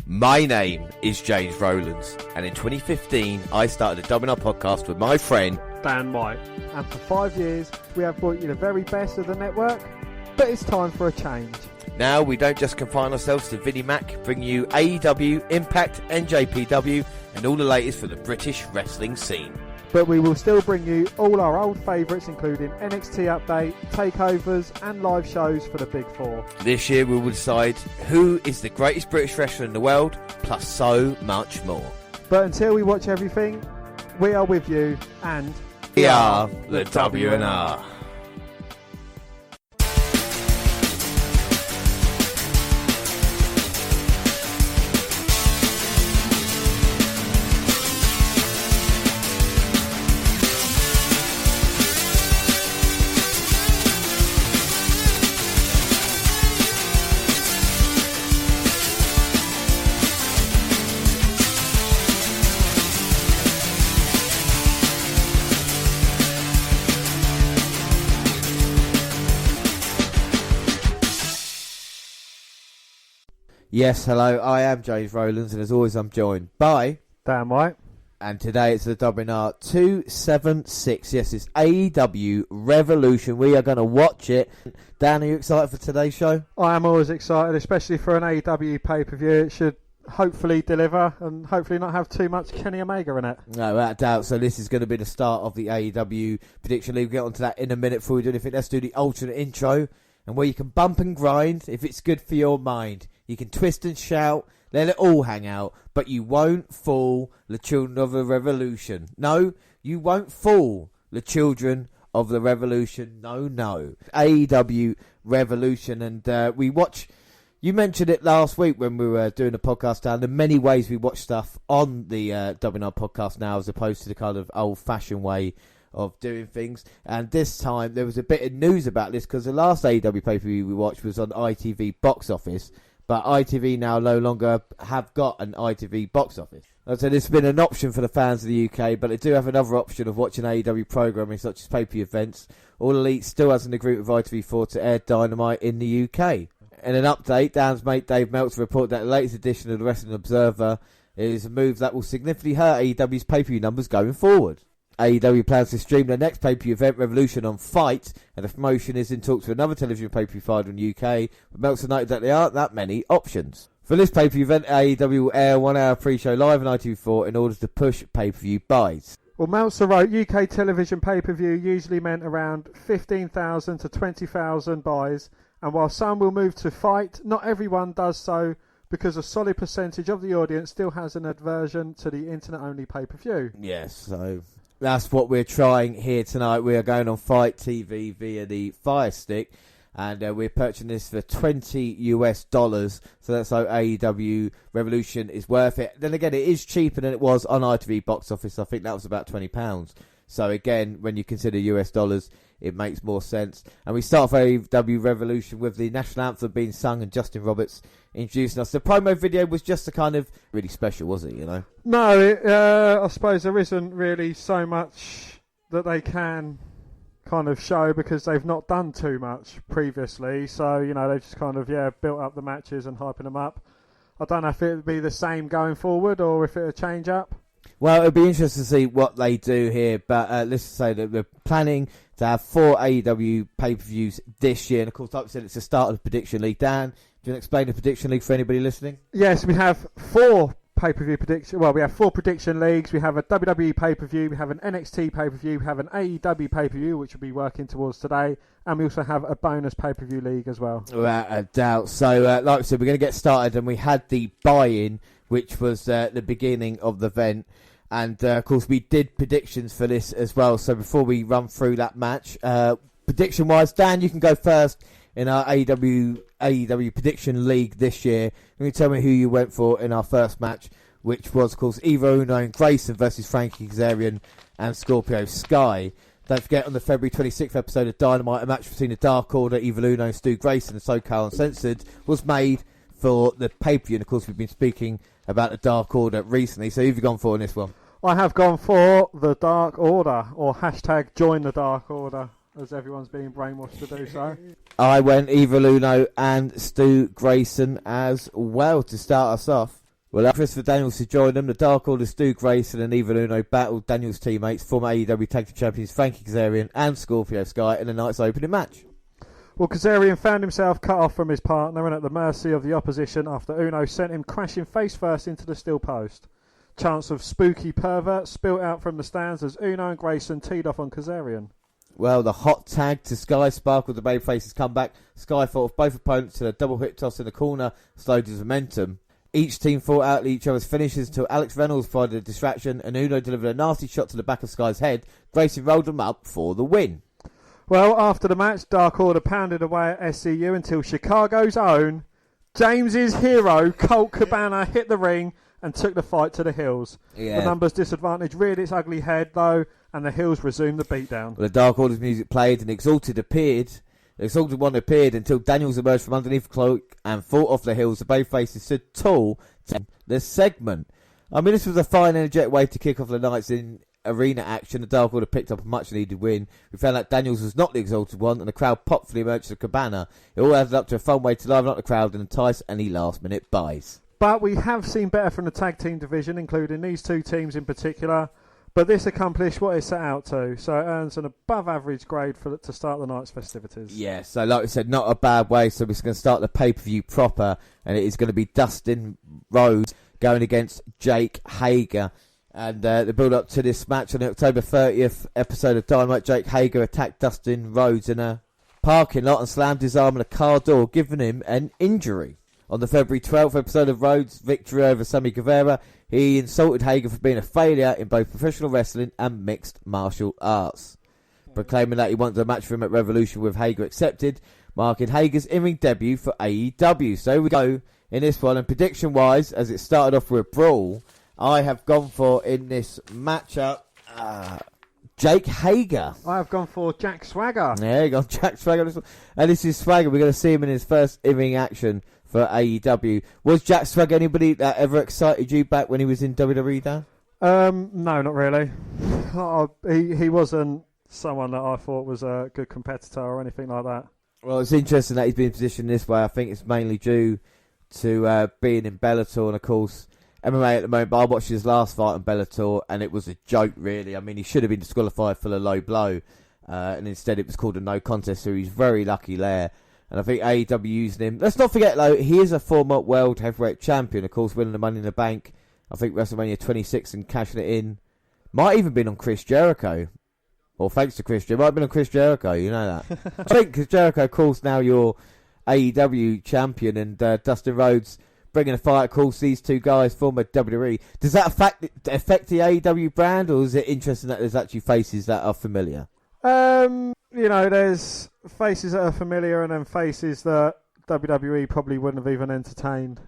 My name is James Rowlands, and in 2015 I started a Wnr podcast with my friend Dan White. And for 5 years we have brought you the very best of the network, but it's time for a change. Now we don't just confine ourselves to Vinnie Mac, bring you AEW, Impact, NJPW and all the latest for the British wrestling scene. But we will still bring you all our old favourites, including NXT Update, takeovers and live shows for the Big Four. This year we will decide who is the greatest British wrestler in the world, plus so much more. But until we watch everything, we are with you, and we are the WNR. Yes, hello, I am James Rowlands, and as always I'm joined by Dan White. And today it's the Wnr276. Yes, it's AEW Revolution. We are going to watch it. Dan, are you excited for today's show? I am always excited, especially for an AEW pay-per-view. It should hopefully deliver and hopefully not have too much Kenny Omega in it. No, without doubt. So this is going to be the start of the AEW Prediction League. We'll get onto that in a minute before we do anything. Let's do the alternate intro, and where you can bump and grind if it's good for your mind. You can twist and shout, let it all hang out, but you won't fool the children of the revolution. No, you won't fool the children of the revolution. No, no. AEW Revolution, and we watch. You mentioned it last week when we were doing the podcast down. The many ways we watch stuff on the WNR podcast now, as opposed to the kind of old-fashioned way of doing things. And this time there was a bit of news about this, because the last AEW pay-per-view we watched was on ITV box office. But ITV now no longer have got an ITV box office. So there's been an option for the fans of the UK, but they do have another option of watching AEW programming such as pay-per-view events. All Elite still has an agreement with ITV4 to air Dynamite in the UK. In an update, Dan's mate Dave Meltzer reported that the latest edition of the Wrestling Observer is a move that will significantly hurt AEW's pay-per-view numbers going forward. AEW plans to stream their next pay-per-view event, Revolution, on Fight, and the promotion is in talks with another television pay-per-view provider in the UK, but Meltzer noted that there aren't that many options. For this pay-per-view event, AEW will air 1 hour pre-show live on ITV4 in order to push pay-per-view buys. Well, Meltzer wrote UK television pay-per-view usually meant around 15,000 to 20,000 buys, and while some will move to Fight, not everyone does so, because a solid percentage of the audience still has an aversion to the internet-only pay-per-view. Yes, so that's what we're trying here tonight. We are going on Fight TV via the Fire Stick, and we're purchasing this for $20. So that's how AEW Revolution is worth it. Then again, it is cheaper than it was on ITV box office. I think that was about £20. So again, when you consider US dollars, it makes more sense. And we start off AEW Revolution with the national anthem being sung and Justin Roberts introducing us. The promo video was just a kind of really special, was it, you know? No, I suppose there isn't really so much that they can kind of show, because they've not done too much previously. So, you know, they've just kind of, built up the matches and hyping them up. I don't know if it would be the same going forward or if it would change up. Well, it'll be interesting to see what they do here, but let's just say that they're planning to have 4 AEW pay-per-views this year, and of course, like I said, it's the start of the Prediction League. Dan, do you want to explain the Prediction League for anybody listening? Yes, we have 4 pay-per-view prediction. Well, we have 4 prediction leagues. We have a WWE pay-per-view, we have an NXT pay-per-view, we have an AEW pay-per-view, which we'll be working towards today, and we also have a bonus pay-per-view league as well. Without a doubt. So, like I said, we're going to get started, and we had the buy-in, which was the beginning of the event. And, of course, we did predictions for this as well. So before we run through that match, prediction-wise, Dan, you can go first in our AEW Prediction League this year. Can you tell me who you went for in our first match, which was, of course, Evil Uno and Grayson versus Frankie Kazarian and Scorpio Sky. Don't forget, on the February 26th episode of Dynamite, a match between the Dark Order, Evil Uno and Stu Grayson and SoCal Uncensored was made for the pay-per-view. And, of course, we've been speaking about the Dark Order recently. So who have you gone for in this one? I have gone for the Dark Order, or hashtag join the Dark Order, as everyone's being brainwashed to do so. I went Evil Uno and Stu Grayson as well to start us off. Well, Christopher Daniels to join them. The Dark Order, Stu Grayson and Evil Uno battled Daniels' teammates, former AEW Tag Team Champions Frankie Kazarian and Scorpio Sky in the night's opening match. Well, Kazarian found himself cut off from his partner and at the mercy of the opposition after Uno sent him crashing face first into the steel post. Chants of spooky pervert spilt out from the stands as Uno and Grayson teed off on Kazarian. Well, the hot tag to Sky sparkled the babyface's comeback. Sky fought off both opponents to a double hip toss in the corner, slowed his momentum. Each team fought out each other's finishes until Alex Reynolds provided a distraction and Uno delivered a nasty shot to the back of Sky's head. Grayson rolled him up for the win. Well, after the match, Dark Order pounded away at SCU until Chicago's own James's hero, Colt Cabana, hit the ring and took the fight to the Hills. Yeah. The numbers disadvantage reared its ugly head, though, and the Hills resumed the beatdown. Well, the Dark Order's music played and Exalted appeared. The Exalted one appeared until Daniels emerged from underneath the cloak and fought off the Hills. The babyfaces stood tall to the segment. I mean, this was a fine, energetic way to kick off the night's in-arena action. The Dark Order picked up a much-needed win. We found out Daniels was not the Exalted one, and the crowd popped for the emergence of Cabana. It all added up to a fun way to liven up the crowd and entice any last-minute buys. But we have seen better from the tag team division, including these two teams in particular. But this accomplished what it set out to, so it earns an above-average grade to start the night's festivities. Yeah, so like we said, not a bad way. So we're going to start the pay-per-view proper, and it is going to be Dustin Rhodes going against Jake Hager. And the build-up to this match on the October 30th episode of Dynamite, Jake Hager attacked Dustin Rhodes in a parking lot and slammed his arm on a car door, giving him an injury. On the February 12th episode of Rhodes' victory over Sammy Guevara, he insulted Hager for being a failure in both professional wrestling and mixed martial arts. Proclaiming that he wanted a match for him at Revolution with Hager accepted, marking Hager's in-ring debut for AEW. So we go in this one, and prediction-wise, as it started off with a brawl, I have gone for, in this matchup, Jake Hager. I have gone for Jack Swagger. Yeah, you got Jack Swagger. And this is Swagger. We're going to see him in his first in-ring action for AEW. Was Jack Swagger anybody that ever excited you back when he was in WWE, Dan? No, not really. He wasn't someone that I thought was a good competitor or anything like that. Well, it's interesting that he's been positioned this way. I think it's mainly due to being in Bellator, and of course MMA at the moment. But I watched his last fight on Bellator, and it was a joke, really. I mean, he should have been disqualified for the low blow, and instead it was called a no contest, so he's very lucky there. And I think AEW using him. Let's not forget, though, he is a former world heavyweight champion, of course, winning the Money in the Bank. I think WrestleMania 26 and cashing it in. Might even been on Chris Jericho. Or thanks to Chris Jericho. Might have been on Chris Jericho, you know that. I think because Jericho, of course, now you're AEW champion, and Dustin Rhodes bringing a fight. Of course, these two guys, former WWE. Does that affect the AEW brand, or is it interesting that there's actually faces that are familiar? You know, there's faces that are familiar and then faces that WWE probably wouldn't have even entertained.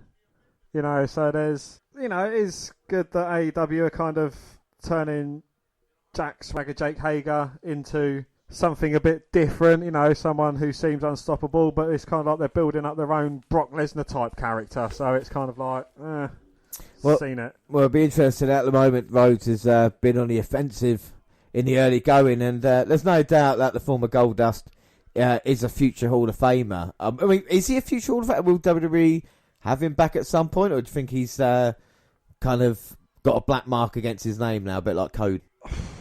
You know, so there's, you know, it is good that AEW are kind of turning Jack Swagger, Jake Hager into something a bit different, you know, someone who seems unstoppable, but it's kind of like they're building up their own Brock Lesnar type character, so it's kind of like, seen it. Well, it'll be interesting. At the moment, Rhodes has been on the offensive in the early going, and there's no doubt that the former Goldust is a future Hall of Famer. I mean, is he a future Hall of Famer? Will WWE have him back at some point, or do you think he's kind of got a black mark against his name now, a bit like Code?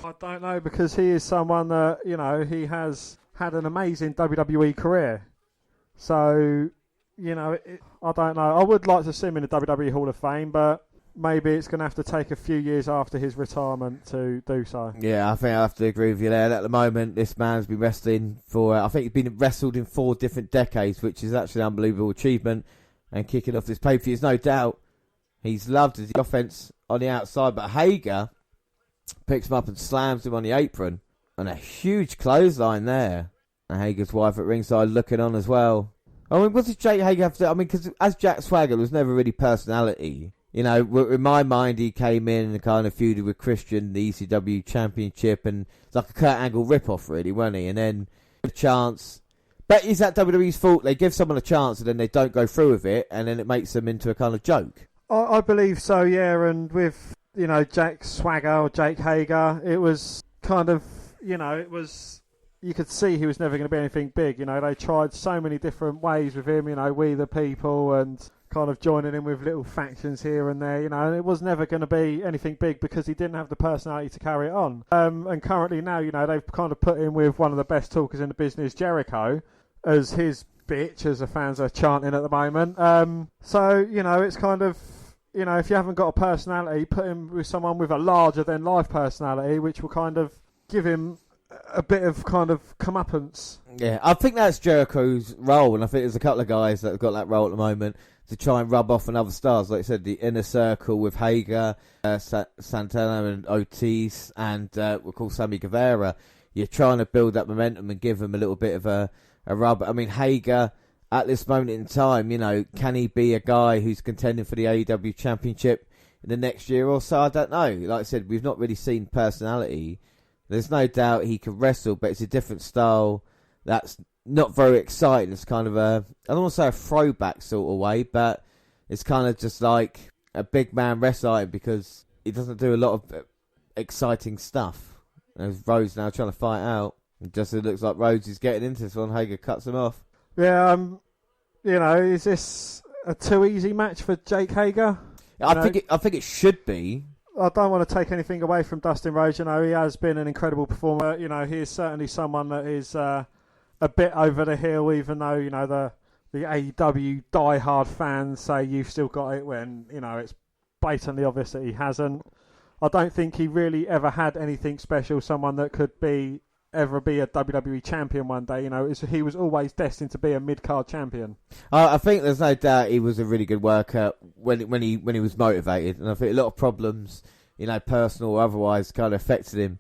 I don't know, because he is someone that, you know, he has had an amazing WWE career. So, you know, I don't know. I would like to see him in the WWE Hall of Fame, but maybe it's going to have to take a few years after his retirement to do so. Yeah, I think I have to agree with you there. At the moment, this man's been wrestling for, I think he's been wrestled in 4 different decades, which is actually an unbelievable achievement. And kicking off this pay-per-view, there's no doubt he's loved the offense on the outside, but Hager picks him up and slams him on the apron. And a huge clothesline there. And Hager's wife at ringside looking on as well. I mean, what does Jake Hager have to do? I mean, because as Jack Swagger, there was never really personality. You know, in my mind, he came in and kind of feuded with Christian, the ECW Championship, and it's like a Kurt Angle rip-off, really, wasn't he? And then a chance. But is that WWE's fault? They give someone a chance and then they don't go through with it, and then it makes them into a kind of joke. I believe so, yeah. And with, you know, Jack Swagger or Jake Hager, it was kind of, you know, it was, you could see he was never going to be anything big. You know, they tried so many different ways with him, you know, We the People and, kind of joining in with little factions here and there, and it was never going to be anything big because he didn't have the personality to carry it on. And currently now, they've kind of put in with one of the best talkers in the business, Jericho, as his bitch, as the fans are chanting at the moment. So, it's kind of, if you haven't got a personality, put him with someone with a larger-than-life personality, which will kind of give him a bit of kind of comeuppance. Yeah, I think that's Jericho's role, and I think there's a couple of guys that have got that role at the moment to try and rub off on other stars. Like I said, the Inner Circle with Hager, Santana and Ortiz, and we'll call Sammy Guevara. You're trying to build that momentum and give them a little bit of a rub. I mean, Hager, at this moment in time, can he be a guy who's contending for the AEW Championship in the next year or so? I don't know. Like I said, we've not really seen personality. There's no doubt he can wrestle, but it's a different style that's not very exciting. It's kind of I don't want to say a throwback sort of way, but it's kind of just like a big man wrestling because he doesn't do a lot of exciting stuff. There's Rhodes now trying to fight out. It just looks like Rhodes is getting into this one. Hager cuts him off. Yeah, is this a too easy match for Jake Hager? I think it should be. I don't want to take anything away from Dustin Rhodes. He has been an incredible performer. He is certainly someone that is a bit over the hill, even though, the AEW diehard fans say you've still got it when, it's blatantly obvious that he hasn't. I don't think he really ever had anything special, someone that could ever be a WWE champion one day. He was always destined to be a mid-card champion. I think there's no doubt he was a really good worker when he was motivated, and I think a lot of problems, personal or otherwise, kind of affected him.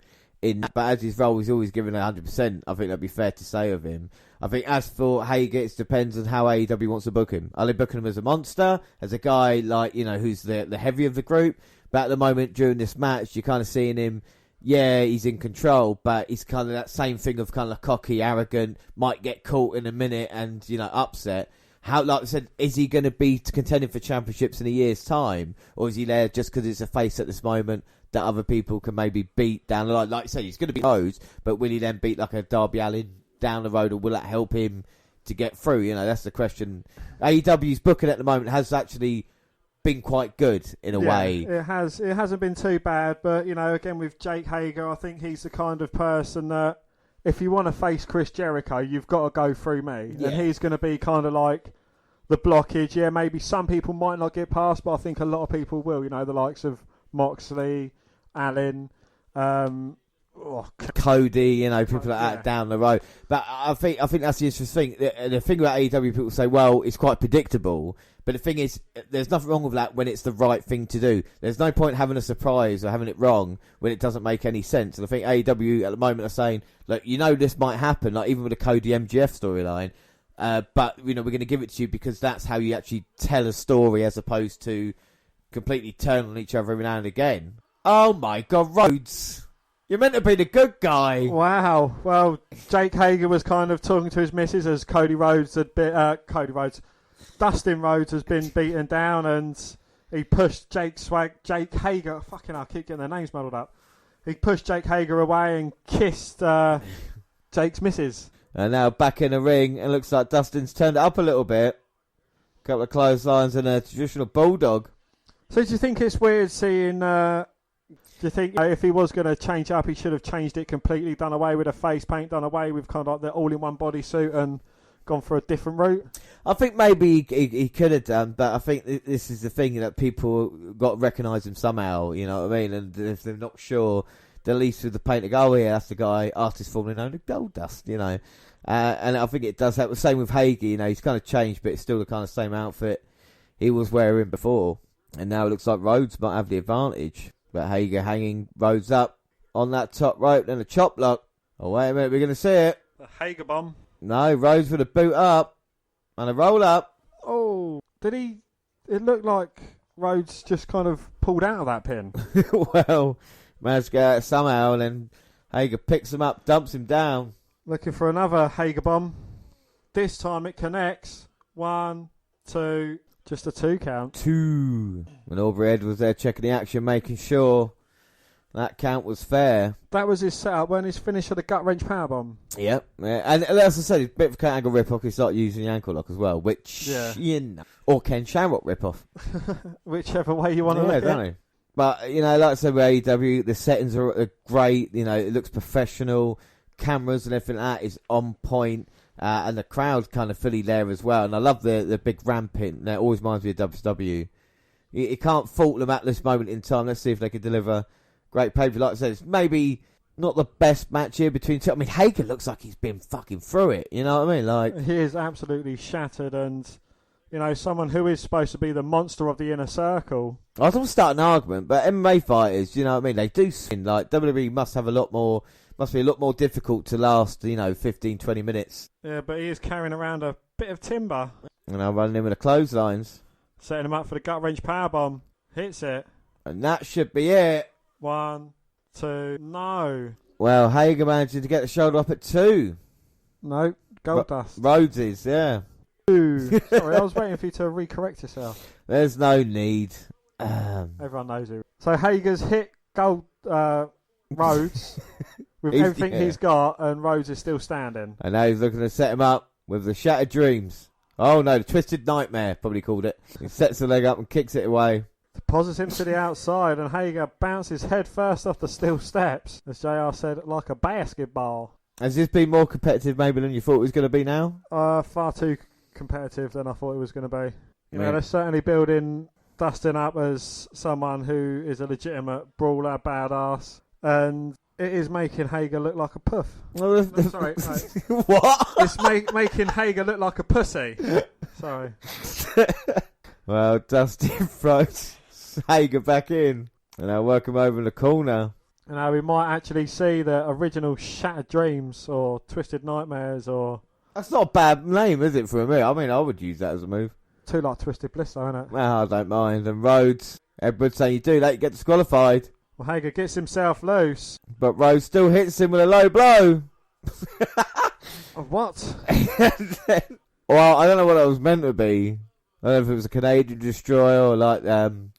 But as his role was always given 100%, I think that'd be fair to say of him. I think as for Hager, it depends on how AEW wants to book him. Are they booking him as a monster, as a guy like who's the heavy of the group? But at the moment during this match, you're kind of seeing him. Yeah, he's in control, but he's kind of that same thing of kind of cocky, arrogant, might get caught in a minute and, upset. How, like I said, is he going to be contending for championships in a year's time? Or is he there just because it's a face at this moment that other people can maybe beat down the line? Like I said, he's going to be Rhodes, but will he then beat like a Darby Allin down the road, or will that help him to get through? That's the question. AEW's booking at the moment has actually been quite good in a way. It hasn't been too bad, but again with Jake Hager, I think he's the kind of person that if you want to face Chris Jericho, you've got to go through me. Yeah. And he's going to be kind of like the blockage. Yeah, maybe some people might not get past, but I think a lot of people will. The likes of Moxley, Allin, Cody, people like that down the road. But I think that's the interesting thing. The thing about AEW, people say, well, it's quite predictable. But the thing is, there's nothing wrong with that when it's the right thing to do. There's no point having a surprise or having it wrong when it doesn't make any sense. And I think AEW at the moment are saying, look, this might happen, like even with the Cody MGF storyline. But, we're going to give it to you because that's how you actually tell a story as opposed to completely turn on each other every now and again. Oh my God, Rhodes! You're meant to be the good guy. Wow. Well, Jake Hager was kind of talking to his missus as Dustin Rhodes has been beaten down, and he pushed Jake Hager. Fucking hell, I keep getting their names muddled up. He pushed Jake Hager away and kissed Jake's missus. And now back in the ring, and looks like Dustin's turned it up a little bit. A couple of clotheslines and a traditional bulldog. So do you think it's weird seeing... do you think if he was going to change up, he should have changed it completely, done away with the face paint, done away with kind of like the all-in-one bodysuit and gone for a different route? I think maybe he could have done, but I think this is the thing that people got to recognise him somehow, you know what I mean? And if they're not sure, they'll at least with the paint to go, oh yeah, that's the guy, artist formerly known as Goldust, and I think it does that. The same with Hagee, he's kind of changed, but it's still the kind of same outfit he was wearing before. And now it looks like Rhodes might have the advantage. But Hager hanging Rhodes up on that top rope, then a chop block. Oh, wait a minute, we're going to see it. The Hager bomb. No, Rhodes with a boot up and a roll up. Oh, did he? It looked like Rhodes just kind of pulled out of that pin. Well, managed to get out somehow, and then Hager picks him up, dumps him down. Looking for another Hager bomb. This time it connects. 1, 2... Just a 2 count. 2. And Aubrey Edwards there checking the action, making sure That count was fair. That was his setup when his finish of the gut wrench powerbomb. Yep. Yeah. And as I said, it's a bit of a Kurt Angle rip-off. He started using the ankle lock as well, which, or Ken Shamrock rip-off. Whichever way you want to look at don't it. But, like I said with AEW, the settings are great. It looks professional. Cameras and everything like that is on point. And the crowd's kind of fully there as well. And I love the big ramping. That always reminds me of WCW. You can't fault them at this moment in time. Let's see if they can deliver great pay-per-view. Like I said, it's maybe not the best match here between two. I mean, Hager looks like he's been fucking through it. You know what I mean? Like, he is absolutely shattered, and someone who is supposed to be the monster of the inner circle. I was going to start an argument, but MMA fighters, you know what I mean? They do seem like WWE must be a lot more difficult to last, 15, 20 minutes. Yeah, but he is carrying around a bit of timber. And I'm running in with the clotheslines. Setting him up for the gut wrench powerbomb. Hits it. And that should be it. 1, 2, no. Well, Hager managed to get the shoulder up at 2. No, gold dust. Rhodes is, yeah. 2. Sorry, I was waiting for you to recorrect yourself. There's no need. Everyone knows it. So Hager's hit gold Rhodes with everything he's got, and Rhodes is still standing. And now he's looking to set him up with the Shattered Dreams. Oh no, the Twisted Nightmare, probably called it. He sets the leg up and kicks it away. Deposits him to the outside, and Hager bounces head first off the steel steps. As JR said, like a basketball. Has this been more competitive maybe than you thought it was going to be now? Far too competitive than I thought it was going to be. They're certainly building Dustin up as someone who is a legitimate brawler, badass, and it is making Hager look like a puff. Sorry. No. What? It's making Hager look like a pussy. Sorry. Well, Dustin throws Hager back in, and I work him over in the corner. And now we might actually see the original Shattered Dreams or Twisted Nightmares or... That's not a bad name, is it, for me? I mean, I would use that as a move. Too like Twisted Bliss, though, isn't it? Well, I don't mind. And Rhodes, everyone's saying you do that, you get disqualified. Well, Hager gets himself loose. But Rhodes still hits him with a low blow. What? Well, I don't know what that was meant to be. I don't know if it was a Canadian Destroyer or like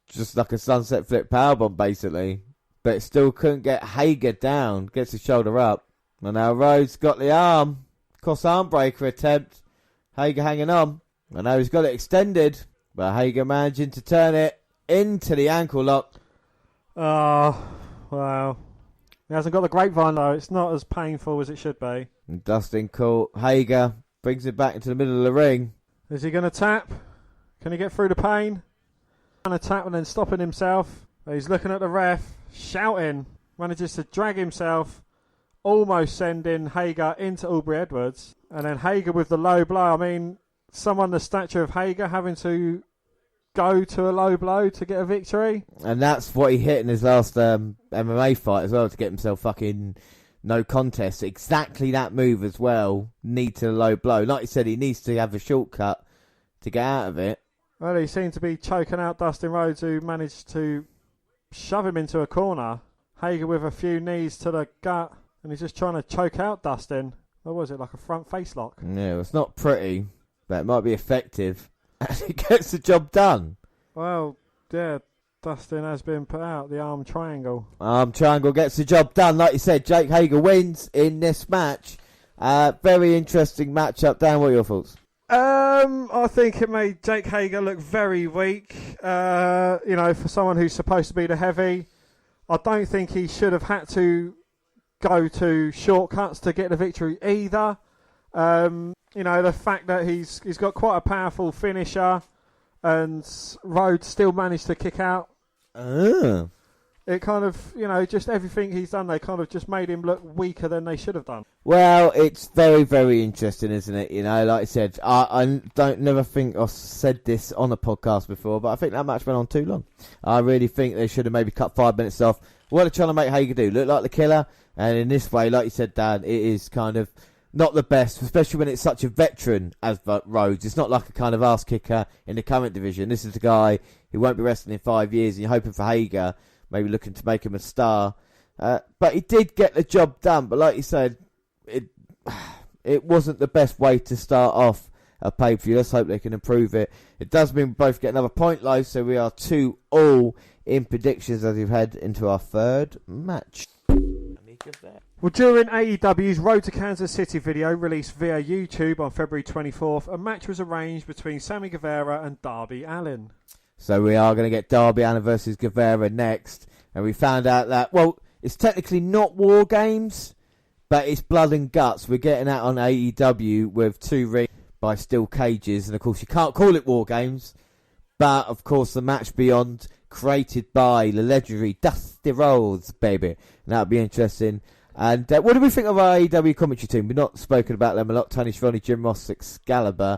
just like a sunset flip powerbomb, basically. But it still couldn't get Hager down. Gets his shoulder up. And now Rhodes got the cross arm breaker attempt. Hager hanging on. And now he's got it extended. But Hager managing to turn it into the ankle lock. Oh, wow. He hasn't got the grapevine, though. It's not as painful as it should be. And Dustin caught Hager. Brings it back into the middle of the ring. Is he going to tap? Can he get through the pain? Going to tap and then stopping himself. He's looking at the ref, shouting. Manages to drag himself, almost sending Hager into Aubrey Edwards. And then Hager with the low blow. I mean, someone the stature of Hager having to go to a low blow to get a victory. And that's what he hit in his last MMA fight as well, to get himself fucking no contest. Exactly that move as well. Need to low blow. Like you said, he needs to have a shortcut to get out of it. Well, he seemed to be choking out Dustin Rhodes, who managed to shove him into a corner. Hager with a few knees to the gut, and he's just trying to choke out Dustin. What was it, like a front face lock? Yeah, it's not pretty, but it might be effective. And it gets the job done. Well, yeah, Dustin has been put out, the arm triangle. Arm triangle gets the job done. Like you said, Jake Hager wins in this match. Very interesting matchup. Dan, what are your thoughts? I think it made Jake Hager look very weak. For someone who's supposed to be the heavy. I don't think he should have had to go to shortcuts to get the victory either. The fact that he's got quite a powerful finisher and Rhodes still managed to kick out. It kind of, just everything he's done, they kind of just made him look weaker than they should have done. Well, it's very, very interesting, isn't it? Like I said, I never think I've said this on a podcast before, but I think that match went on too long. I really think they should have maybe cut 5 minutes off. What they're trying to make Hager do, look like the killer, and in this way, like you said, Dan, it is kind of not the best, especially when it's such a veteran as Rhodes. It's not like a kind of ass kicker in the current division. This is a guy who won't be wrestling in 5 years, and you're hoping for Hager, maybe looking to make him a star. But he did get the job done. But like you said, it wasn't the best way to start off a pay-per-view. Let's hope they can improve it. It does mean we both get another point live, so we are 2-2 in predictions as we've head into our third match. Well, during AEW's Road to Kansas City video released via YouTube on February 24th, a match was arranged between Sammy Guevara and Darby Allin. So we are going to get Darby Allin versus Guevara next. And we found out that, well, it's technically not War Games, but it's blood and guts. We're getting out on AEW with 2 rings by steel cages. And, of course, you can't call it War Games. But, of course, the match beyond created by the legendary Dusty Rhodes, baby. And that'll be interesting. And what do we think of our AEW commentary team? We've not spoken about them a lot. Tony Schiavone, Jim Ross, Excalibur.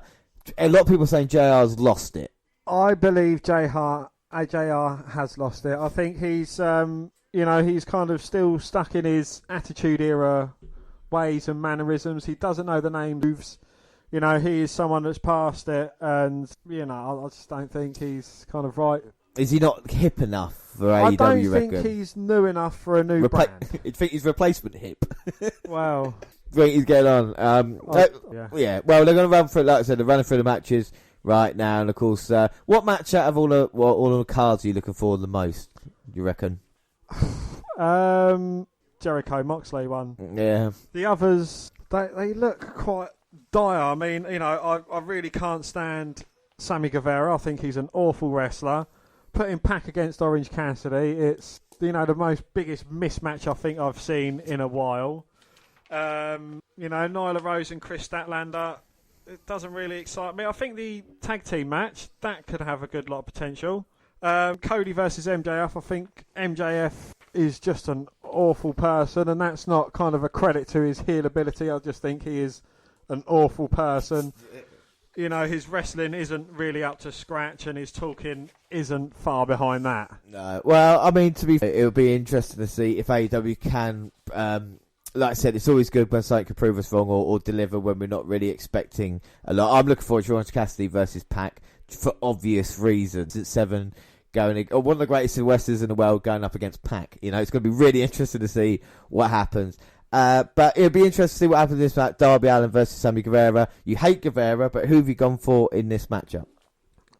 A lot of people saying JR's lost it. I believe JR has lost it. I think he's, he's kind of still stuck in his Attitude Era ways and mannerisms. He doesn't know the name moves. He is someone that's past it. And, I just don't think he's kind of right. Is he not hip enough for AEW, I don't you think reckon? he's new enough for a new brand. You think he's replacement hip? Well, think he's getting on. Yeah. Well, they're going to run through. Like I said, they're running through the matches right now, and of course, what match out of all the cards are you looking for the most? You reckon? Jericho Moxley one. Yeah. The others, they look quite dire. I mean, I really can't stand Sammy Guevara. I think he's an awful wrestler. Putting Pac against Orange Cassidy, it's the most biggest mismatch I think I've seen in a while. Nyla Rose and Chris Statlander, it doesn't really excite me. I think the tag team match, that could have a good lot of potential. Cody versus MJF, I think MJF is just an awful person, and that's not kind of a credit to his heel ability. I just think he is an awful person. His wrestling isn't really up to scratch, and his talking isn't far behind that. No. Well, I mean, to be fair, it'll be interesting to see if AEW can, like I said, it's always good when something can prove us wrong or deliver when we're not really expecting a lot. I'm looking forward to Orange Cassidy versus Pac for obvious reasons. It's 7 going, one of the greatest wrestlers in the world going up against Pac. It's going to be really interesting to see what happens. But it'll be interesting to see what happens in this match. Darby Allin versus Sammy Guevara. You hate Guevara, but who have you gone for in this matchup?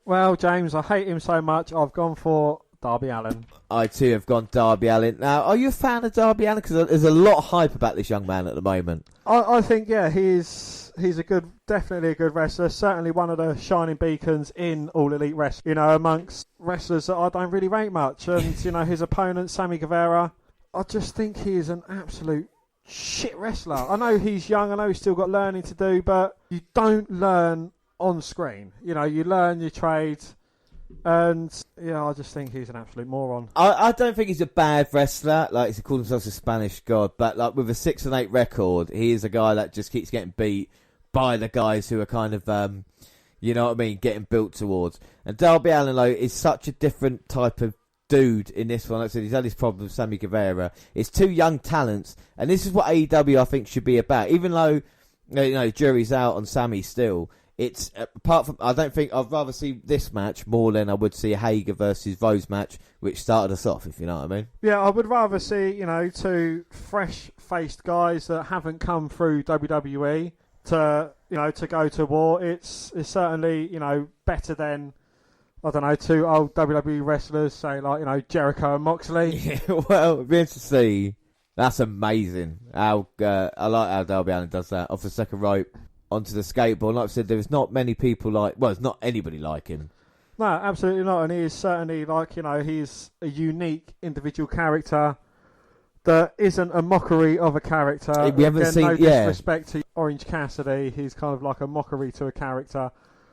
Well, James, I hate him so much. I've gone for Darby Allin. I too have gone Darby Allin. Now, are you a fan of Darby Allin? Because there's a lot of hype about this young man at the moment. I think, yeah, he's definitely a good wrestler. Certainly one of the shining beacons in All Elite Wrestling. Amongst wrestlers that I don't really rate much. And his opponent, Sammy Guevara, I just think he is an absolute shit wrestler. I know he's young, I know he's still got learning to do, but you don't learn on screen. You learn your trade, and I just think he's an absolute moron. I don't think he's a bad wrestler. Like, he calls himself a Spanish god, but like with a 6-8 record, he is a guy that just keeps getting beat by the guys who are kind of getting built towards. And Darby Allin, though, is such a different type of dude in this one. Like I said, he's had his problem with Sammy Guevara. It's 2 young talents, and this is what AEW I think should be about. Even though jury's out on Sammy still, it's apart from, I don't think I'd rather see this match more than I would see a Hager versus Rose match, which started us off, if you know what I mean. Yeah, I would rather see 2 fresh-faced guys that haven't come through WWE to go to war. It's certainly better than, I don't know, 2 old WWE wrestlers, say like Jericho and Moxley. Yeah, well, it'd be interesting to see. That's amazing. I like how Darby Allin does that off the second rope onto the skateboard. Like I said, there's not many people there's not anybody like him. No, absolutely not. And he is certainly he's a unique individual character that isn't a mockery of a character. We haven't seen, no disrespect to Orange Cassidy. He's kind of like a mockery to a character.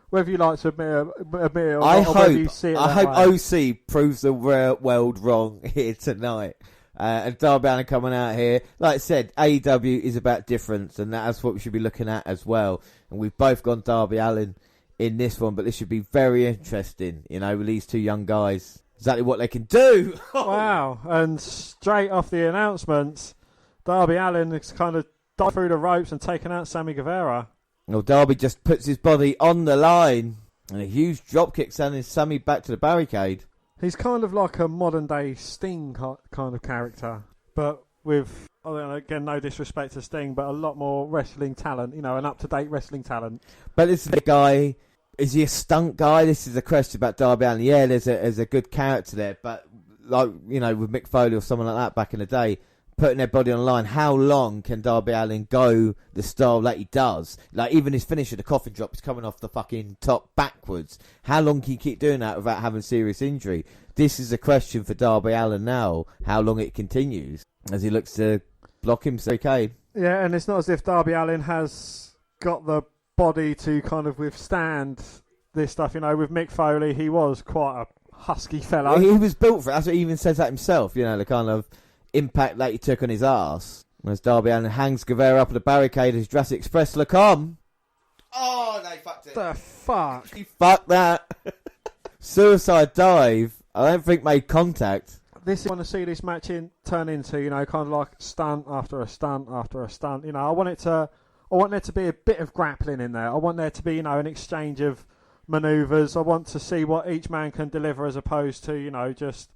Whether you like to admit it or not, or whether you see it I hope way. OC proves the world wrong here tonight. And Darby Allin coming out here. Like I said, AEW is about difference, and that's what we should be looking at as well. And we've both gone Darby Allin in this one, but this should be very interesting, with these 2 young guys. Exactly what they can do. Wow. And straight off the announcements, Darby Allin has kind of dived through the ropes and taken out Sammy Guevara. Well, Darby just puts his body on the line, and a huge dropkick sending Sammy back to the barricade. He's kind of like a modern-day Sting kind of character, but with again, no disrespect to Sting, but a lot more wrestling talent, an up-to-date wrestling talent. But this is the guy, is he a stunt guy? This is a question about Darby Allin. Yeah, there's a good character there, but like, with Mick Foley or someone like that back in the day, putting their body on the line, how long can Darby Allin go the style that he does? Like, even his finisher, the coffin drop, is coming off the fucking top backwards. How long can you keep doing that without having serious injury? This is a question for Darby Allin now, how long it continues, as he looks to block himself. Okay. Yeah, and it's not as if Darby Allin has got the body to kind of withstand this stuff. With Mick Foley, he was quite a husky fellow. He was built for it. That's what he even says that himself, the kind of impact that he took on his arse. As Darby Allin hangs Guevara up at the barricade as Jurassic Express look on. Oh, they fucked it. The fuck? He fucked that. Suicide dive. I don't think made contact. This is what I want to see this match turn into, kind of like stunt after a stunt after a stunt. I want there to be a bit of grappling in there. I want there to be, an exchange of manoeuvres. I want to see what each man can deliver as opposed to, just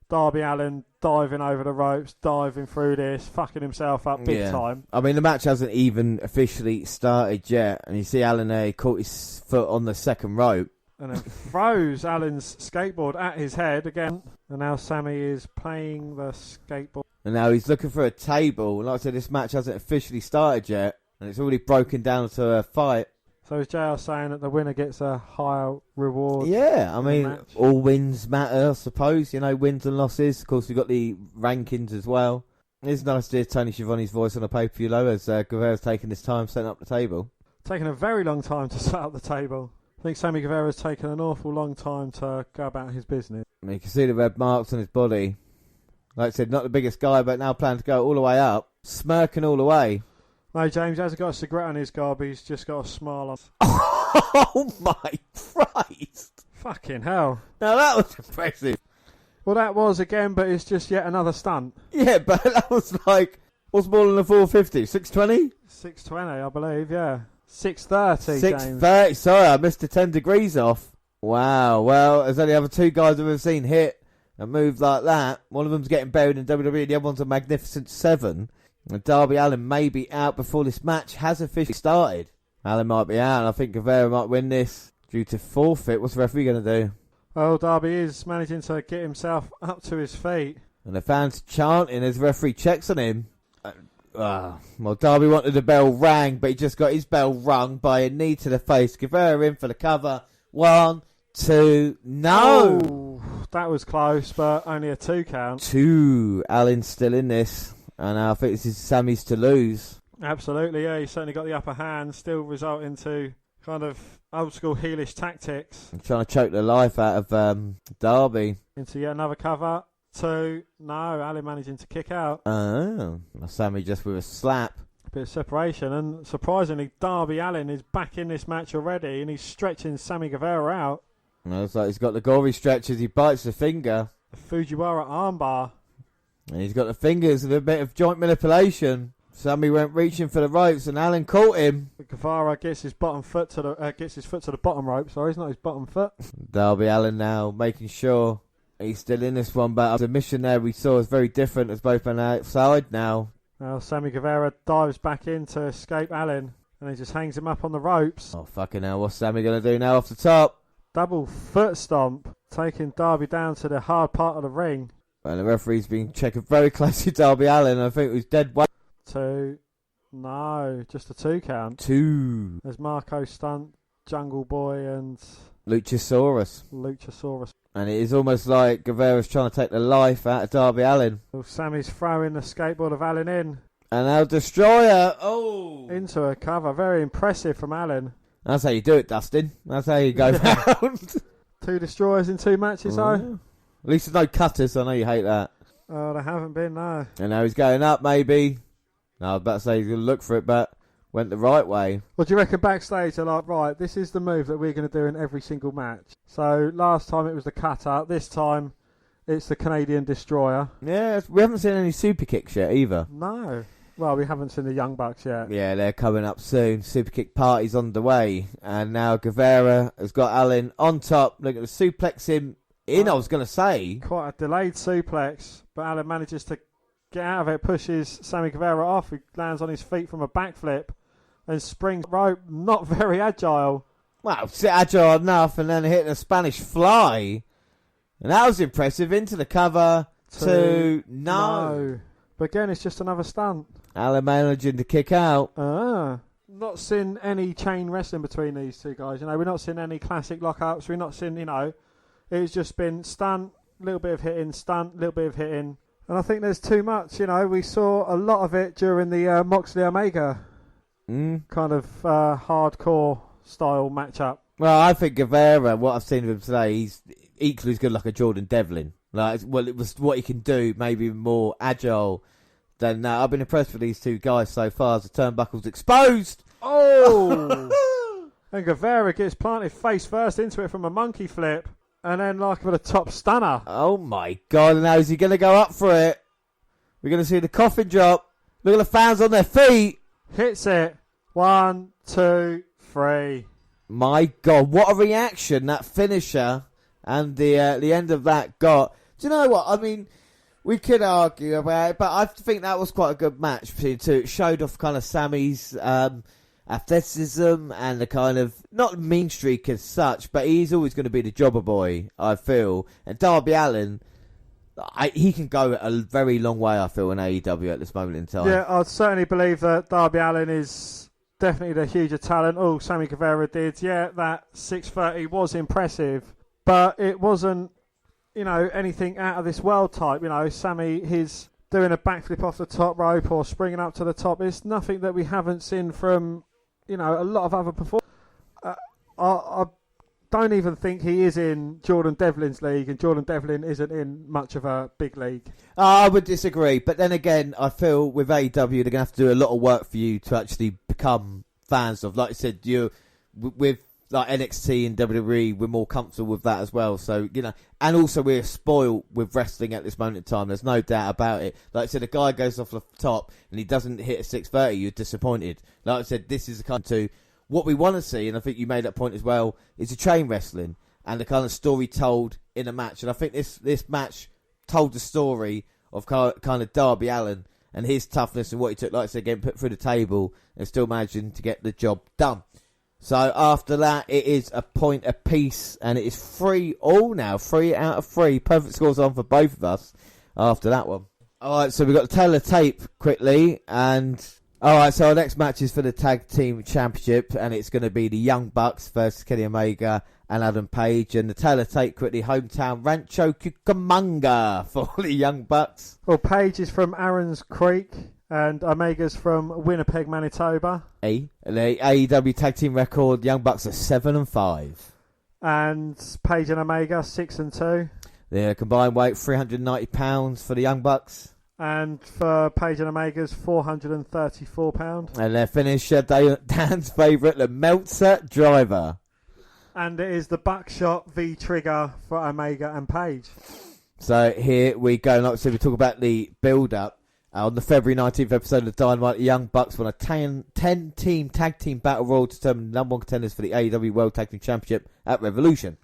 Darby Allin diving over the ropes, diving through this, fucking himself up big time. I mean, the match hasn't even officially started yet, and you see Allin there, he caught his foot on the second rope. And then throws Allen's skateboard at his head again. And now Sammy is playing the skateboard. And now he's looking for a table. And like I said, this match hasn't officially started yet, and it's already broken down to a fight. So is JR saying that the winner gets a higher reward? Yeah, I mean, all wins matter, I suppose. Wins and losses. Of course, we've got the rankings as well. It's nice to hear Tony Schiavone's voice on a pay-per-view low as Guevara's taking this time setting up the table. Taking a very long time to set up the table. I think Sammy Guevara's taken an awful long time to go about his business. I mean, you can see the red marks on his body. Like I said, not the biggest guy, but now planning to go all the way up. Smirking all the way. No, James hasn't got a cigarette on his gob. He's just got a smile on. Oh my Christ! Fucking hell! Now that was impressive. Well, that was again, but it's just yet another stunt. Yeah, but that was like, what's more than a 450? 620? 620, I believe. Yeah, 630. 630. Sorry, I missed the 10 degrees off. Wow. Well, there's only other two guys I've ever seen hit a move like that. One of them's getting buried in WWE. The other one's a Magnificent 7. And Darby Allin may be out before this match has officially started. Allin might be out, and I think Guevara might win this due to forfeit. What's the referee going to do? Well, Darby is managing to get himself up to his feet. And the fans chanting as the referee checks on him. Well, Darby wanted the bell rang, but he just got his bell rung by a knee to the face. Guevara in for the cover. 1, 2, no! Oh, that was close, but only a 2 count. 2. Allin's still in this. And I think this is Sammy's to lose. Absolutely, yeah. He's certainly got the upper hand, still resulting to kind of old school heelish tactics. I'm trying to choke the life out of Darby. Into yet another cover. 2. No, Allin managing to kick out. Oh, Sammy just with a slap. A bit of separation. And surprisingly, Darby Allin is back in this match already, and he's stretching Sammy Guevara out. And it's like he's got the gory stretch as he bites the finger. The Fujiwara armbar. And he's got the fingers with a bit of joint manipulation. Sammy went reaching for the ropes, and Allin caught him. Guevara gets his foot to the bottom rope. Sorry, it's not his bottom foot. Darby Allin now making sure he's still in this one, but the mission there we saw is very different as both men outside now. Now Sammy Guevara dives back in to escape Allin, and he just hangs him up on the ropes. Oh fucking hell! What's Sammy gonna do now off the top? Double foot stomp, taking Darby down to the hard part of the ring. And the referee's been checking very closely Darby Allin. I think it was dead weight. 2. No, just a 2 count. 2. There's Marco Stunt, Jungle Boy, and Luchasaurus. And it is almost like Guevara's trying to take the life out of Darby Allin. Well, Sammy's throwing the skateboard of Allin in. And now Destroyer. Oh! Into a cover. Very impressive from Allin. That's how you do it, Dustin. That's how you go round. 2 destroyers in 2 matches, though. At least there's no cutters. I know you hate that. Oh, there haven't been, no. And now he's going up, maybe. No, I was about to say he's going to look for it, but went the right way. What do you reckon backstage? They're like, right, this is the move that we're going to do in every single match. So last time it was the cutter. This time it's the Canadian Destroyer. Yeah, we haven't seen any super kicks yet either. No. Well, we haven't seen the Young Bucks yet. Yeah, they're coming up soon. Super kick party's on the way. And now Guevara has got Allin on top. Looking to suplex him in, I was going to say. Quite a delayed suplex, but Allin manages to get out of it, pushes Sammy Guevara off. He lands on his feet from a backflip and springs rope. Not very agile. Well, agile enough, and then hitting a Spanish fly. And that was impressive. Into the cover. No. But again, it's just another stunt. Alan managing to kick out. Not seen any chain wrestling between these two guys. We're not seeing any classic lockups. We're not seeing, it's just been stunt, little bit of hitting, stunt, little bit of hitting. And I think there's too much. We saw a lot of it during the Moxley Omega kind of hardcore style matchup. Well, I think Guevara, what I've seen of him today, he's equally as good like a Jordan Devlin. It was what he can do, maybe more agile than that. I've been impressed with these two guys so far as the turnbuckle's exposed. Oh! And Guevara gets planted face first into it from a monkey flip. And then with a top stunner. Oh my God, now is he going to go up for it? We're going to see the coffin drop. Look at the fans on their feet. Hits it. 1, 2, 3. My God, what a reaction that finisher and the end of that got. Do you know what? I mean, we could argue about it, but I think that was quite a good match between the two. It showed off kind of Sammy's athleticism and the kind of, not mean streak as such, but he's always going to be the jobber boy, I feel. And Darby Allin, he can go a very long way, I feel, in AEW at this moment in time. Yeah, I'd certainly believe that Darby Allin is definitely the huger talent. Oh, Sammy Guevara did. Yeah, that 630 was impressive, but it wasn't, anything out of this world type. Sammy, his doing a backflip off the top rope or springing up to the top. It's nothing that we haven't seen from, a lot of other performers. I don't even think he is in Jordan Devlin's league, and Jordan Devlin isn't in much of a big league. I would disagree, but then again, I feel with AEW, they're going to have to do a lot of work for you to actually become fans of. Like I said, with like NXT and WWE, we're more comfortable with that as well. So, and also we're spoiled with wrestling at this moment in time. There's no doubt about it. Like I said, a guy goes off the top and he doesn't hit a 630, you're disappointed. Like I said, this is the kind of what we want to see, and I think you made that point as well, is a chain wrestling and the kind of story told in a match. And I think this match told the story of kind of Darby Allin and his toughness and what he took, like I said, getting put through the table and still managing to get the job done. So after that, it is a point apiece, and it is 3-3 now. 3 out of 3. Perfect scores on for both of us after that one. All right, so we've got the tail of tape quickly, and all right, so our next match is for the Tag Team Championship, and it's going to be the Young Bucks versus Kenny Omega and Adam Page. And the tail of tape quickly, hometown Rancho Cucamonga for the Young Bucks. Well, Page is from Aaron's Creek, and Omega's from Winnipeg, Manitoba. The AEW Tag Team record, Young Bucks are 7-5. And Page and Omega, 6-2. The combined weight, £390 for the Young Bucks. And for Page and Omega's, £434. And their finisher, Dan's favourite, the Meltzer Driver. And it is the Buckshot V Trigger for Omega and Page. So here we go. Like I said, we talk about the build-up. On the February 19th episode of Dynamite, the Young Bucks won a 10-team tag team battle royal to determine the number one contenders for the AEW World Tag Team Championship at Revolution.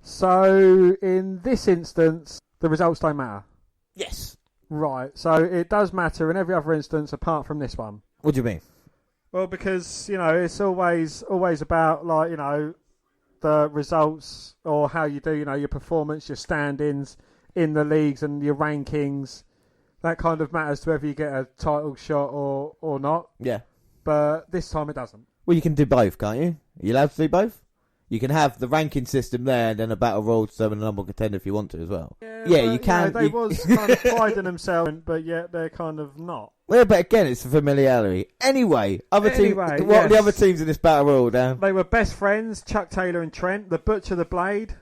So, in this instance, the results don't matter? Yes. Right, so it does matter in every other instance apart from this one. What do you mean? Well, because, it's always about, the results or how you do, your performance, your stand-ins in the leagues and your rankings. That kind of matters to whether you get a title shot or not. Yeah. But this time it doesn't. Well, you can do both, can't you? Are you allowed to do both? You can have the ranking system there and then a battle royal to determine the number one contender if you want to as well. Yeah, you can. They was kind of priding themselves, but yet they're kind of not. Well, but again, it's a familiarity. Anyway, what are the other teams in this battle royal, Dan? They were best friends, Chuck Taylor and Trent, the Butcher, the Blade,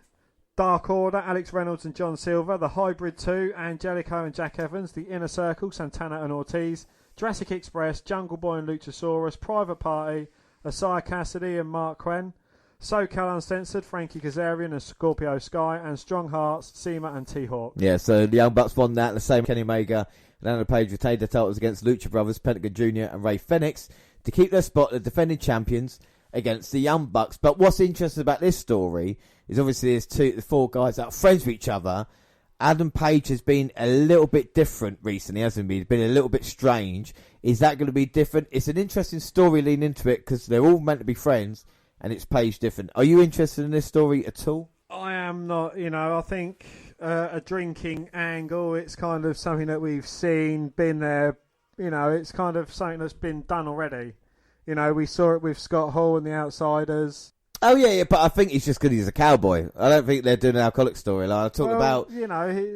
Dark Order, Alex Reynolds and John Silver, the Hybrid 2, Angelico and Jack Evans, the Inner Circle, Santana and Ortiz, Jurassic Express, Jungle Boy and Luchasaurus, Private Party, Orange Cassidy and Mark Quinn, SoCal Uncensored, Frankie Kazarian and Scorpio Sky, and Strong Hearts, Seema and T-Hawk. Yeah, so the Young Bucks won that. The same Kenny Omega and Adam Page retained their titles against Lucha Brothers, Pentagon Jr. and Ray Phoenix to keep their spot as defending champions against the Young Bucks. But what's interesting about this story is obviously there's the four guys that are friends with each other, Adam Page has been a little bit different recently, hasn't he? He's been a little bit strange. Is that going to be different? It's an interesting story leading into it because they're all meant to be friends and it's Page different. Are you interested in this story at all? I am not, I think a drinking angle, it's kind of something that we've seen, been there, it's kind of something that's been done already. We saw it with Scott Hall and the Outsiders. Oh, yeah, but I think he's just because he's a cowboy. I don't think they're doing an alcoholic storyline. I talked about...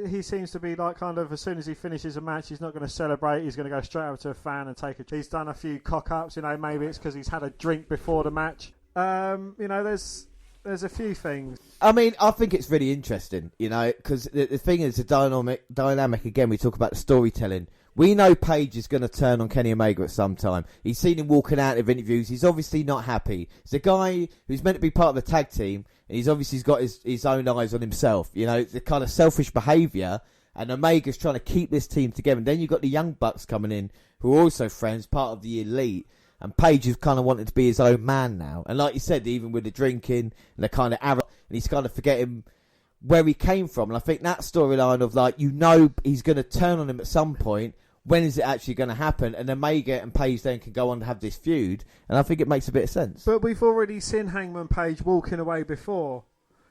he seems to be like kind of, as soon as he finishes a match, he's not going to celebrate. He's going to go straight over to a fan and take a... He's done a few cock-ups, maybe it's because he's had a drink before the match. There's a few things. I mean, I think it's really interesting, because the thing is, the dynamic, again, we talk about the storytelling. We know Page is going to turn on Kenny Omega at some time. He's seen him walking out of interviews. He's obviously not happy. He's a guy who's meant to be part of the tag team, and he's obviously got his own eyes on himself. The kind of selfish behaviour, and Omega's trying to keep this team together. And then you've got the Young Bucks coming in, who are also friends, part of the Elite. And Page is kind of wanting to be his own man now. And like you said, even with the drinking and the kind of arrogance, and he's kind of forgetting where he came from. And I think that storyline of he's going to turn on him at some point. When is it actually going to happen? And Omega and Page then can go on to have this feud. And I think it makes a bit of sense. But we've already seen Hangman Page walking away before.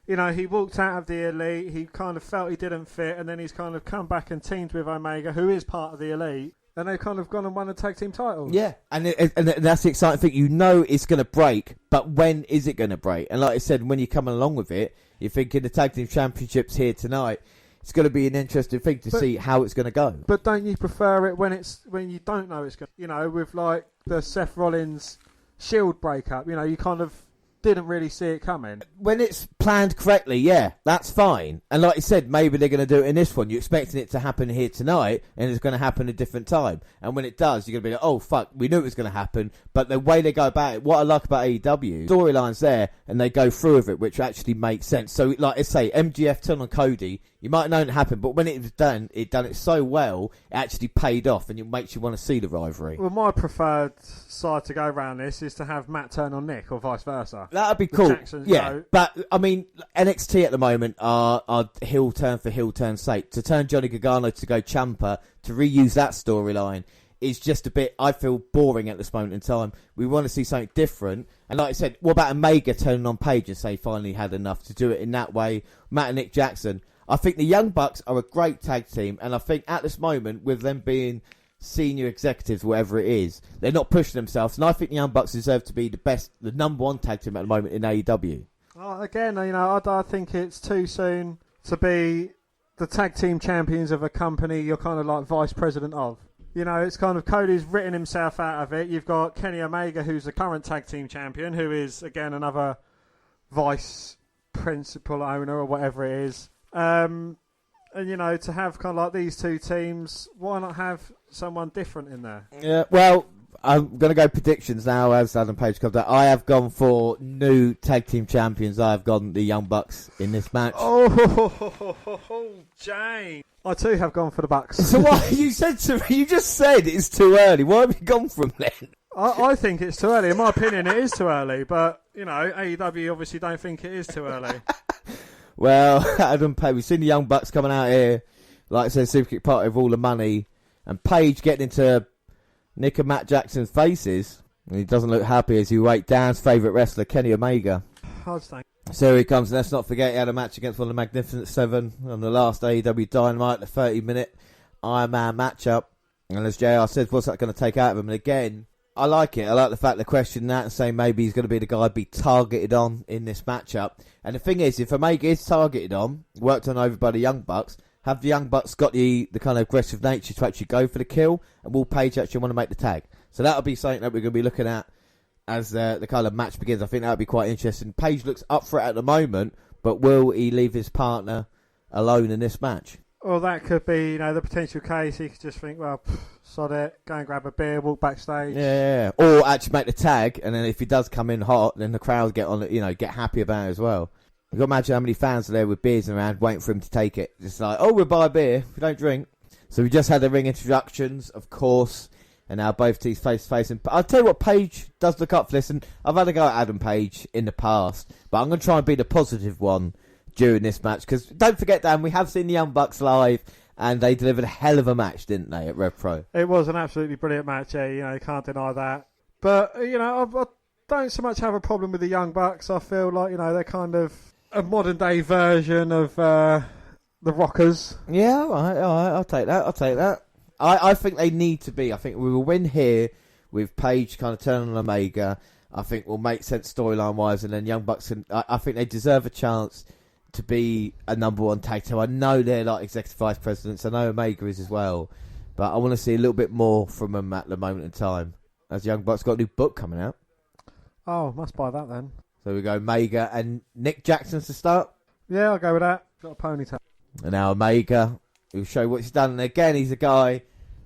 He walked out of the Elite. He kind of felt he didn't fit. And then he's kind of come back and teamed with Omega, who is part of the Elite. And they've kind of gone and won the tag team titles. Yeah, and that's the exciting thing. It's going to break, but when is it going to break? And like I said, when you're coming along with it, you're thinking the tag team championship's here tonight. It's going to be an interesting thing to see how it's going to go. But don't you prefer it when you don't know it's going to... with like the Seth Rollins Shield breakup, you kind of didn't really see it coming. When it's planned correctly, yeah, that's fine. And like you said, maybe they're going to do it in this one. You're expecting it to happen here tonight, and it's going to happen at a different time. And when it does, you're going to be like, oh, fuck, we knew it was going to happen. But the way they go about it, what I like about AEW, storylines there, and they go through with it, which actually makes sense. So, like I say, MGF turn on Cody, you might have known it happened, but when it was done, it done it so well, it actually paid off, and it makes you want to see the rivalry. Well, my preferred side to go around this is to have Matt turn on Nick, or vice versa. That'd be cool. Yeah, but I mean, NXT at the moment are heel turn for heel turn's sake. To turn Johnny Gargano to go Ciampa, to reuse that storyline, is just a bit, I feel, boring at this moment in time. We want to see something different. And like I said, what about Omega turning on Page and say finally had enough to do it in that way? Matt and Nick Jackson. I think the Young Bucks are a great tag team, and I think at this moment, with them being senior executives, whatever it is, they're not pushing themselves, and I think the Young Bucks deserve to be the number one tag team at the moment in AEW. Again, I think it's too soon to be the tag team champions of a company you're kind of like vice president of. It's kind of Cody's written himself out of it. You've got Kenny Omega, who's the current tag team champion, who is, again, another vice principal owner or whatever it is. And, to have kind of like these two teams, why not have someone different in there? Yeah, well, I'm going to go predictions now as Adam Page comes out. I have gone for new tag team champions. I have gone the Young Bucks in this match. Oh, Jane. I too have gone for the Bucks. So what you just said it's too early. Why have you gone from then? I think it's too early. In my opinion, it is too early. But, AEW obviously don't think it is too early. Well, Adam Page, we've seen the Young Bucks coming out here, like I said, Superkick Party with all the money, and Page getting into Nick and Matt Jackson's faces, and he doesn't look happy as he waits Dan's favourite wrestler, Kenny Omega. So here he comes, and let's not forget he had a match against one of the Magnificent Seven on the last AEW Dynamite, the 30-minute Iron Man matchup, and as JR said, what's that going to take out of him? And again, I like it. I like the fact they question that and say maybe he's going to be the guy be targeted on in this matchup. And the thing is, if Omega is targeted on, worked on over by the Young Bucks, have the Young Bucks got the kind of aggressive nature to actually go for the kill, and will Page actually want to make the tag? So that'll be something that we're going to be looking at as the kind of match begins. I think that'll be quite interesting. Page looks up for it at the moment, but will he leave his partner alone in this match? Well, that could be, the potential case. He could just think, well, sod it, go and grab a beer, walk backstage. Yeah. Or actually make the tag, and then if he does come in hot, then the crowd get on it, get happy about it as well. You've got to imagine how many fans are there with beers around waiting for him to take it. Just like, oh, we'll buy a beer if we don't drink. So we just had the ring introductions, of course, and now both teams face to face. And I'll tell you what, Page does look up for this, and I've had a go at Adam Page in the past, but I'm going to try and be the positive one during this match. Because don't forget, Dan, we have seen the Young Bucks live, and they delivered a hell of a match, didn't they, at Rev Pro? It was an absolutely brilliant match, yeah, you can't deny that. But, I don't so much have a problem with the Young Bucks. I feel like, they're kind of a modern-day version of the Rockers. Yeah, all right, I'll take that. I think they need to be. I think we will win here with Paige kind of turning on Omega. I think will make sense storyline-wise, and then Young Bucks, I think they deserve a chance to be a number one tag team. I know they're like executive vice presidents. I know Omega is as well. But I want to see a little bit more from them at the moment in time. As Young Bucks got a new book coming out. Oh, must buy that then. So we go Omega and Nick Jackson's to start. Yeah, I'll go with that. Got a ponytail. And now Omega, who'll show what he's done. And again, he's a guy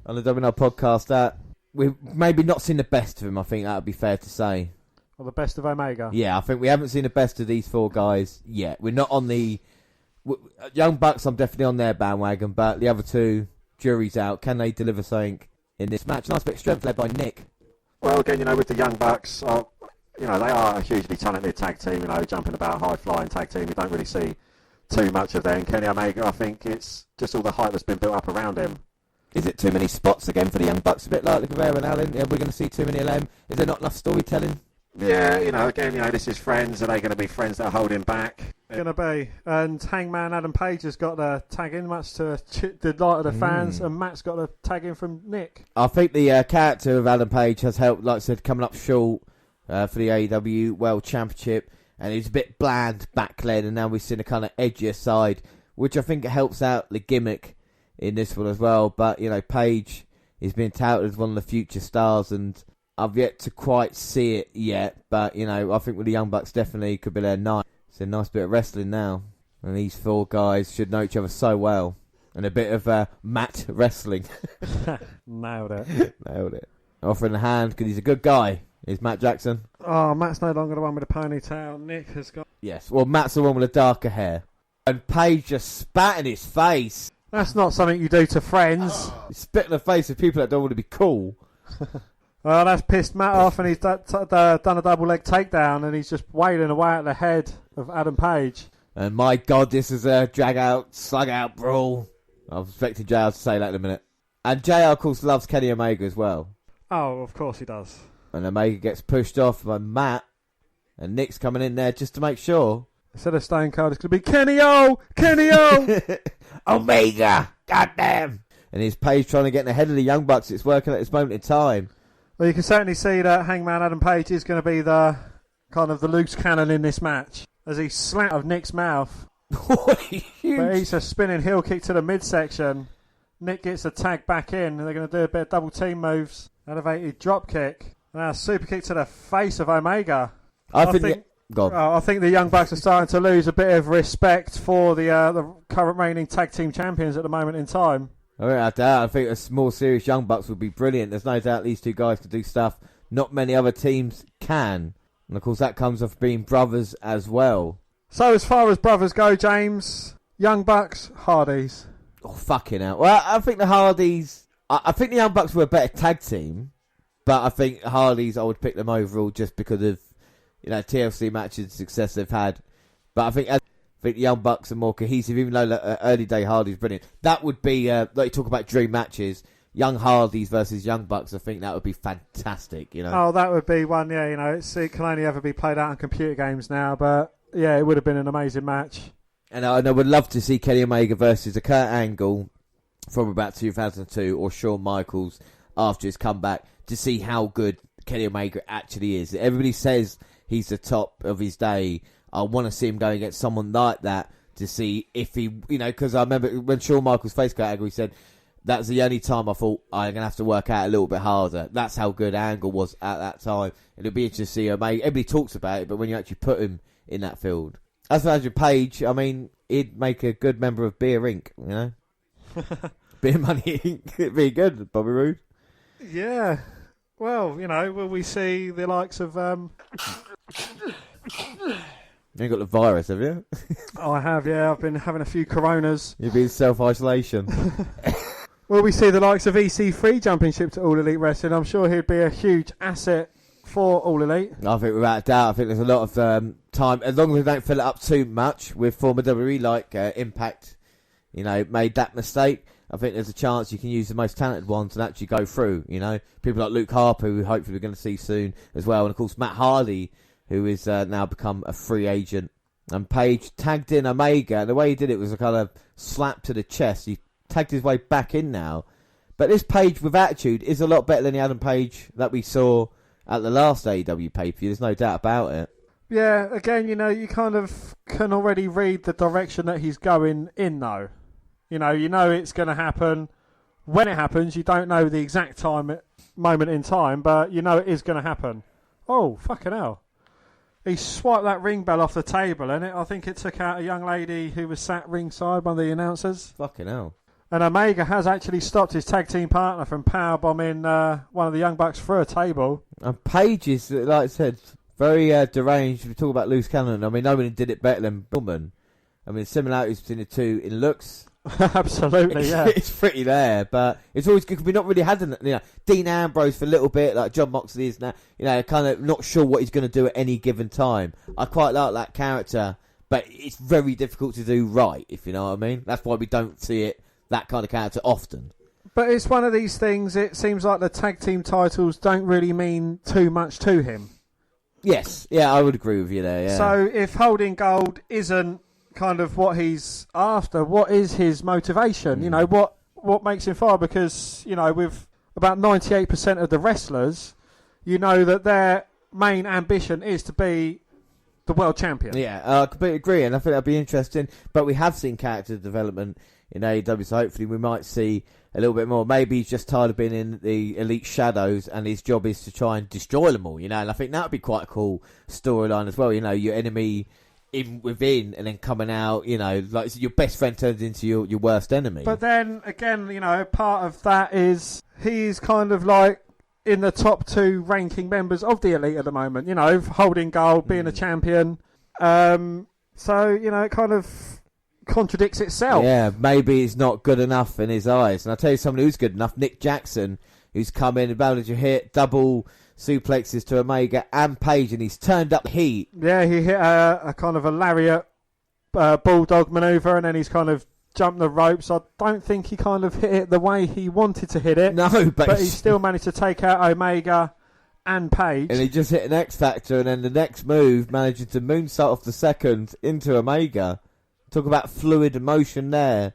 on the WNR podcast that we've maybe not seen the best of him. I think that would be fair to say. Well, the best of Omega. Yeah, I think we haven't seen the best of these four guys yet. We're not on the... Young Bucks, I'm definitely on their bandwagon, but the other two, jury's out. Can they deliver something in this match? Nice bit of strength led by Nick. Well, again, with the Young Bucks, they are a hugely talented tag team, jumping about, high-flying tag team. You don't really see too much of them. Kenny Omega, I think it's just all the hype that's been built up around him. Is it too many spots again for the Young Bucks? A bit like the Guerrero and Allen? Yeah, we're going to see too many of them. Is there not enough storytelling? Yeah, again, this is friends. Are they going to be friends that are holding back? Going to be. And Hangman Adam Page has got the tag in, much to the delight of the fans, and Matt's got the tag in from Nick. I think the character of Adam Page has helped, like I said, coming up short for the AEW World Championship, and he's a bit bland back then, and now we've seen a kind of edgier side, which I think helps out the gimmick in this one as well. But, Page is being touted as one of the future stars, and I've yet to quite see it yet, but, I think with the Young Bucks definitely could be their night. It's a nice bit of wrestling now, and these four guys should know each other so well. And a bit of Matt wrestling. Nailed it. Nailed it. Offering a hand, because he's a good guy, is Matt Jackson. Oh, Matt's no longer the one with the ponytail. Nick has got... Yes, well, Matt's the one with the darker hair. And Paige just spat in his face. That's not something you do to friends. He spit in the face of people that don't want to be cool. Well, that's pissed Matt off, and he's done a double leg takedown, and he's just wailing away at the head of Adam Page. And my God, this is a drag out, slug out brawl. I was expecting JR to say that in a minute. And JR, of course, loves Kenny Omega as well. Oh, of course he does. And Omega gets pushed off by Matt, and Nick's coming in there just to make sure. Instead of Stone Cold, it's going to be Kenny O! Kenny O! Omega! Goddamn! And his Page trying to get ahead of the Young Bucks. It's working at this moment in time. Well, you can certainly see that Hangman Adam Page is going to be the kind of the loose cannon in this match, as he slapped of Nick's mouth. But he's a spinning heel kick to the midsection. Nick gets a tag back in, and they're going to do a bit of double team moves. Elevated drop kick. Now a super kick to the face of Omega. I think the Young Bucks are starting to lose a bit of respect for the current reigning tag team champions at the moment in time. I think a more serious Young Bucks would be brilliant. There's no doubt these two guys could do stuff not many other teams can. And of course that comes off being brothers as well. So as far as brothers go, James, Young Bucks, Hardys. Oh, fucking hell. Well, I think the Hardys... I think the Young Bucks were a better tag team, but I think Hardys, I would pick them overall just because of TLC matches and success they've had. But I think the Young Bucks are more cohesive, even though early day Hardys brilliant. That would be, like you talk about dream matches, Young Hardys versus Young Bucks. I think that would be fantastic, Oh, that would be one, yeah, it can only ever be played out on computer games now, but yeah, it would have been an amazing match. And I would love to see Kenny Omega versus a Kurt Angle from about 2002 or Shawn Michaels after his comeback to see how good Kenny Omega actually is. Everybody says he's the top of his day. I want to see him go against someone like that to see if he, because I remember when Shawn Michaels faced Kurt Angle, he said, that's the only time I thought I'm going to have to work out a little bit harder. That's how good Angle was at that time. It'll be interesting to see Omega. Everybody talks about it, but when you actually put him in that field. As for Andrew Page, I mean, he'd make a good member of Beer Inc., Beer Money Inc. It'd be good, Bobby Roode. Yeah. Well, will we see the likes of... You ain't got the virus, have you? Oh, I have, yeah. I've been having a few Coronas. You've been self-isolation. Will we see the likes of EC3 jumping ship to All Elite Wrestling? I'm sure he'd be a huge asset for All Elite. I think without a doubt, I think there's a lot of time, as long as they don't fill it up too much with former WWE like Impact, made that mistake. I think there's a chance you can use the most talented ones and actually go through. People like Luke Harper, who hopefully we're going to see soon as well, and of course Matt Hardy, who is now become a free agent. And Page tagged in Omega, and the way he did it was a kind of slap to the chest. He tagged his way back in now. But this Page with attitude is a lot better than the Adam Page that we saw at the last AEW pay-per-view. There's no doubt about it. Yeah, again, you kind of can already read the direction that he's going in, though. You know it's going to happen. When it happens, you don't know the exact moment in time, but you know it is going to happen. Oh, fucking hell. He swiped that ring bell off the table, and I think it took out a young lady who was sat ringside, one of the announcers. Fucking hell. And Omega has actually stopped his tag team partner from powerbombing one of the Young Bucks through a table. And Page is, like I said, very deranged. We talk about loose cannon. I mean, nobody did it better than Pillman. I mean, similarities between the two in looks. Absolutely, yeah. It's pretty there, but it's always good because we've not really had Dean Ambrose for a little bit, like Jon Moxley is now, kind of not sure what he's going to do at any given time. I quite like that character, but it's very difficult to do right, if you know what I mean. That's why we don't see that kind of character often. But it's one of these things, it seems like the tag team titles don't really mean too much to him. Yes, yeah, I would agree with you there, yeah. So if holding gold isn't kind of what he's after, what is his motivation? What makes him fire? Because with about 98% of the wrestlers, that their main ambition is to be the world champion. Yeah, I completely agree, and I think that'd be interesting. But we have seen character development in AEW, so hopefully we might see a little bit more. Maybe he's just tired of being in the Elite Shadows, and his job is to try and destroy them all. And I think that would be quite a cool storyline as well. Your enemy within and then coming out, like your best friend turns into your worst enemy. But then again, part of that is he's kind of like in the top 2 ranking members of the Elite at the moment, holding gold, being a champion. So, it kind of contradicts itself. Yeah, maybe it's not good enough in his eyes. And I'll tell you someone who's good enough, Nick Jackson, who's come in about to hit double suplexes to Omega and Page, and he's turned up heat. Yeah, he hit a kind of a lariat bulldog maneuver, and then he's kind of jumped the ropes. I don't think he kind of hit it the way he wanted to hit it. No, but he still managed to take out Omega and Page. And he just hit an X Factor, and then the next move managing to moonsault off the second into Omega. Talk about fluid emotion there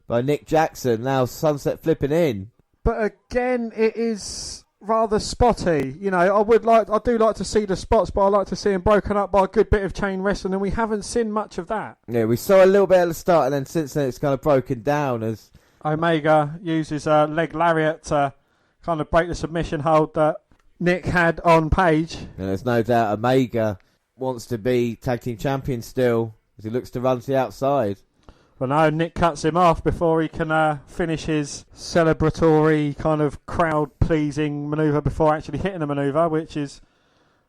by Nick Jackson. Now sunset flipping in. But again, it is rather spotty. I do like to see the spots, but I like to see them broken up by a good bit of chain wrestling, and we haven't seen much of that. Yeah, we saw a little bit at the start, and then since then it's kind of broken down as Omega uses a leg lariat to kind of break the submission hold that Nick had on Page. And there's no doubt Omega wants to be tag team champion still as he looks to run to the outside. Well, no, Nick cuts him off before he can finish his celebratory kind of crowd-pleasing manoeuvre before actually hitting the manoeuvre, which is,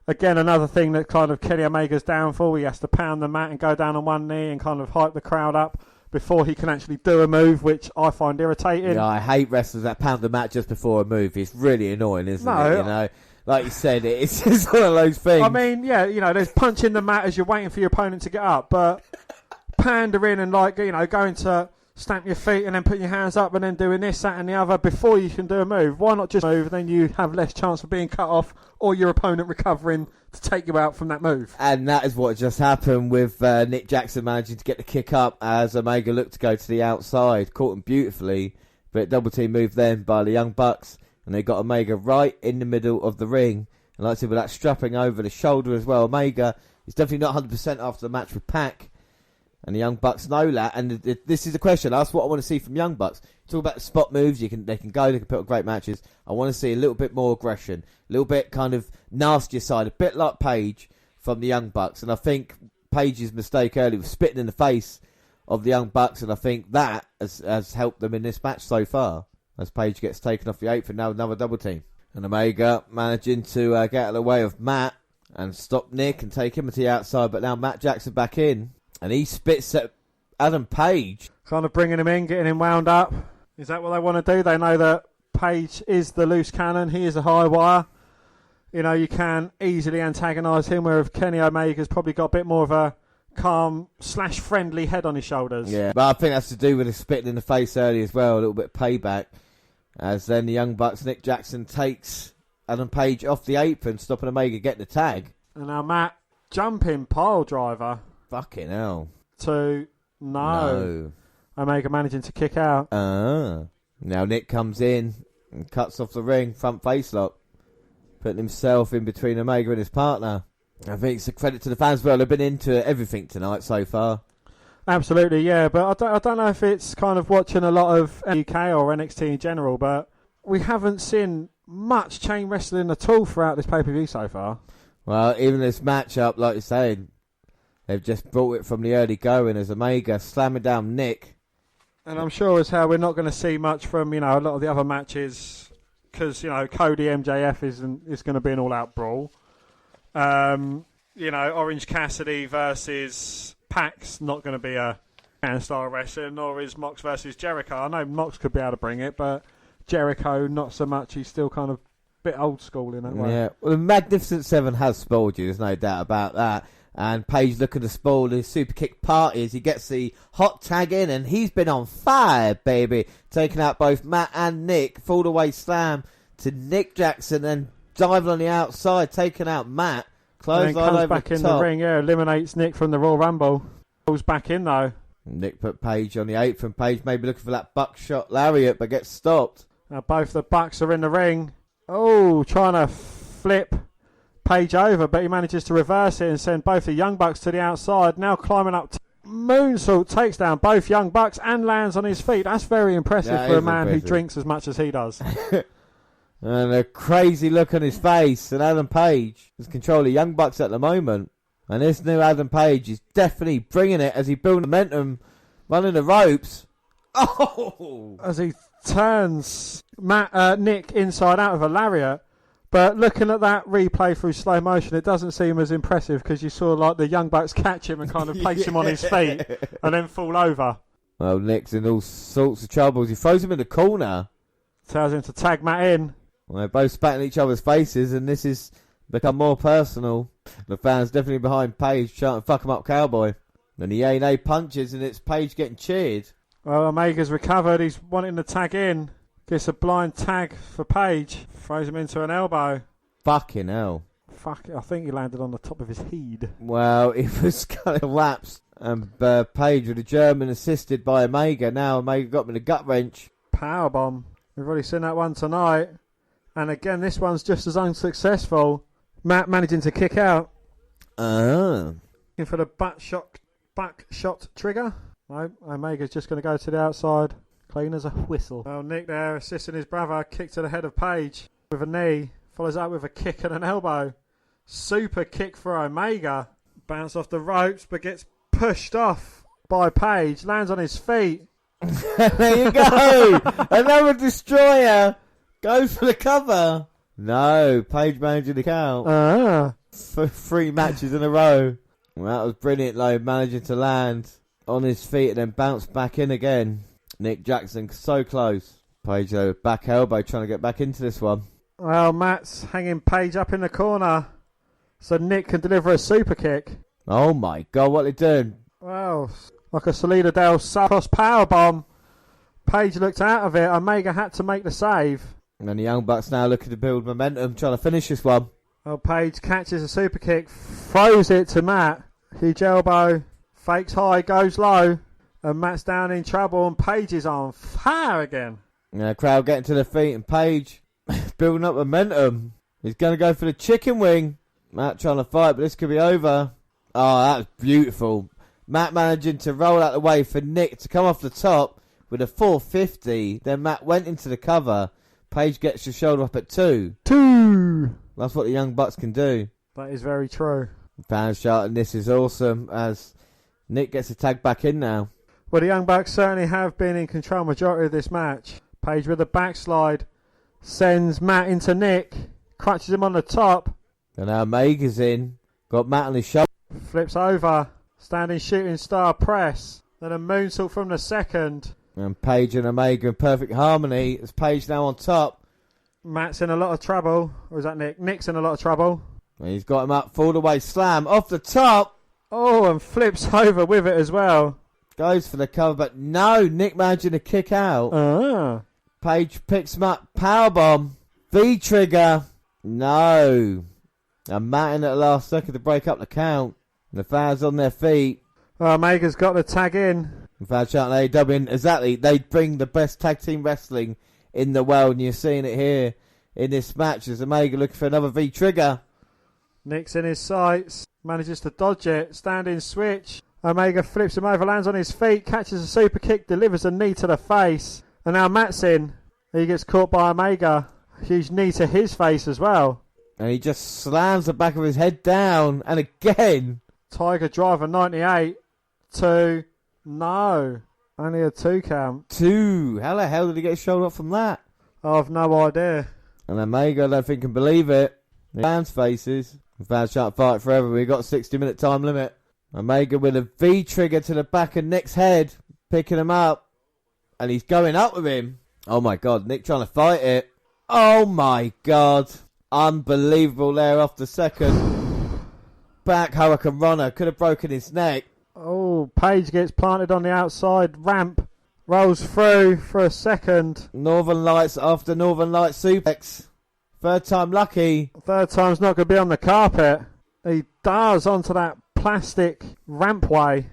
again, another thing that kind of Kenny Omega's downfall. He has to pound the mat and go down on one knee and kind of hype the crowd up before he can actually do a move, which I find irritating. Yeah, I hate wrestlers that pound the mat just before a move. It's really annoying, isn't it? Like you said, it's just one of those things. I mean, yeah, there's punching the mat as you're waiting for your opponent to get up, but pandering and going to stamp your feet and then putting your hands up and then doing this, that and the other before you can do a move. Why not just move, then you have less chance of being cut off or your opponent recovering to take you out from that move. And that is what just happened with Nick Jackson managing to get the kick up as Omega looked to go to the outside. Caught him beautifully, but double team move then by the Young Bucks, and they got Omega right in the middle of the ring. And like I said, with that strapping over the shoulder as well, Omega is definitely not 100% after the match with Pac. And the Young Bucks know that, and this is the question. That's what I want to see from Young Bucks. Talk about the spot moves. They can go. They can put on great matches. I want to see a little bit more aggression, a little bit kind of nastier side, a bit like Page from the Young Bucks. And I think Page's mistake earlier was spitting in the face of the Young Bucks, and I think that has helped them in this match so far. As Page gets taken off the apron, now another double team, and Omega managing to get out of the way of Matt and stop Nick and take him to the outside. But now Matt Jackson back in. And he spits at Adam Page. Kind of bringing him in, getting him wound up. Is that what they want to do? They know that Page is the loose cannon. He is a high wire. you can easily antagonise him, where if Kenny Omega's probably got a bit more of a calm / friendly head on his shoulders. Yeah, but I think that's to do with the spitting in the face early as well, a little bit of payback. As then the Young Bucks, Nick Jackson takes Adam Page off the apron, stopping Omega getting the tag. And now Matt, jumping pile driver. Fucking hell. To no. Omega managing to kick out. Now Nick comes in and cuts off the ring, front face lock, putting himself in between Omega and his partner. I think it's a credit to the fans as well. They've been into everything tonight so far. Absolutely, yeah, but I don't know if it's kind of watching a lot of UK or NXT in general, but we haven't seen much chain wrestling at all throughout this pay-per-view so far. Well, even this matchup, like you said, they've just brought it from the early going as Omega slamming down Nick. And I'm sure as how we're not going to see much from, a lot of the other matches because, Cody MJF is going to be an all-out brawl. Orange Cassidy versus Pac's not going to be a style wrestling, nor is Mox versus Jericho. I know Mox could be able to bring it, but Jericho not so much. He's still kind of a bit old school in that way. Yeah, well, the Magnificent Seven has spoiled you. There's no doubt about that. And Page looking to spoil his super kick parties. He gets the hot tag in, and he's been on fire, baby. Taking out both Matt and Nick. Fall away slam to Nick Jackson, and diving on the outside, taking out Matt. Close line over back in the ring, eliminates Nick from the Royal Rumble. Pulls back in though. Nick put Page on the apron. Page maybe looking for that buckshot lariat, but gets stopped. Now both the Bucks are in the ring. Oh, trying to flip Page over, but he manages to reverse it and send both the Young Bucks to the outside. Now climbing up. Moonsault takes down both Young Bucks and lands on his feet. That's very impressive for a man who drinks as much as he does. And a crazy look on his face. And Adam Page is controlling Young Bucks at the moment. And this new Adam Page is definitely bringing it as he builds momentum, running the ropes. Oh! As he turns Nick inside out of a lariat. But looking at that replay through slow motion, it doesn't seem as impressive because you saw like the Young Bucks catch him and kind of place him on his feet and then fall over. Well, Nick's in all sorts of troubles. He throws him in the corner. Tells him to tag Matt in. Well, they're both spatting each other's faces, and this has become more personal. The fans definitely behind Page trying to fuck him up, cowboy. And the A&A punches, and it's Page getting cheered. Well, Omega's recovered. He's wanting to tag in. Gets a blind tag for Page. Throws him into an elbow. Fucking hell. Fuck it. I think he landed on the top of his head. Well, it was kind of lapsed. And Page with a German assisted by Omega. Now Omega got him in a gut wrench. Powerbomb. We've already seen that one tonight. And again, this one's just as unsuccessful. Matt managing to kick out. Looking for the back shot trigger. No, Omega's just going to go to the outside. Clean as a whistle. Well, Nick there assisting his brother. Kick to the head of Page with a knee. Follows up with a kick and an elbow. Super kick for Omega. Bounce off the ropes but gets pushed off by Page. Lands on his feet. There you go. Another destroyer. Goes for the cover. No, Page managing the count. For 3 matches in a row. Well, that was brilliant, though. Managing to land on his feet and then bounce back in again. Nick Jackson so close. Page though, back elbow trying to get back into this one. Well, Matt's hanging Page up in the corner so Nick can deliver a super kick. Oh my God, what are they doing? Well, like a Salida Dale cross powerbomb. Page looked out of it. Omega had to make the save. And the Young Bucks now looking to build momentum, trying to finish this one. Well, Page catches a super kick, throws it to Matt. Huge elbow, fakes high, goes low. And Matt's down in trouble and Page is on fire again. Yeah, the crowd getting to their feet and Page building up momentum. He's going to go for the chicken wing. Matt trying to fight, but this could be over. Oh, that was beautiful. Matt managing to roll out the way for Nick to come off the top with a 450. Then Matt went into the cover. Page gets the shoulder up at 2. 2! That's what the Young Bucks can do. That is very true. Fans shouting, this is awesome, as Nick gets a tag back in now. Well, the Young Bucks certainly have been in control majority of this match. Page with a backslide. Sends Matt into Nick. Crutches him on the top. And now Omega's in. Got Matt on his shoulder. Flips over. Standing shooting star press. Then a moonsault from the second. And Page and Omega in perfect harmony. As Page now on top. Matt's in a lot of trouble. Or is that Nick? Nick's in a lot of trouble. He's got him up, fall away, slam, off the top. Oh, and flips over with it as well. Goes for the cover, but no, Nick managing to kick out. Page picks him up, powerbomb, V-trigger. No. And Matt in at the last second to break up the count. And the fans on their feet. Omega's got to tag in. The fans shouting AEW, and exactly, they bring the best tag team wrestling in the world, and you're seeing it here in this match as Omega looking for another V-trigger. Nick's in his sights, manages to dodge it, standing switch. Omega flips him over, lands on his feet, catches a super kick, delivers a knee to the face. And now Matt's in. He gets caught by Omega. Huge knee to his face as well. And he just slams the back of his head down. And again. Tiger Driver 98. 2. No. Only a 2 count. 2. How the hell did he get showed up from that? I've no idea. And Omega, I don't think can believe it. The fans' faces. The fans shan't fight forever. We've got a 60-minute time limit. Omega with a V-trigger to the back of Nick's head. Picking him up. And he's going up with him. Oh my God, Nick trying to fight it. Oh my God. Unbelievable there off the second. Back Hurricane Runner. Could have broken his neck. Oh, Page gets planted on the outside ramp. Rolls through for a second. Northern Lights after Northern Lights suplex. Third time lucky. Third time's not going to be on the carpet. He does onto that plastic rampway.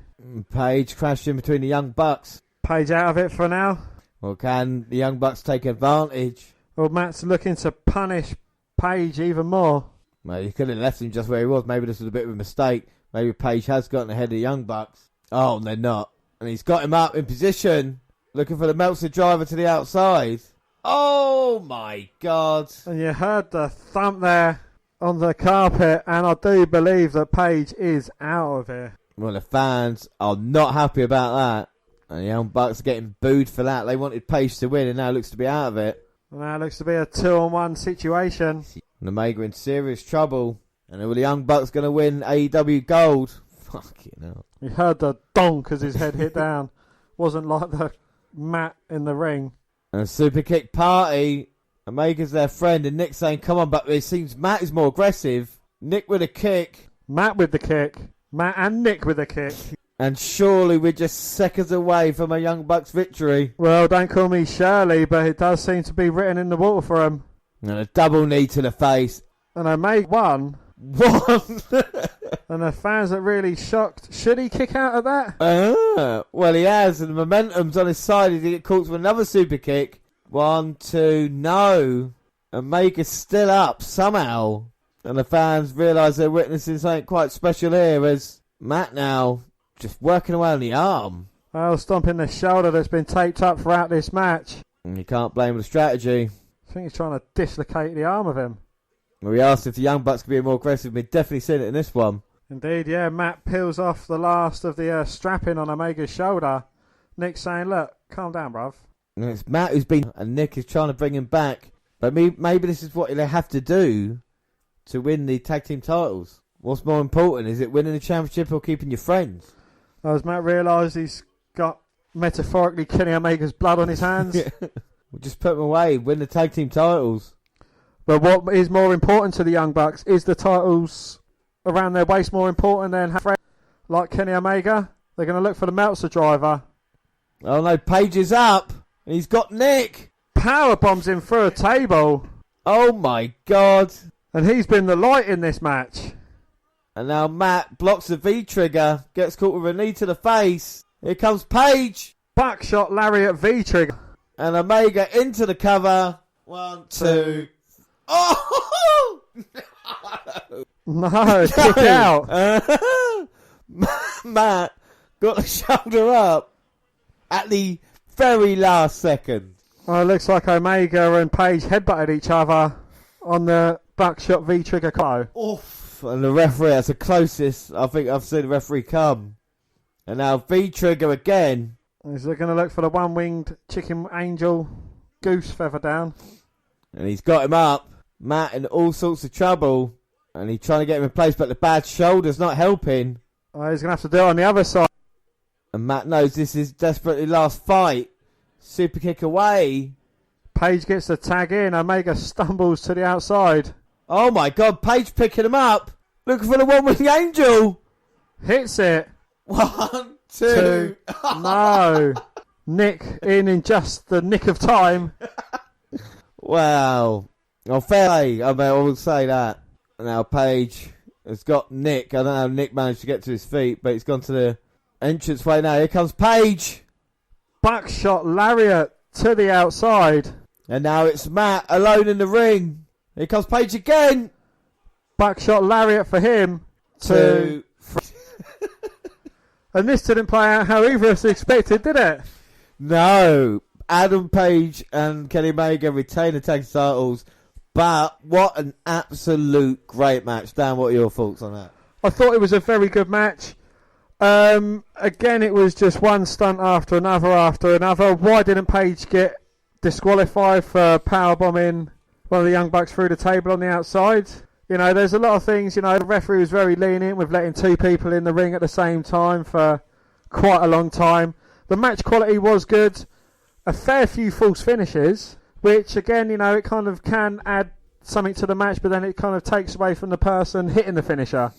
Page crashed in between the Young Bucks. Page out of it for now. Or can the Young Bucks take advantage? Well, Matt's looking to punish Page even more. Well, he could have left him just where he was. Maybe this was a bit of a mistake. Maybe Page has gotten ahead of the Young Bucks. Oh, they're not. And he's got him up in position. Looking for the Meltzer driver to the outside. Oh, my God. And you heard the thump there on the carpet. And I do believe that Page is out of here. Well, the fans are not happy about that. And the Young Bucks are getting booed for that. They wanted Page to win and now looks to be out of it. And now it looks to be a 2-on-1 situation. And Omega in serious trouble. And are the Young Bucks going to win AEW Gold? Fucking hell. You heard the donk as his head hit down. Wasn't like the mat in the ring. And a super kick party. Omega's their friend. And Nick saying, come on, but it seems Matt is more aggressive. Nick with a kick. Matt with the kick. Matt and Nick with a kick. And surely we're just seconds away from a Young Bucks victory. Well, don't call me Shirley, but it does seem to be written in the water for him. And a double knee to the face. And Omega won. One. And the fans are really shocked. Should he kick out of that? Well, he has, and the momentum's on his side. He get caught with another super kick. 1, 2, no. Omega's still up somehow. And the fans realise they're witnessing something quite special here as Matt now just working away on the arm. Well, stomping the shoulder that's been taped up throughout this match. And you can't blame the strategy. I think he's trying to dislocate the arm of him. We asked if the Young Bucks could be more aggressive. We've definitely seen it in this one. Indeed, yeah. Matt peels off the last of the strapping on Omega's shoulder. Nick's saying, look, calm down, bruv. And it's Matt who's been... And Nick is trying to bring him back. But maybe this is what they have to do to win the tag team titles. What's more important? Is it winning the championship or keeping your friends? As Matt realised he's got, metaphorically, Kenny Omega's blood on his hands. We'll just put them away. Win the tag team titles. But what is more important to the Young Bucks is the titles around their waist more important than friends like Kenny Omega. They're going to look for the Meltzer driver. Oh no, Page is up. He's got Nick. Power bombs him through a table. Oh my God. And he's been the light in this match. And now Matt blocks the V-trigger. Gets caught with a knee to the face. Here comes Page. Buckshot Lariat V-trigger. And Omega into the cover. 1, 2. Oh! No, kick out. Matt got the shoulder up at the very last second. Well, it looks like Omega and Page headbutted each other on the Buckshot V-trigger combo. Oof. And the referee, that's the closest I think I've seen the referee come. And now V-trigger again. He's going to look for the one-winged chicken angel goose feather down. And he's got him up. Matt in all sorts of trouble. And he's trying to get him in place, but the bad shoulder's not helping. Oh, he's going to have to do it on the other side. And Matt knows this is desperately last fight. Super kick away. Paige gets the tag in. Omega stumbles to the outside. Oh my God, Paige picking him up. Looking for the one with the angel. Hits it. 1, 2. No. Nick in just the nick of time. Wow. Well, fair play. I will say that. Now Paige has got Nick. I don't know how Nick managed to get to his feet, but he's gone to the entranceway now. Here comes Paige. Buckshot lariat to the outside. And now it's Matt alone in the ring. Here comes Paige again. Buckshot lariat for him. 2. And this didn't play out how either of us expected, did it? No. Adam Page and Kenny Omega retain the tag titles. But what an absolute great match. Dan, what are your thoughts on that? I thought it was a very good match. Again, it was just one stunt after another. Why didn't Page get disqualified for powerbombing one of the Young Bucks through the table on the outside? You know, there's a lot of things. You know, the referee was very lenient with letting 2 people in the ring at the same time for quite a long time. The match quality was good. A fair few false finishes, which again, you know, it kind of can add something to the match, but then it kind of takes away from the person hitting the finisher.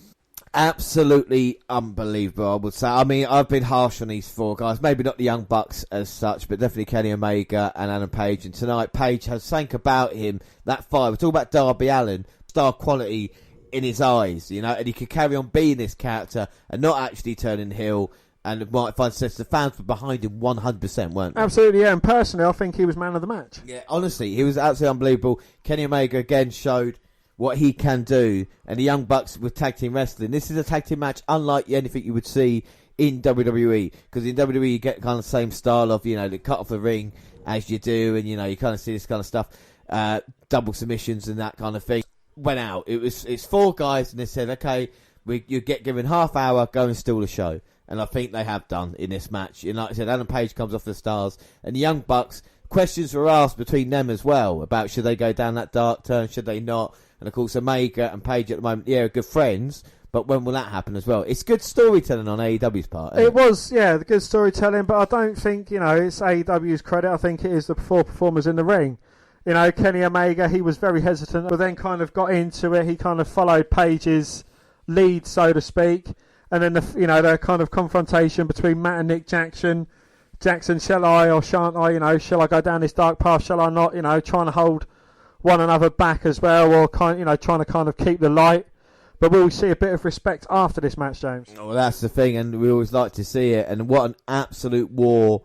Absolutely unbelievable, I would say. I mean, I've been harsh on these 4 guys. Maybe not the Young Bucks as such, but definitely Kenny Omega and Adam Page. And tonight, Page has something about him, that fire. We're talking about Darby Allin, star quality in his eyes, you know, and he could carry on being this character and not actually turning heel. And might find sense. The fans were behind him 100%, weren't they? Absolutely, yeah. And personally, I think he was man of the match. Yeah, honestly, he was absolutely unbelievable. Kenny Omega again showed what he can do, and the Young Bucks with tag team wrestling. This is a tag team match unlike anything you would see in WWE, because in WWE you get kind of the same style of, you know, the cut off the ring as you do, and you know you kind of see this kind of stuff, double submissions and that kind of thing. Went out. It's 4 guys, and they said, okay, you get given half hour, go and steal the show. And I think they have done in this match. And like I said, Adam Page comes off the stars. And the Young Bucks, questions were asked between them as well about should they go down that dark turn, should they not. And of course, Omega and Page at the moment, yeah, are good friends. But when will that happen as well? It's good storytelling on AEW's part. It was, yeah, the good storytelling. But I don't think, you know, it's AEW's credit. I think it is the 4 performers in the ring. You know, Kenny Omega, he was very hesitant, but then kind of got into it. He kind of followed Page's lead, so to speak. And then, the kind of confrontation between Matt and Nick Jackson. Jackson, shall I or shan't I? You know, shall I go down this dark path? Shall I not? You know, trying to hold one another back as well, or trying to kind of keep the light. But will we see a bit of respect after this match, James? Well, that's the thing, and we always like to see it. And what an absolute war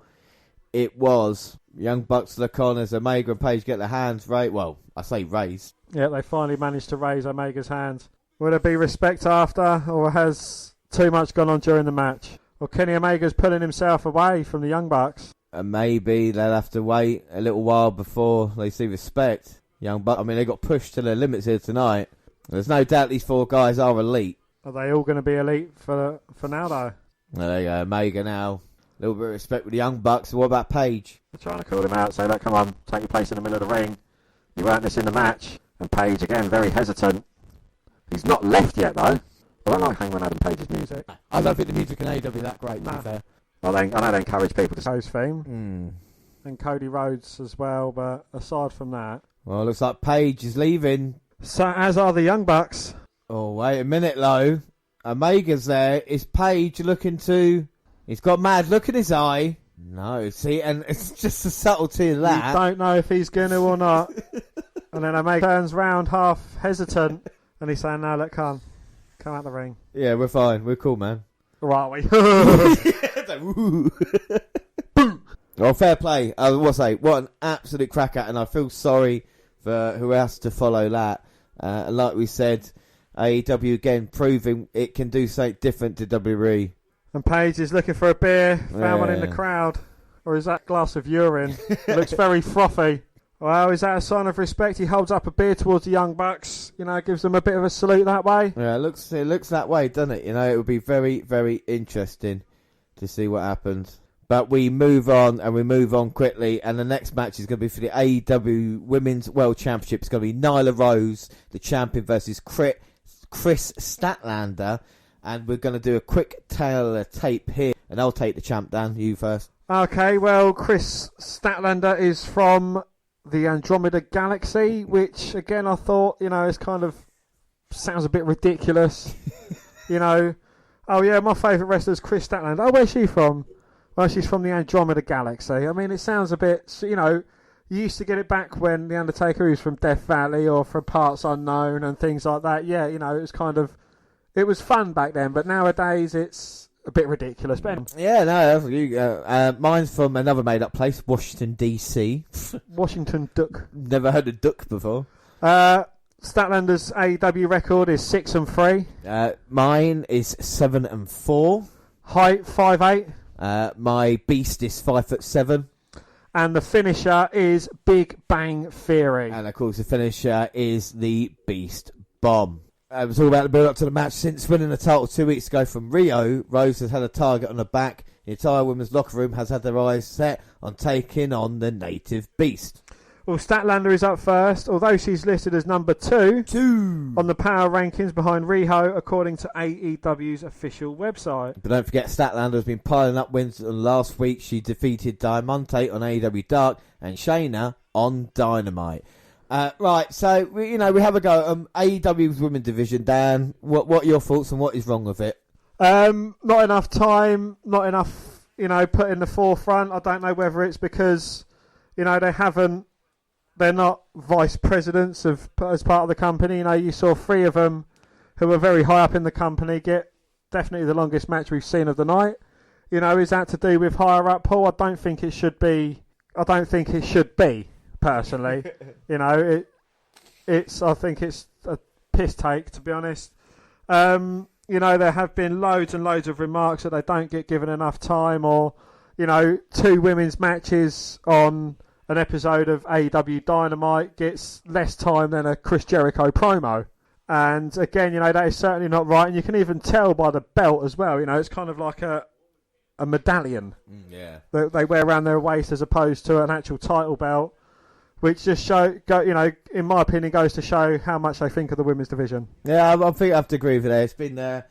it was. Young Bucks to the corners, Omega and Page get their hands raised. Well, I say raised. Yeah, they finally managed to raise Omega's hands. Will there be respect after, or has too much gone on during the match? Well, Kenny Omega's pulling himself away from the Young Bucks. And maybe they'll have to wait a little while before they see respect. Young Bucks, I mean, they got pushed to their limits here tonight. There's no doubt these 4 guys are elite. Are they all going to be elite for now, though? Well, there you go, Omega now. A little bit of respect with the Young Bucks. What about Page? They're trying to call him out, say, look, come on, take your place in the middle of the ring. You earned this in the match. And Page, again, very hesitant. He's not left yet, though. I don't like Hangman Adam Page's music. I don't think the music in AEW is that great, to be fair. Well, I know they encourage people to... Cody's theme. And Cody Rhodes as well, but aside from that... Well, it looks like Page is leaving. So, as are the Young Bucks. Oh, wait a minute, Lo. Omega's there. Is Page looking to... He's got mad look in his eye. No, see, and it's just the subtlety of that. You don't know if he's going to or not. And then Omega turns round half hesitant, and he's saying, no, look, come out the ring. Yeah, we're fine. We're cool, man. Or are we? Well, fair play. I will say, what an absolute cracker, and I feel sorry for who has to follow that. Like we said, AEW again proving it can do something different to WWE. And Paige is looking for a beer, found one in the crowd. Or is that a glass of urine? It looks very frothy. Well, is that a sign of respect? He holds up a beer towards the Young Bucks, gives them a bit of a salute that way. Yeah, it looks that way, doesn't it? It would be very, very interesting to see what happens. But we move on, and we move on quickly, and the next match is going to be for the AEW Women's World Championship. It's going to be Nyla Rose, the champion, versus Chris Statlander. And we're going to do a quick tape here. And I'll take the champ, Dan. You first. Okay, well, Chris Statlander is from the Andromeda Galaxy, which again I thought, is kind of sounds a bit ridiculous. Oh yeah, my favourite wrestler is Chris Statlander. Oh, where's she from? Well, she's from the Andromeda Galaxy. I mean, it sounds a bit, you used to get it back when The Undertaker was from Death Valley or from Parts Unknown and things like that. Yeah, it was it was fun back then, but nowadays it's a bit ridiculous. Ben? Yeah, no, mine's from another made-up place, Washington, D.C. Washington Duck. Never heard of Duck before. Statlander's AEW record is 6-3. Mine is 7-4. Height 5'8". My beast is 5'7". And the finisher is Big Bang Theory. And of course the finisher is the Beast Bomb. It was all about the build up to the match. Since winning the title 2 weeks ago from Rio, Rose has had a target on her back. The entire women's locker room has had their eyes set on taking on the native beast. Well, Statlander is up first, although she's listed as number 2 on the power rankings behind Riho, according to AEW's official website. But don't forget, Statlander has been piling up wins. And last week, she defeated Diamante on AEW Dark and Shayna on Dynamite. Right, so we have a go at AEW's women's division. Dan, what are your thoughts and what is wrong with it? Not enough time, not enough, put in the forefront. I don't know whether it's because, they're not vice presidents as part of the company. You saw 3 of them who were very high up in the company get definitely the longest match we've seen of the night. Is that to do with higher up, Paul? I don't think it should be, personally. I think it's a piss take, to be honest. There have been loads and loads of remarks that they don't get given enough time, or, 2 women's matches on an episode of AEW Dynamite gets less time than a Chris Jericho promo. And again, that is certainly not right. And you can even tell by the belt as well. It's kind of like a medallion that they wear around their waist as opposed to an actual title belt, which just in my opinion, goes to show how much they think of the women's division. Yeah, I think I have to agree with that.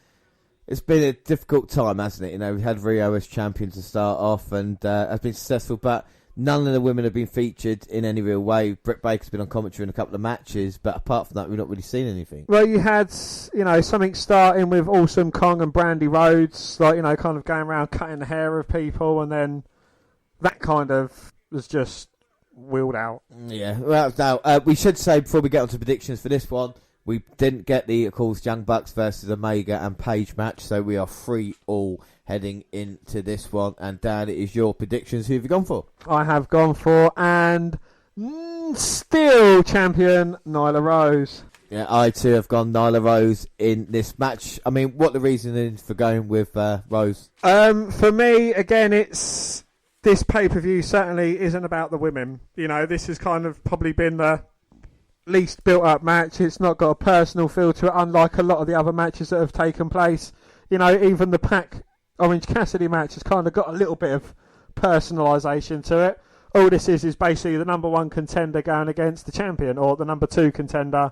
It's been a difficult time, hasn't it? We had Rio as champion to start off and has been successful, but none of the women have been featured in any real way. Britt Baker's been on commentary in a couple of matches, but apart from that, we've not really seen anything. Well, you had, something starting with Awesome Kong and Brandy Rhodes, kind of going around cutting the hair of people, and then that kind of was just wheeled out. Yeah, well, now, we should say before we get on to predictions for this one, we didn't get the, of course, Young Bucks versus Omega and Page match, so we are 3-3 heading into this one. And Dan, it is your predictions. Who have you gone for? I have gone for, and still champion, Nyla Rose. Yeah, I too have gone Nyla Rose in this match. I mean, what the reason is for going with Rose? For me, again, this pay-per-view certainly isn't about the women. This has kind of probably been the least built-up match. It's not got a personal feel to it, unlike a lot of the other matches that have taken place. Even the Pac Orange Cassidy match has kind of got a little bit of personalisation to it. All this is basically the number 1 contender going against the champion, or the number 2 contender,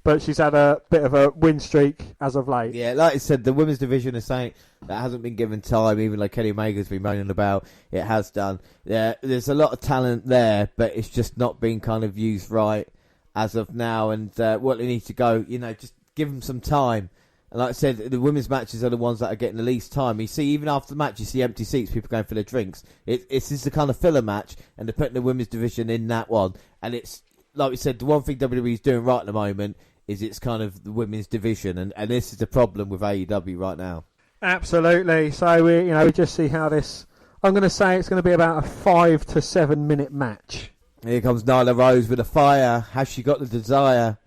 but she's had a bit of a win streak as of late. Yeah, like I said, the women's division is saying that hasn't been given time, even though Kenny Omega's been moaning about it has done. Yeah, there's a lot of talent there, but it's just not been kind of used right as of now, and what they need to go, just give them some time. And like I said, the women's matches are the ones that are getting the least time. You see, even after the match, you see empty seats, people going for their drinks. It's just the kind of filler match, and they're putting the women's division in that one. And it's, like we said, the one thing WWE's doing right at the moment is it's kind of the women's division, and this is the problem with AEW right now. Absolutely. So we just see how this. I'm going to say it's going to be about a 5 to 7 minute match. Here comes Nyla Rose with a fire. Has she got the desire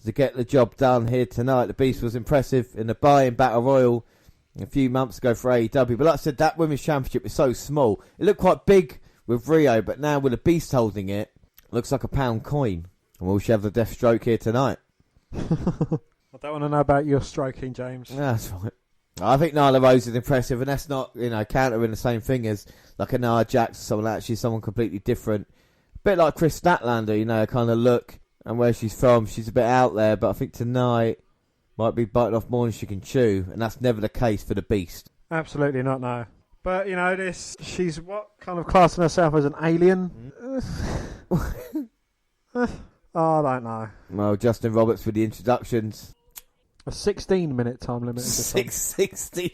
to get the job done here tonight? The Beast was impressive in the buy-in Battle Royal a few months ago for AEW. But like I said, that Women's Championship is so small. It looked quite big with Rio, but now with the Beast holding it, looks like a pound coin. And will she have the death stroke here tonight? I don't want to know about your stroking, James. That's right. I think Nyla Rose is impressive, and that's not, countering the same thing as like a Nia Jax or someone like that. She's someone completely different. A bit like Chris Statlander, kind of look and where she's from. She's a bit out there, but I think tonight might be biting off more than she can chew, and that's never the case for the Beast. Absolutely not, no. But, she's what kind of classing herself as an alien? I don't know. Well, Justin Roberts for the introductions. A 16-minute time limit. 660.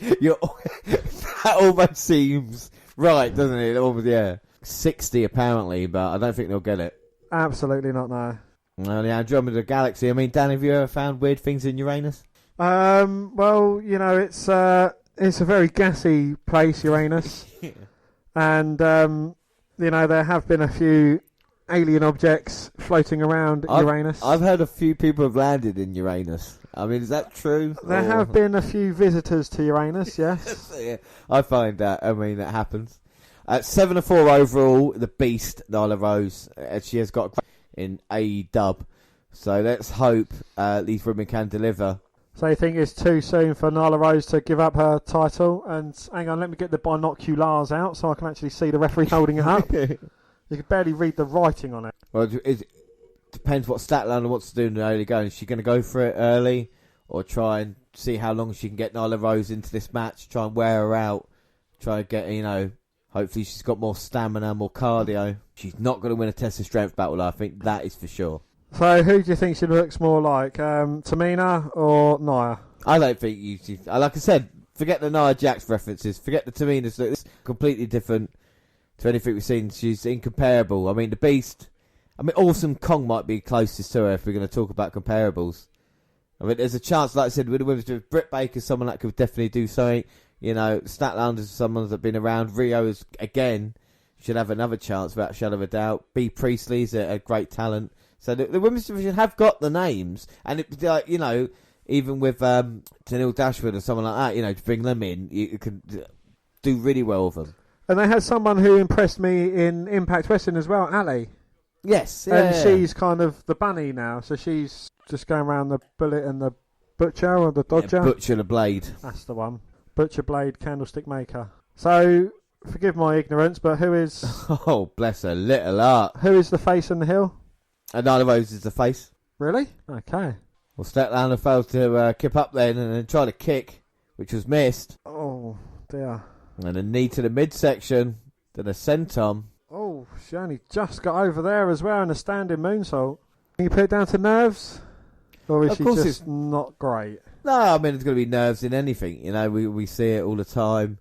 That almost seems right, doesn't it? Almost, yeah. 60 apparently, but I don't think they'll get it. Absolutely not, no. Well, yeah, Andromeda Galaxy. I mean, Dan, have you ever found weird things in Uranus? Well, it's a very gassy place, Uranus. Yeah. And, there have been a few alien objects floating around Uranus. I've heard a few people have landed in Uranus. I mean, is that true? There have been a few visitors to Uranus, yes. Yeah, I find that. I mean, that happens. At 7-4 overall, the Beast, Nyla Rose, she has got in AEW. So let's hope these women can deliver. So you think it's too soon for Nyla Rose to give up her title? And hang on, let me get the binoculars out so I can actually see the referee holding it up. You can barely read the writing on it. Well, it depends what Statlander wants to do in the early going. Is she going to go for it early or try and see how long she can get Nyla Rose into this match, try and wear her out, try and get, hopefully she's got more stamina, more cardio. She's not going to win a test of strength battle, I think that is for sure. So who do you think she looks more like, Tamina or Nia? I don't think like I said, forget the Nia Jax references, forget the Tamina's. It's completely different to anything we've seen. She's incomparable. I mean, the Beast. I mean, Awesome Kong might be closest to her if we're going to talk about comparables. I mean, there's a chance, like I said, with the women's, Britt Baker's someone that could definitely do something. Statlander's someone that's been around. Rio is, again, should have another chance without a shadow of a doubt. B. Priestley's a great talent. So the women's division have got the names. And, even with Tennille Dashwood or someone like that, to bring them in, you can do really well with them. And they had someone who impressed me in Impact Wrestling as well, Ali. Yes. Yeah. And she's kind of the bunny now. So she's just going around the Bullet and the Butcher or the Dodger. Yeah, Butcher the Blade. That's the one. Butcher Blade Candlestick Maker. So, forgive my ignorance, but who is... Oh, bless her little heart. Who is the face in the hill? Nyla Rose is the face. Really? Okay. Well, Statlander failed to kip up then and then tried a kick, which was missed. Oh, dear. And a knee to the midsection, then a senton. Oh, she only just got over there as well in a standing moonsault. Can you put it down to nerves? Or is she just not great? No, I mean, it's going to be nerves in anything. We see it all the time.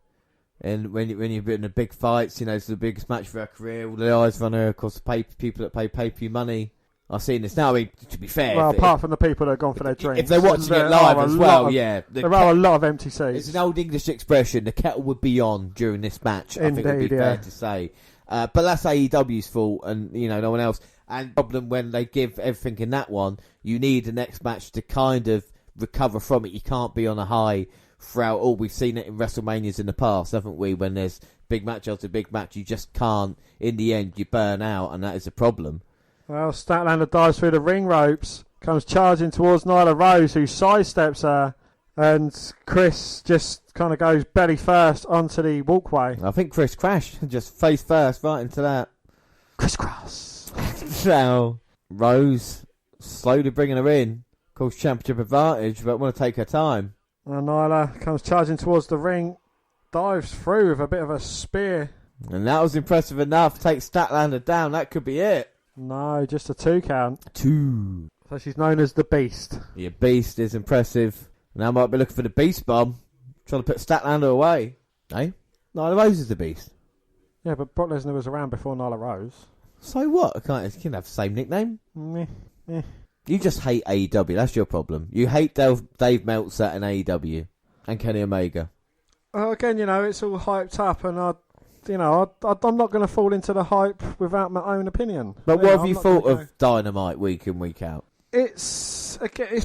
And when you've been in big fights, it's the biggest match for her career. All the eyes on her, of course, people that pay pay-per-view money. I've seen this now. I mean, to be fair, well, apart from the people that have gone for their drinks, if they're watching it live as well, there are a lot of empty seats. It's an old English expression: the kettle would be on during this match. Indeed, I think it would be fair to say, but that's AEW's fault, and no one else. And the problem when they give everything in that one, you need the next match to kind of recover from it. You can't be on a high throughout. We've seen it in WrestleManias in the past, haven't we? When there's big match after big match, you just can't. In the end, you burn out, and that is a problem. Well, Statlander dives through the ring ropes, comes charging towards Nyla Rose, who sidesteps her, and Chris just kind of goes belly first onto the walkway. I think Chris crashed, just face first right into that. Crisscross. Now, Rose slowly bringing her in, of course, championship advantage, but want to take her time. And Nyla comes charging towards the ring, dives through with a bit of a spear. And that was impressive enough. Takes Statlander down. That could be it. No, just a 2 count. 2. So she's known as the Beast. Yeah, Beast is impressive. Now I might be looking for the Beast Bomb. Trying to put Statlander away. Eh? Nyla Rose is the Beast. Yeah, but Brock Lesnar was around before Nyla Rose. So what? You can have the same nickname. Meh. You just hate AEW. That's your problem. You hate Dave Meltzer and AEW. And Kenny Omega. Well, again, it's all hyped up, and I'm not going to fall into the hype without my own opinion. But what have you thought of Dynamite week in, week out? It's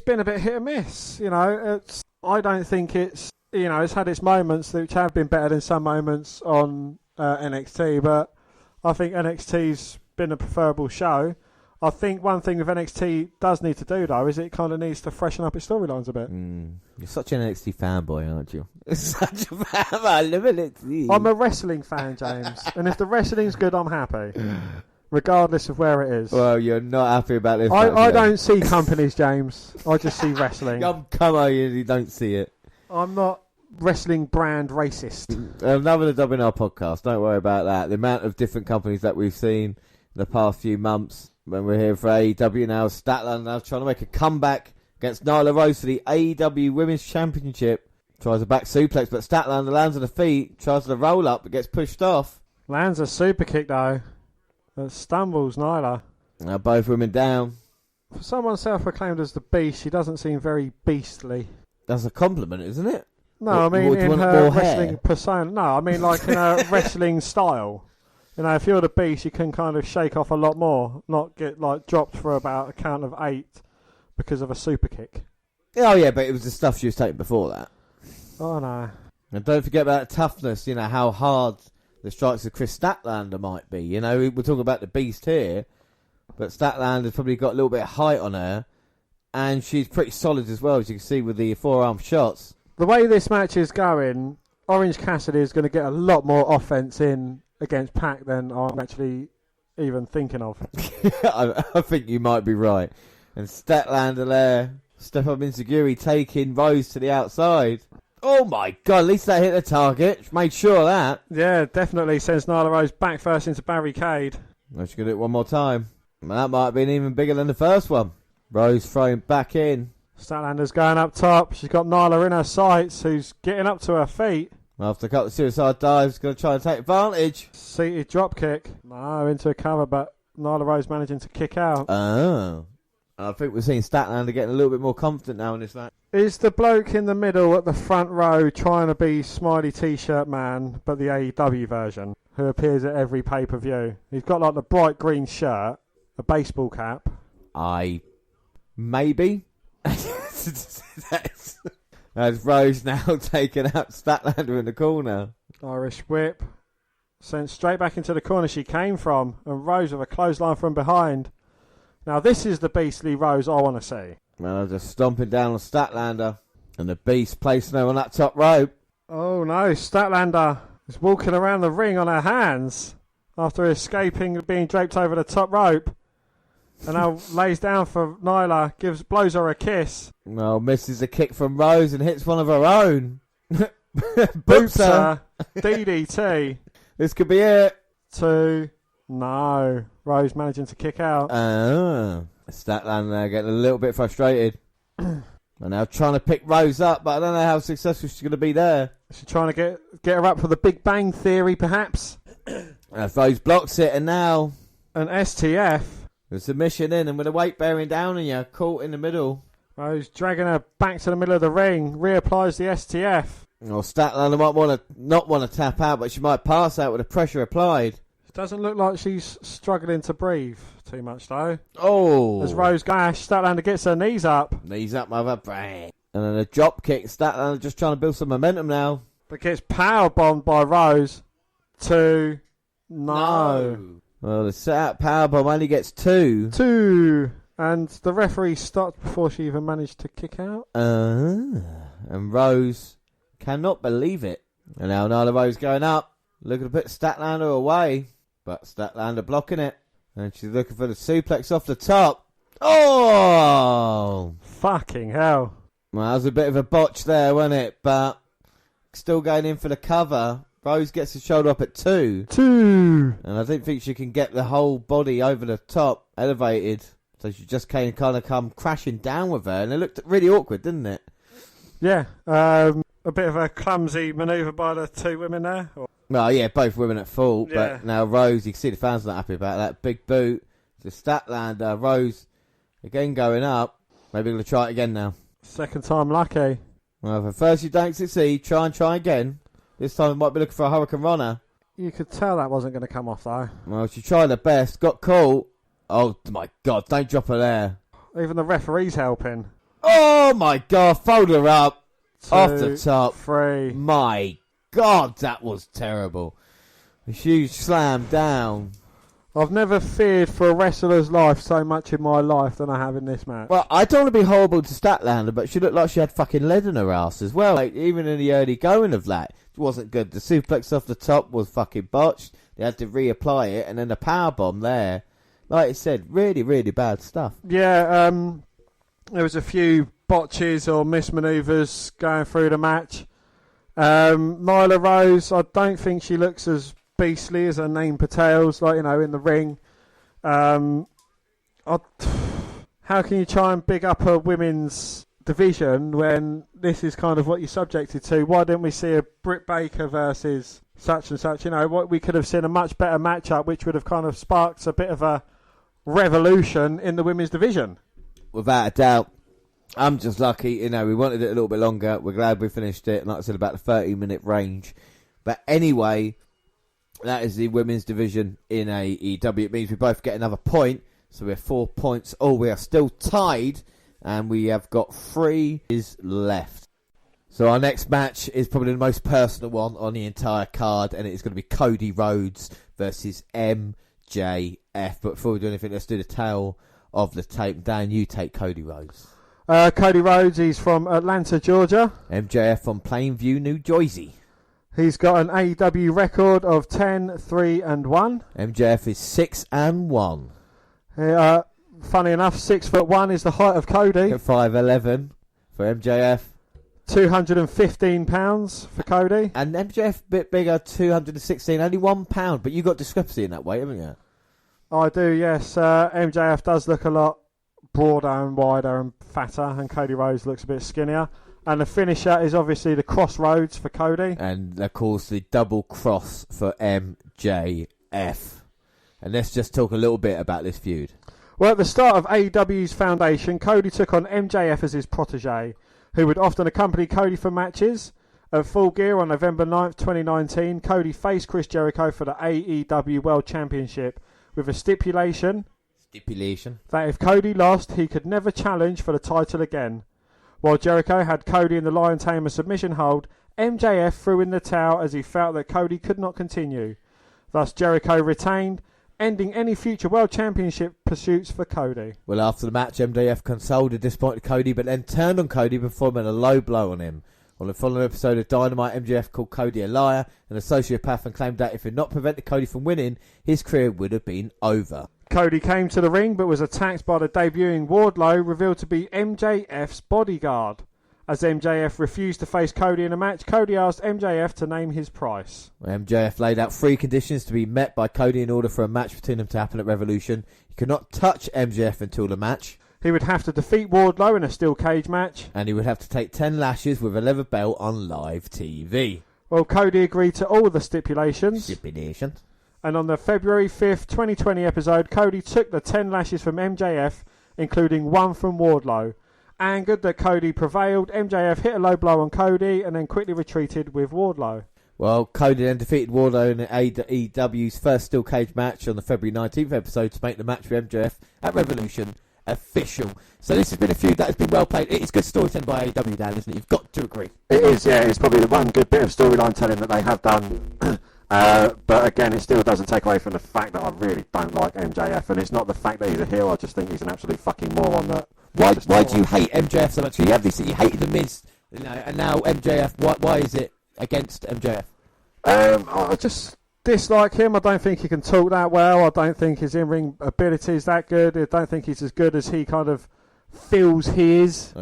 been a bit hit and miss. I don't think it's had its moments which have been better than some moments on NXT, but I think NXT's been a preferable show. I think one thing with NXT does need to do, though, is it kind of needs to freshen up its storylines a bit. You're such an NXT fanboy, aren't you? Such a fanboy. I love NXT. I'm a wrestling fan, James. And if the wrestling's good, I'm happy. Regardless of where it is. Well, you're not happy about this. I don't see companies, James. I just see wrestling. Come on, you don't see it. I'm not wrestling brand racist. Another WNR podcast. Don't worry about that. The amount of different companies that we've seen in the past few months. When we're here for AEW now, Statlander now trying to make a comeback against Nyla Rose for the AEW Women's Championship. Tries a back suplex, but Statlander lands on the feet, tries to roll up, but gets pushed off. Lands a super kick though. That stumbles Nyla. Now both women down. For someone self-proclaimed as the Beast, she doesn't seem very beastly. That's a compliment, isn't it? No, I mean in her wrestling persona. No, I mean like in her wrestling style. You know, if you're the Beast, you can kind of shake off a lot more, not get like dropped for about a count of 8 because of a super kick. Oh yeah, but it was the stuff she was taking before that. Oh no. And don't forget about toughness, you know, how hard the strikes of Chris Statlander might be. You know, we're talking about the Beast here, but Statlander's probably got a little bit of height on her, and she's pretty solid as well, as you can see with the forearm shots. The way this match is going, Orange Cassidy is going to get a lot more offense in against Pac than I'm actually even thinking of. I think you might be right. And Statlander there, step up insecurity, taking Rose to the outside. Oh my God, at least that hit the target. Made sure of that. Yeah, definitely sends Nyla Rose back first into barricade. Well, she's going to do it one more time. And that might have been even bigger than the first one. Rose throwing back in. Statlander's going up top. She's got Nyla in her sights, who's getting up to her feet. After a couple of suicide dives, going to try and take advantage. Seated drop kick. No, into a cover, but Nyla Rose managing to kick out. Oh. I think we're seeing Statlander getting a little bit more confident now in this match. Is the bloke in the middle at the front row trying to be Smiley T-shirt man, but the AEW version, who appears at every pay-per-view? He's got like the bright green shirt, a baseball cap. Maybe. As Rose now taking out Statlander in the corner. Irish whip. Sent straight back into the corner she came from, and Rose with a clothesline from behind. Now this is the beastly Rose I want to see. Well, just stomping down on Statlander. And the Beast placing her on that top rope. Oh no, Statlander is walking around the ring on her hands after escaping being draped over the top rope. And now lays down for Nyla, blows her a kiss. Well, misses a kick from Rose and hits one of her own. Boots her. DDT. This could be it. 2. No. Rose managing to kick out. Statlander getting a little bit frustrated. And now trying to pick Rose up, but I don't know how successful she's going to be there. She's trying to get her up for the Big Bang Theory, perhaps. Rose blocks it, and now an STF. The submission in, and with the weight bearing down on you, caught in the middle. Rose dragging her back to the middle of the ring, reapplies the STF. Well, Statlander might not want to tap out, but she might pass out with the pressure applied. It doesn't look like she's struggling to breathe too much, though. Oh. As Rose gash, Statlander gets her knees up. Knees up, mother. Bang. And then a drop kick. Statlander just trying to build some momentum now. But gets powerbombed by Rose. 2. No. Well, the set-out powerbomb only gets 2. 2. And the referee stopped before she even managed to kick out. And Rose cannot believe it. And now Nyla Rose going up. Looking to put Statlander away. But Statlander blocking it. And she's looking for the suplex off the top. Oh! Fucking hell. Well, that was a bit of a botch there, wasn't it? But still going in for the cover. Rose gets the shoulder up at 2. 2. And I don't think she can get the whole body over the top, elevated. So she just came kind of come crashing down with her. And it looked really awkward, didn't it? Yeah. A bit of a clumsy manoeuvre by the two women there. Well, yeah, both women at fault. Yeah. But now Rose, you can see the fans not happy about that. Big boot to Statlander. Rose again going up. Maybe going to try it again now. Second time lucky. Well, if at first you don't succeed, try again. This time, might be looking for a Hurricane Runner. You could tell that wasn't going to come off, though. Well, she tried her best. Got caught. Oh, my God. Don't drop her there. Even the referee's helping. Oh, my God. Fold her up. 2, Off the top. 3. My God, that was terrible. A huge slam down. I've never feared for a wrestler's life so much in my life than I have in this match. Well, I don't want to be horrible to Statlander, but she looked like she had fucking lead in her ass as well. Like, even in the early going of that, it wasn't good. The suplex off the top was fucking botched. They had to reapply it, and then the powerbomb there. Like I said, really, really bad stuff. Yeah, there was a few botches or mismanoeuvres going through the match. Nyla Rose, I don't think she looks as beastly as her name portrays, like, you know, in the ring. how can you try and big up a women's division when this is kind of what you're subjected to? Why didn't we see a Britt Baker versus such and such? You know, what we could have seen a much better matchup, which would have kind of sparked a bit of a revolution in the women's division. Without a doubt. I'm just lucky, you know, we wanted it a little bit longer. We're glad we finished it, and like I said, about the 30-minute range. But anyway, that is the women's division in AEW. It means we both get another point, so we're 4 points. Oh, we are still tied, and we have got 3 is left. So our next match is probably the most personal one on the entire card, and it is going to be Cody Rhodes versus MJF. But before we do anything, let's do the tail of the tape. Dan, you take Cody Rhodes. Cody Rhodes, he's from Atlanta, Georgia. MJF from Plainview, New Jersey. He's got an AEW record of 10-3-1. MJF is 6-1. Funny enough, 6'1" is the height of Cody. 5'11" for MJF. 215 pounds for Cody. And MJF a bit bigger, 216, only £1. But you got discrepancy in that weight, haven't you? I do, yes. MJF does look a lot broader and wider and fatter, and Cody Rhodes looks a bit skinnier. And the finisher is obviously the crossroads for Cody. And, of course, the double cross for MJF. And let's just talk a little bit about this feud. Well, at the start of AEW's foundation, Cody took on MJF as his protege, who would often accompany Cody for matches. At Full Gear on November 9th, 2019, Cody faced Chris Jericho for the AEW World Championship with a stipulation that if Cody lost, he could never challenge for the title again. While Jericho had Cody in the Lion Tamer submission hold, MJF threw in the towel as he felt that Cody could not continue. Thus, Jericho retained, ending any future World Championship pursuits for Cody. Well, after the match, MJF consoled a disappointed Cody, but then turned on Cody, performing a low blow on him. On the following episode of Dynamite, MJF called Cody a liar and a sociopath and claimed that if it had not prevented Cody from winning, his career would have been over. Cody came to the ring but was attacked by the debuting Wardlow, revealed to be MJF's bodyguard. As MJF refused to face Cody in a match, Cody asked MJF to name his price. MJF laid out 3 conditions to be met by Cody in order for a match between them to happen at Revolution. He could not touch MJF until the match. He would have to defeat Wardlow in a steel cage match. And he would have to take 10 lashes with a leather belt on live TV. Well, Cody agreed to all the stipulations. And on the February 5th, 2020 episode, Cody took the 10 lashes from MJF, including 1 from Wardlow. Angered that Cody prevailed, MJF hit a low blow on Cody and then quickly retreated with Wardlow. Well, Cody then defeated Wardlow in AEW's first steel cage match on the February 19th episode to make the match with MJF at Revolution official. So this has been a feud that has been well played. It is good storytelling by AEW, Dan, isn't it? You've got to agree. It is, yeah. It's probably the one good bit of storyline telling that they have done. But again, it still doesn't take away from the fact that I really don't like MJF, and it's not the fact that he's a heel. I just think he's an absolute fucking moron. Why do you hate MJF so much? You have this. You hated the Miz, and now MJF. Why is it against MJF? I just dislike him. I don't think he can talk that well. I don't think his in-ring ability is that good. I don't think he's as good as he kind of feels he is.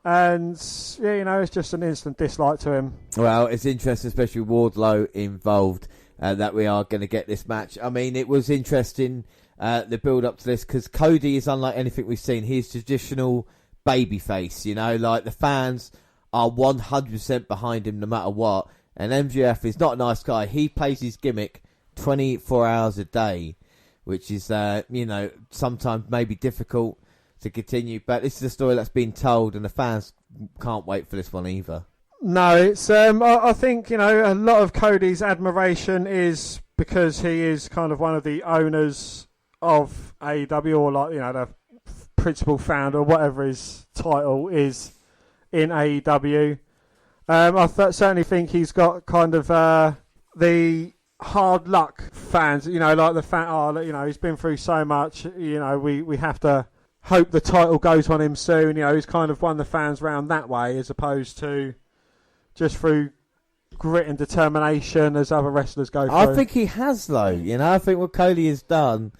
And, yeah, it's just an instant dislike to him. Well, it's interesting, especially with Wardlow involved, that we are going to get this match. I mean, it was interesting, the build-up to this, because Cody is unlike anything we've seen. He's traditional babyface, like the fans are 100% behind him no matter what. And MJF is not a nice guy. He plays his gimmick 24 hours a day, which is, sometimes maybe difficult to continue. But this is a story that's been told, and the fans can't wait for this one either. No, it's I think, a lot of Cody's admiration is because he is kind of one of the owners of AEW, or the principal founder, whatever his title is in AEW. I certainly think he's got kind of the hard luck fans, like the fan. He's been through so much. We have to hope the title goes on him soon. He's kind of won the fans round that way, as opposed to just through grit and determination as other wrestlers go through. I think he has, though. I think what Cody has done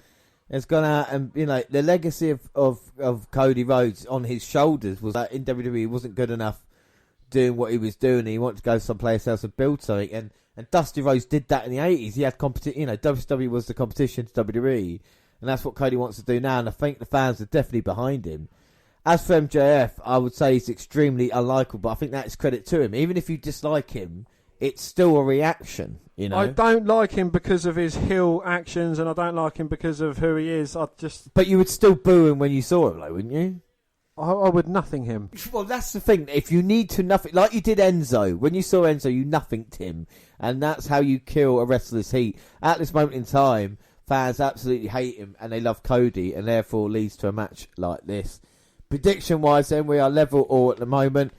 has gone out, and the legacy of Cody Rhodes on his shoulders was that in WWE he wasn't good enough doing what he was doing. He wanted to go someplace else and build something, and Dusty Rhodes did that in the 80s. He had competition. WWE was the competition to WWE, and that's what Cody wants to do now, and I think the fans are definitely behind him. As for MJF, I would say he's extremely unlikable, but I think that is credit to him. Even if you dislike him, it's still a reaction, you know. I don't like him because of his heel actions, and I don't like him because of who he is. But you would still boo him when you saw him, though, wouldn't you? I would nothing him. Well, that's the thing. If you need to nothing, like you did Enzo. When you saw Enzo, you nothinged him. And that's how you kill a wrestler's heat. At this moment in time, fans absolutely hate him, and they love Cody, and therefore leads to a match like this. Prediction-wise, then, we are level all at the moment.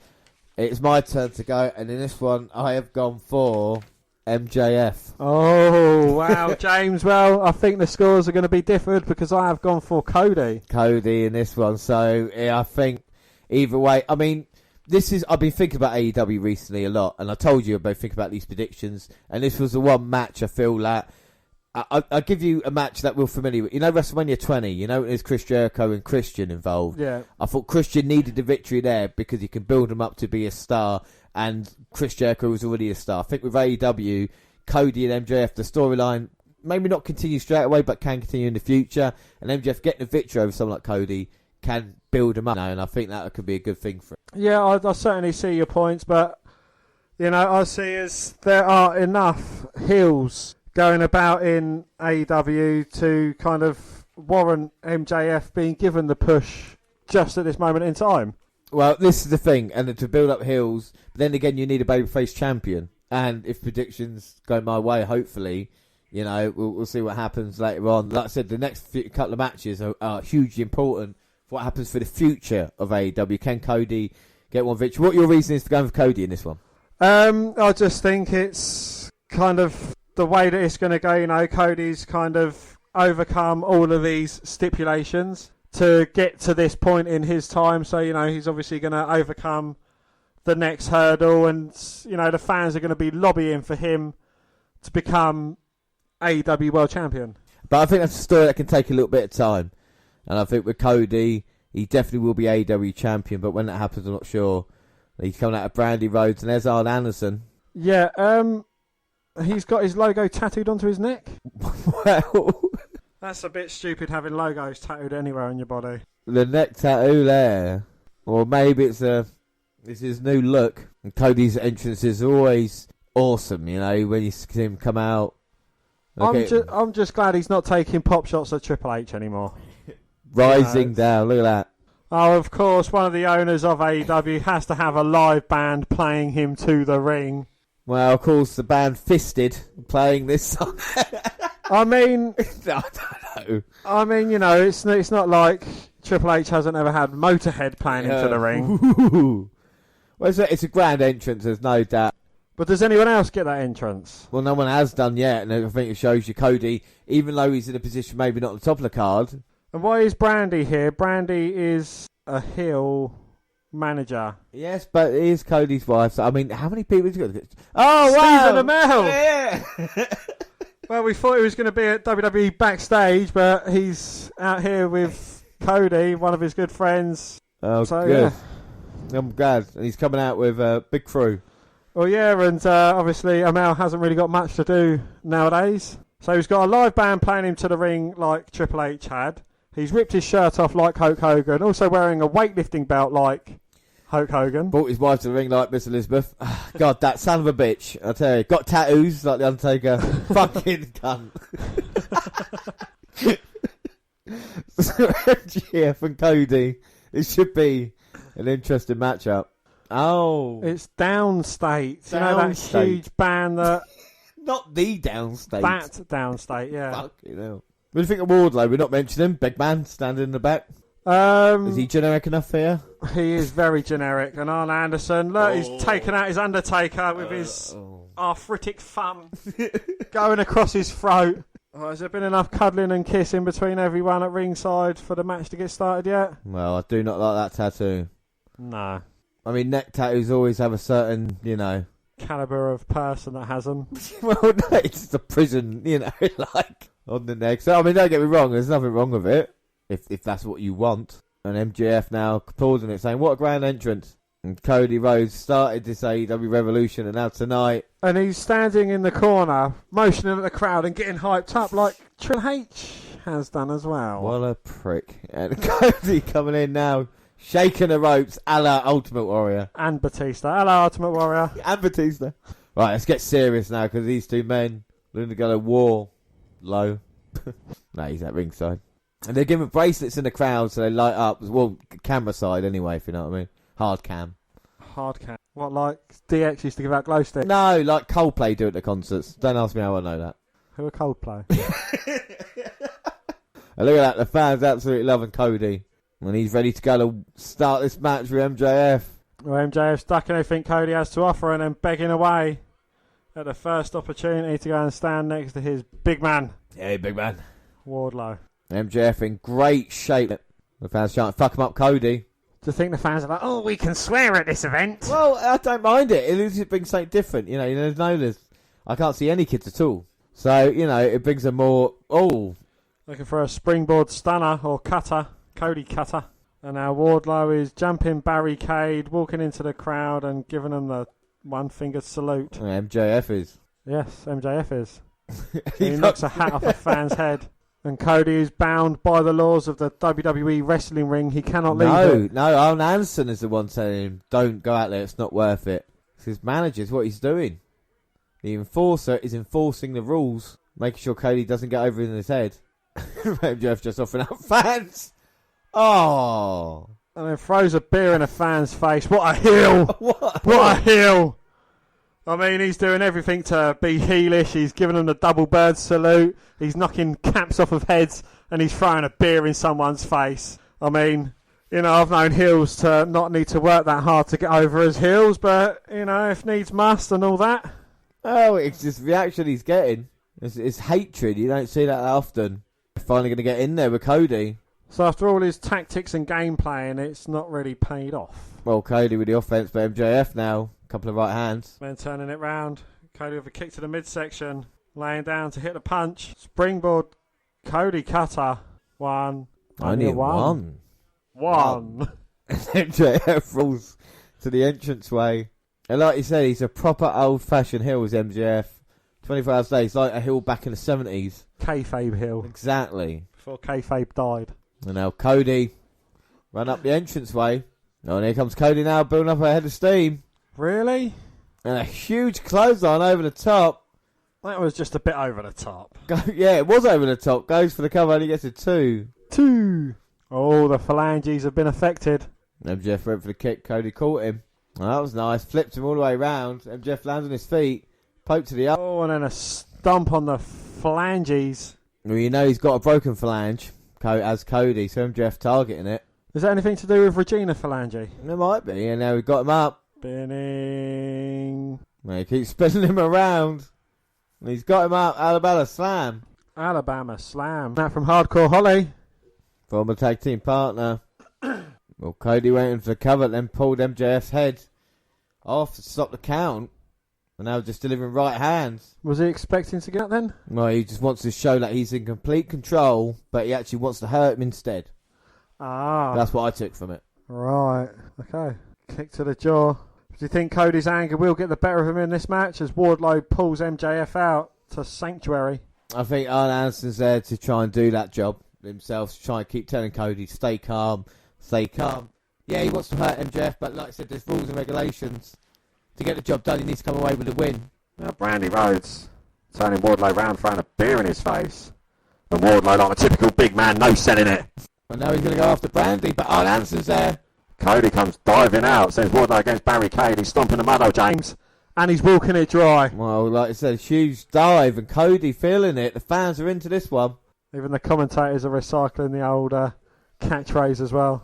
It's my turn to go, and in this one, I have gone for MJF. Oh, wow, James. Well, I think the scores are going to be different because I have gone for Cody. Cody in this one. So, yeah, I think either way. I mean, I've been thinking about AEW recently a lot, and I told you I've been thinking about these predictions, and this was the one match I feel that I'll give you a match that we're familiar with. You know WrestleMania 20, you know there's Chris Jericho and Christian involved. Yeah. I thought Christian needed the victory there because he can build him up to be a star, and Chris Jericho was already a star. I think with AEW, Cody and MJF, the storyline maybe not continue straight away, but can continue in the future, and MJF getting a victory over someone like Cody can build him up now, and I think that could be a good thing for him. Yeah, I certainly see your points, but, you know, I see as there are enough heels going about in AEW to kind of warrant MJF being given the push just at this moment in time. Well, this is the thing, and to build up heels, but then again, you need a babyface champion. And if predictions go my way, hopefully, you know, we'll see what happens later on. Like I said, the next couple of matches are hugely important for what happens for the future of AEW. Can Cody get one victory? What your reason is for going for Cody in this one? I just think it's kind of the way that it's going to go. You know, Cody's kind of overcome all of these stipulations to get to this point in his time. So, you know, he's obviously going to overcome the next hurdle, and, you know, the fans are going to be lobbying for him to become AEW World Champion. But I think that's a story that can take a little bit of time. And I think with Cody, he definitely will be AEW Champion, but when that happens, I'm not sure. He's coming out of Brandy Rhodes, and there's Arn Anderson. Yeah, he's got his logo tattooed onto his neck. Well, that's a bit stupid having logos tattooed anywhere on your body. The neck tattoo there. Or maybe it's his new look. And Cody's entrance is always awesome, you know, when you see him come out. I'm just glad he's not taking pop shots at Triple H anymore. Rising down, look at that. Oh, of course, one of the owners of AEW has to have a live band playing him to the ring. Well, of course, the band Fisted playing this song. I mean, I don't know. I mean, you know, it's not like Triple H hasn't ever had Motorhead playing him to the ring. Ooh. Well, it's a grand entrance, there's no doubt. But does anyone else get that entrance? Well, no one has done yet, and I think it shows you Cody, even though he's in a position maybe not at the top of the card. And why is Brandy here? Brandy is a heel manager. Yes, but it is Cody's wife. So, I mean, how many people has he got? Oh, Stephen wow! Amell! Yeah. Well, we thought he was going to be at WWE backstage, but he's out here with Cody, one of his good friends. Oh, so, good. Yeah. I'm glad. And he's coming out with a big crew. Well, yeah, and obviously Amell hasn't really got much to do nowadays. So he's got a live band playing him to the ring like Triple H had. He's ripped his shirt off like Hulk Hogan, also wearing a weightlifting belt like Hulk Hogan. Brought his wife to the ring like Miss Elizabeth. God, that son of a bitch. I tell you. Got tattoos like The Undertaker. Fucking cunt. MJF and Cody. It should be an interesting matchup. Oh. It's Downstate. You know that huge band that... Not the Downstate. That Downstate, yeah. Fucking hell. What do you think of Wardlow? We're not mentioning him. Big man standing in the back. Is he generic enough here? He is very generic. And Arn Anderson, look, he's taken out his Undertaker with his arthritic thumb going across his throat. Oh, has there been enough cuddling and kissing between everyone at ringside for the match to get started yet? Well, I do not like that tattoo. No. I mean, neck tattoos always have a certain, you know... calibre of person that has them. Well, no, it's the prison, you know, like, on the neck. So, I mean, don't get me wrong, there's nothing wrong with it, if that's what you want. And MJF now applauding it, saying, what a grand entrance. And Cody Rhodes started this AEW Revolution, and now tonight... And he's standing in the corner, motioning at the crowd and getting hyped up like, Triple H, has done as well. What a prick. And Cody coming in now, shaking the ropes, a la Ultimate Warrior. And Batista. Hello, Ultimate Warrior. And Batista. Right, let's get serious now, because these two men are going to go to war. Low. No, he's at ringside. And they're giving bracelets in the crowd so they light up. Well, camera side anyway, if you know what I mean. Hard cam. Hard cam. What, like DX used to give out glow sticks? No, like Coldplay do at the concerts. Don't ask me how I know that. Who are Coldplay? And look at that, the fans absolutely loving Cody. And he's ready to go to start this match with MJF. Well, MJF stuck in everything Cody has to offer and then begging away at the first opportunity to go and stand next to his big man. Hey, big man. Wardlow. MJF in great shape. The fans chanting, fuck him up, Cody. Do you think the fans are like, oh, we can swear at this event? Well, I don't mind it. At least it brings something different. You know, there's I can't see any kids at all. So, you know, it brings a more, Looking for a springboard stunner or cutter. Cody cutter. And now Wardlow is jumping barricade, walking into the crowd and giving them the one-fingered salute. MJF is. Yes, MJF is. He knocks a hat off a fan's head. And Cody is bound by the laws of the WWE wrestling ring. He cannot leave it. No, Arn Anderson is the one telling him, don't go out there, it's not worth it. It's his manager's what he's doing. The enforcer is enforcing the rules, making sure Cody doesn't get over in his head. MJF just offering up fans. Oh. And then throws a beer in a fan's face. What a heel! What a heel! I mean, he's doing everything to be heelish. He's giving them the double bird salute. He's knocking caps off of heads. And he's throwing a beer in someone's face. I mean, you know, I've known heels to not need to work that hard to get over as heels. But, you know, if needs must and all that. Oh, it's just reaction he's getting. It's hatred. You don't see that often. Finally going to get in there with Cody. So after all his tactics and game playing, it's not really paid off. Well, Cody with the offense, but MJF now. A couple of right hands. Then turning it round. Cody with a kick to the midsection. Laying down to hit the punch. Springboard. Cody cutter. One. Only one. MJF rolls to the entranceway. And like you said, he's a proper old-fashioned heel as MJF. 24 hours a day. He's like a heel back in the 70s. Kayfabe heel. Exactly. Before Kayfabe died. And now Cody run up the entranceway. Oh, and here comes Cody now, building up a head of steam. Really? And a huge clothesline over the top. That was just a bit over the top. Yeah, it was over the top. Goes for the cover and he gets a 2. Oh, the phalanges have been affected. MJF went for the kick. Cody caught him. Oh, that was nice. Flipped him all the way around. MJF lands on his feet. Poked to the up. Oh, and then a stomp on the phalanges. Well, you know he's got a broken phalange as Cody, so MJF targeting it. Is that anything to do with Regina Phalange? There might be, and now we've got him up. Spinning. Well, he keeps spinning him around. And he's got him up. Alabama Slam. Alabama Slam. That from Hardcore Holly. Former tag team partner. Well, Cody went in for the cover, then pulled MJF's head off to stop the count. And now just delivering right hands. Was he expecting to get up then? Well, he just wants to show that he's in complete control, but he actually wants to hurt him instead. Ah. That's what I took from it. Right. Okay. Kick to the jaw. Do you think Cody's anger will get the better of him in this match as Wardlow pulls MJF out to Sanctuary? I think Arn Anderson's there to try and do that job himself, to try and keep telling Cody, stay calm. Yeah, he wants to hurt MJF, but like I said, there's rules and regulations. To get the job done, he needs to come away with a win. Now Brandy Rhodes turning Wardlow round, throwing a beer in his face. And Wardlow, like a typical big man, no selling it. And now he's going to go after Brandy, but Arn Anderson's there. Cody comes diving out, sends Wardlow against barricade. He's stomping the mud, James. And he's walking it dry. Well, like I said, huge dive, and Cody feeling it. The fans are into this one. Even the commentators are recycling the old catchphrase as well.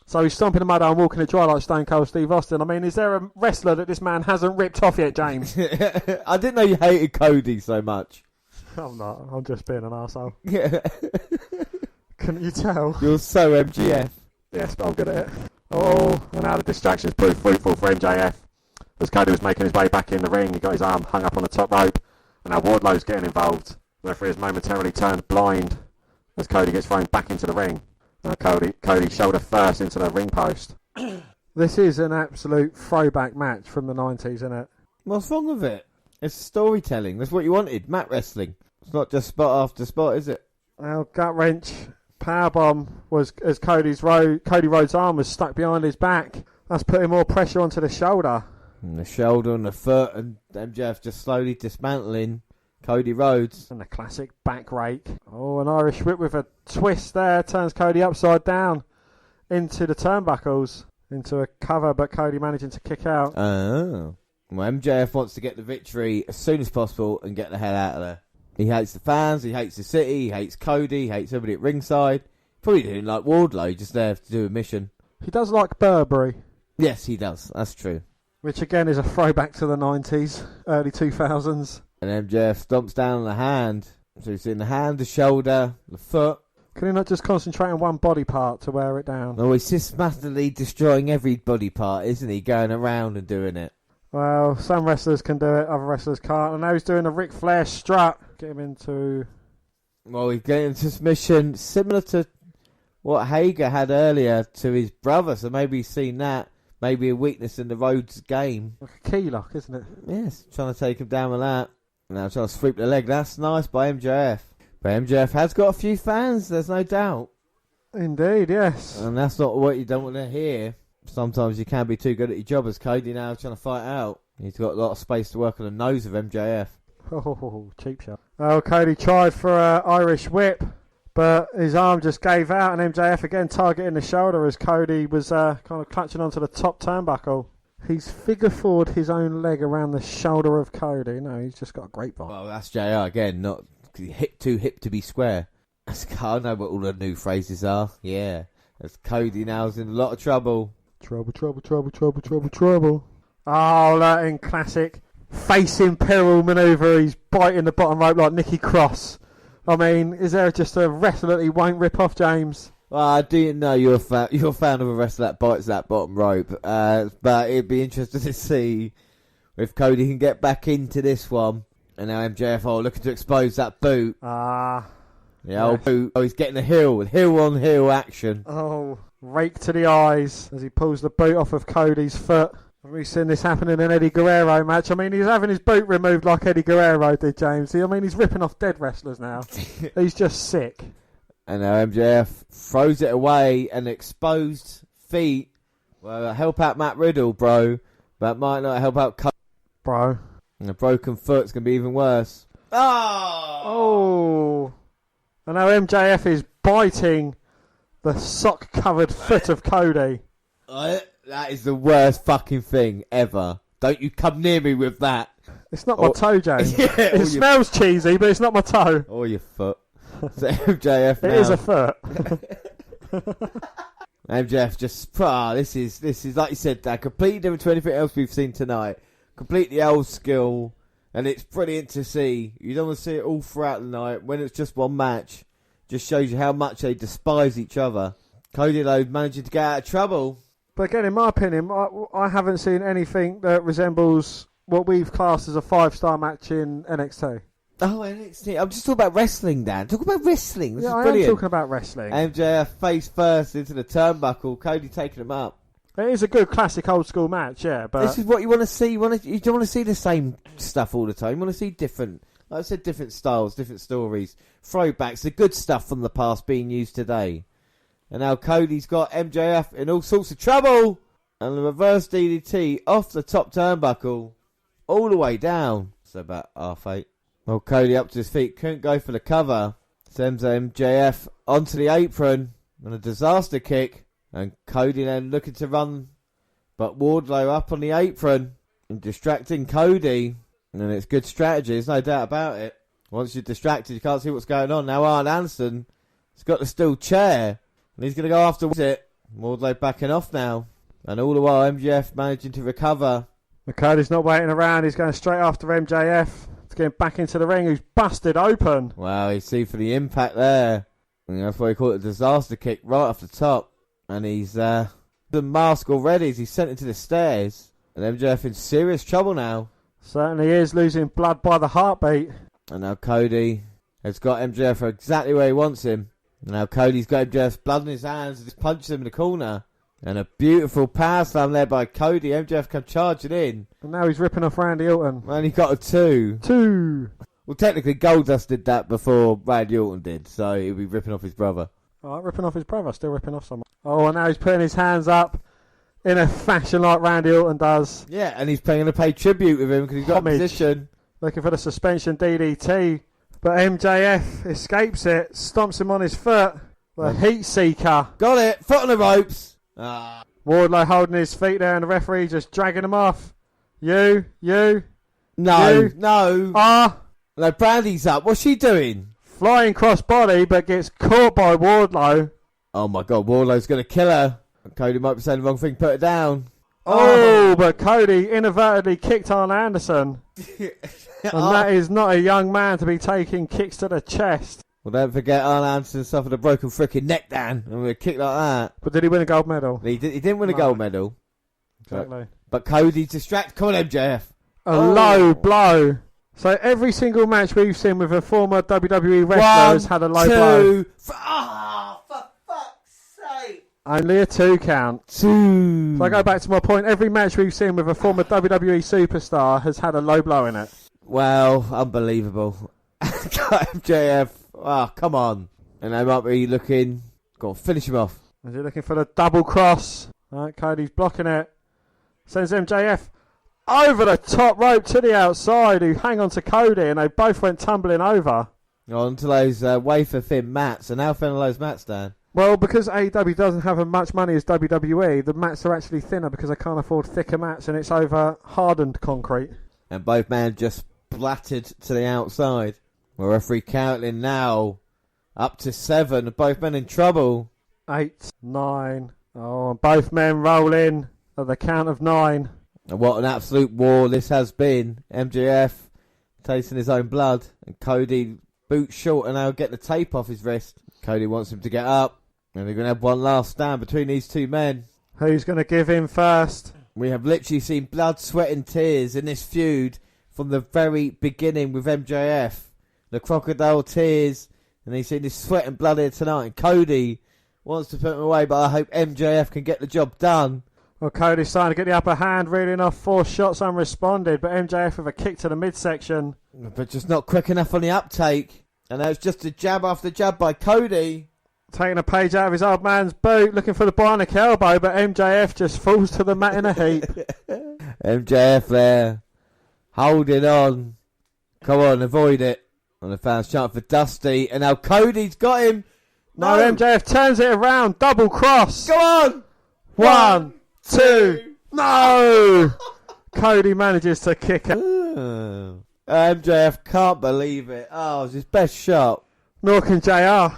So he's stomping the mud and walking it dry like Stone Cold Steve Austin. I mean, is there a wrestler that this man hasn't ripped off yet, James? I didn't know you hated Cody so much. I'm not. I'm just being an arsehole. Yeah. Couldn't you tell? You're so MGF. Yes, but I'm good at it. Oh, and now the distractions proved fruitful for MJF. As Cody was making his way back in the ring, he got his arm hung up on the top rope. And now Wardlow's getting involved. The referee has momentarily turned blind as Cody gets thrown back into the ring. Now Cody shoulder first into the ring post. This is an absolute throwback match from the 90s, isn't it? What's wrong with it? It's storytelling. That's what you wanted. Mat wrestling. It's not just spot after spot, is it? Now, gut wrench powerbomb was as Cody Rhodes' arm was stuck behind his back. That's putting more pressure onto the shoulder. And the shoulder and the foot, and MJF just slowly dismantling Cody Rhodes. And the classic back rake. Oh, an Irish whip with a twist there. Turns Cody upside down into the turnbuckles. Into a cover, but Cody managing to kick out. Oh. Well, MJF wants to get the victory as soon as possible and get the hell out of there. He hates the fans, he hates the city, he hates Cody, he hates everybody at ringside. Probably didn't like Wardlow, just there to do a mission. He does like Burberry. Yes, he does. That's true. Which again is a throwback to the 90s, early 2000s. And MJF stomps down on the hand. So he's in the hand, the shoulder, the foot. Can he not just concentrate on one body part to wear it down? No, he's systematically destroying every body part, isn't he? Going around and doing it. Well, some wrestlers can do it, other wrestlers can't. And now he's doing a Ric Flair strut. Get him into... Well, he's getting into submission similar to what Hager had earlier to his brother. So maybe he's seen that. Maybe a weakness in the Rhodes game. Like a key lock, isn't it? Yes, trying to take him down with that. Now trying to sweep the leg. That's nice by MJF. But MJF has got a few fans, there's no doubt. Indeed, yes. And that's not what you don't want to hear. Sometimes you can be too good at your job, as Cody now trying to fight out. He's got a lot of space to work on the nose of MJF. Oh, cheap shot. Oh, Cody tried for an Irish whip, but his arm just gave out, and MJF again targeting the shoulder as Cody was kind of clutching onto the top turnbuckle. He's figure forward his own leg around the shoulder of Cody. No, he's just got a great ball. Well, that's JR again, not hip to be square. I know what all the new phrases are. Yeah. As Cody now's in a lot of trouble. Trouble. Oh, look, in classic face imperial manoeuvre, he's biting the bottom rope like Nikki Cross. I mean, is there just a wrestler that he won't rip off, James? Well, I didn't know you're a fan of a wrestler that bites that bottom rope. But it'd be interesting to see if Cody can get back into this one. And now MJF looking to expose that boot. Yeah, old boot. Oh, he's getting a heel on heel action. Oh, rake to the eyes as he pulls the boot off of Cody's foot. We've seen this happen in an Eddie Guerrero match. I mean, he's having his boot removed like Eddie Guerrero did, James. I mean, he's ripping off dead wrestlers now. He's just sick. And now MJF throws it away, and exposed feet. Well, help out Matt Riddle, bro. But might not help out Cody. Bro. And a broken foot's going to be even worse. Oh! And now MJF is biting the sock-covered foot of Cody. That is the worst fucking thing ever. Don't you come near me with that. It's not my toe, James. Yeah, it smells cheesy, but it's not my toe. Or your foot. So MJF now. It is a foot. MJF just... this is like you said, that completely different to anything else we've seen tonight. Completely old school. And it's brilliant to see. You don't want to see it all throughout the night. When it's just one match, just shows you how much they despise each other. Cody though managing to get out of trouble. But again, in my opinion, I haven't seen anything that resembles what we've classed as a 5-star match in NXT. Oh, NXT. I'm just talking about wrestling, Dan. Talk about wrestling. This is I brilliant. am talking about wrestling. MJF face first into the turnbuckle. Cody taking him up. It is a good classic old school match, yeah. But this is what you want to see. You don't want to see the same stuff all the time. You want to see different, like I said, different styles, different stories, throwbacks, the good stuff from the past being used today. And now Cody's got MJF in all sorts of trouble. And the reverse DDT off the top turnbuckle, all the way down. So about half 8. Well, Cody up to his feet, couldn't go for the cover. Sends MJF onto the apron and a disaster kick. And Cody then looking to run, but Wardlow up on the apron and distracting Cody. And it's good strategy, there's no doubt about it. Once you're distracted, you can't see what's going on. Now Arn Anderson has got the steel chair, and he's going to go after it. Wardlow backing off now. And all the while, MJF managing to recover. Cody's not waiting around, he's going straight after MJF. He's getting back into the ring, who's busted open. Wow, you see for the impact there. And that's why he call it a disaster kick right off the top. And he's the mask already as he's sent into the stairs. And MJF in serious trouble now. Certainly is, losing blood by the heartbeat. And now Cody has got MJF for exactly where he wants him. And now Cody's got MJF's blood in his hands and just punches him in the corner. And a beautiful power slam there by Cody. MJF come charging in. And now he's ripping off Randy Orton. And he got a 2. 2. Well, technically, Goldust did that before Randy Orton did, so he'll be ripping off his brother. All right, ripping off his brother, still ripping off someone. Oh, and now he's putting his hands up in a fashion like Randy Orton does. Yeah, and he's going to pay tribute with him because he's got a position. Looking for the suspension DDT, but MJF escapes it, stomps him on his foot. The heat seeker. Got it, foot on the ropes. Wardlow holding his feet there and the referee just dragging him off. No. No, Brandy's up. What's she doing? Flying cross body, but gets caught by Wardlow. Oh my God, Wardlow's going to kill her. Cody might be saying the wrong thing, put it down. Oh, but Cody inadvertently kicked Arn Anderson. And that is not a young man to be taking kicks to the chest. Well, don't forget Arn Anderson suffered a broken freaking neck, Dan. And with a kick like that. But did he win a gold medal? He didn't win a gold medal. Exactly. But Cody's distracted. Come on, MJF. A low blow. So every single match we've seen with a former WWE wrestler has had a low blow. For fuck's sake. Only a 2 count. 2. So I go back to my point. Every match we've seen with a former WWE superstar has had a low blow in it. Well, unbelievable. MJF. Oh, come on. And they might be looking. Go on, finish him off. Is he looking for the double cross? Right, Cody's blocking it. Sends MJF over the top rope to the outside, who hang on to Cody, and they both went tumbling over. Onto those wafer thin mats. And how thin are those mats, Dan? Well, because AEW doesn't have as much money as WWE, the mats are actually thinner because they can't afford thicker mats, and it's over hardened concrete. And both men just splattered to the outside. Well, referee counting now. Up to 7. Both men in trouble. 8, 9. Oh, and both men roll in at the count of 9. And what an absolute war this has been. MJF tasting his own blood. And Cody boots short and now get the tape off his wrist. Cody wants him to get up. And they're going to have one last stand between these two men. Who's going to give in first? We have literally seen blood, sweat and tears in this feud from the very beginning with MJF. The crocodile tears. And he's seen this sweat and blood here tonight. And Cody wants to put him away, but I hope MJF can get the job done. Well, Cody's starting to get the upper hand, reeling off 4 shots unresponded, but MJF with a kick to the midsection. But just not quick enough on the uptake. And that was just a jab after jab by Cody. Taking a page out of his old man's boot, looking for the bionic elbow, but MJF just falls to the mat in a heap. MJF there, holding on. Come on, avoid it. And the fans chant for Dusty, and now Cody's got him. No, MJF turns it around, double cross. Go on. 1, 2, no! Cody manages to kick it. MJF can't believe it. Oh, it's his best shot. Nor can JR.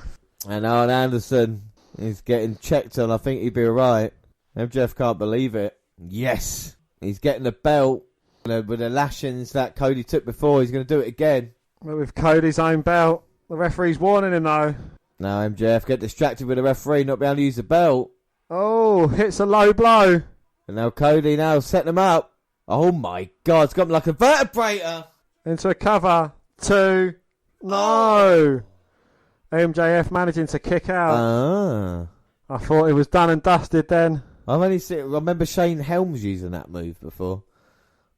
And Arn Anderson is getting checked on. I think he'd be alright. MJF can't believe it. Yes. He's getting the belt. With the lashings that Cody took before, he's going to do it again. But with Cody's own belt, the referee's warning him though. Now MJF get distracted with the referee, not being able to use the belt. Oh, hits a low blow. And now Cody setting him up. Oh my God, it's got him like a vertebrator. Into a cover. 2. No. MJF managing to kick out. I thought it was done and dusted then. I remember Shane Helms using that move before.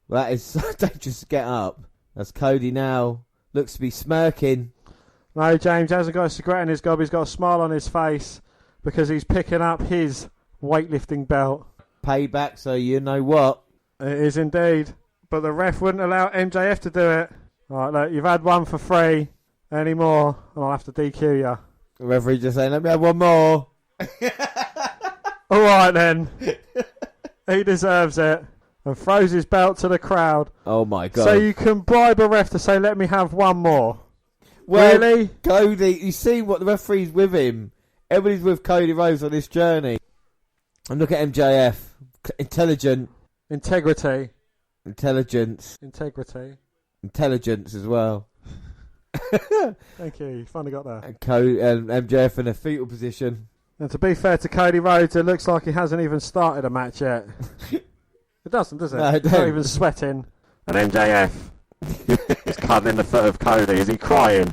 Well, that is so dangerous to get up. As Cody now looks to be smirking. No, James hasn't got a cigarette in his gob. He's got a smile on his face because he's picking up his weightlifting belt. Payback, so you know what. It is indeed. But the ref wouldn't allow MJF to do it. All right, look, you've had one for free. Any more, and I'll have to DQ you. The referee just saying, let me have one more. All right, then. He deserves it. And throws his belt to the crowd. Oh, my God. So you can bribe a ref to say, let me have one more. Well, really? Cody, you see what the referee's with him. Everybody's with Cody Rhodes on this journey. And look at MJF. Intelligent. Integrity. Intelligence. Integrity. Intelligence as well. Thank you. You finally got that. And MJF in a fetal position. And to be fair to Cody Rhodes, it looks like he hasn't even started a match yet. It doesn't, does it? No, it He's don't. not even sweating. And MJF is cuddling the foot of Cody. Is he crying?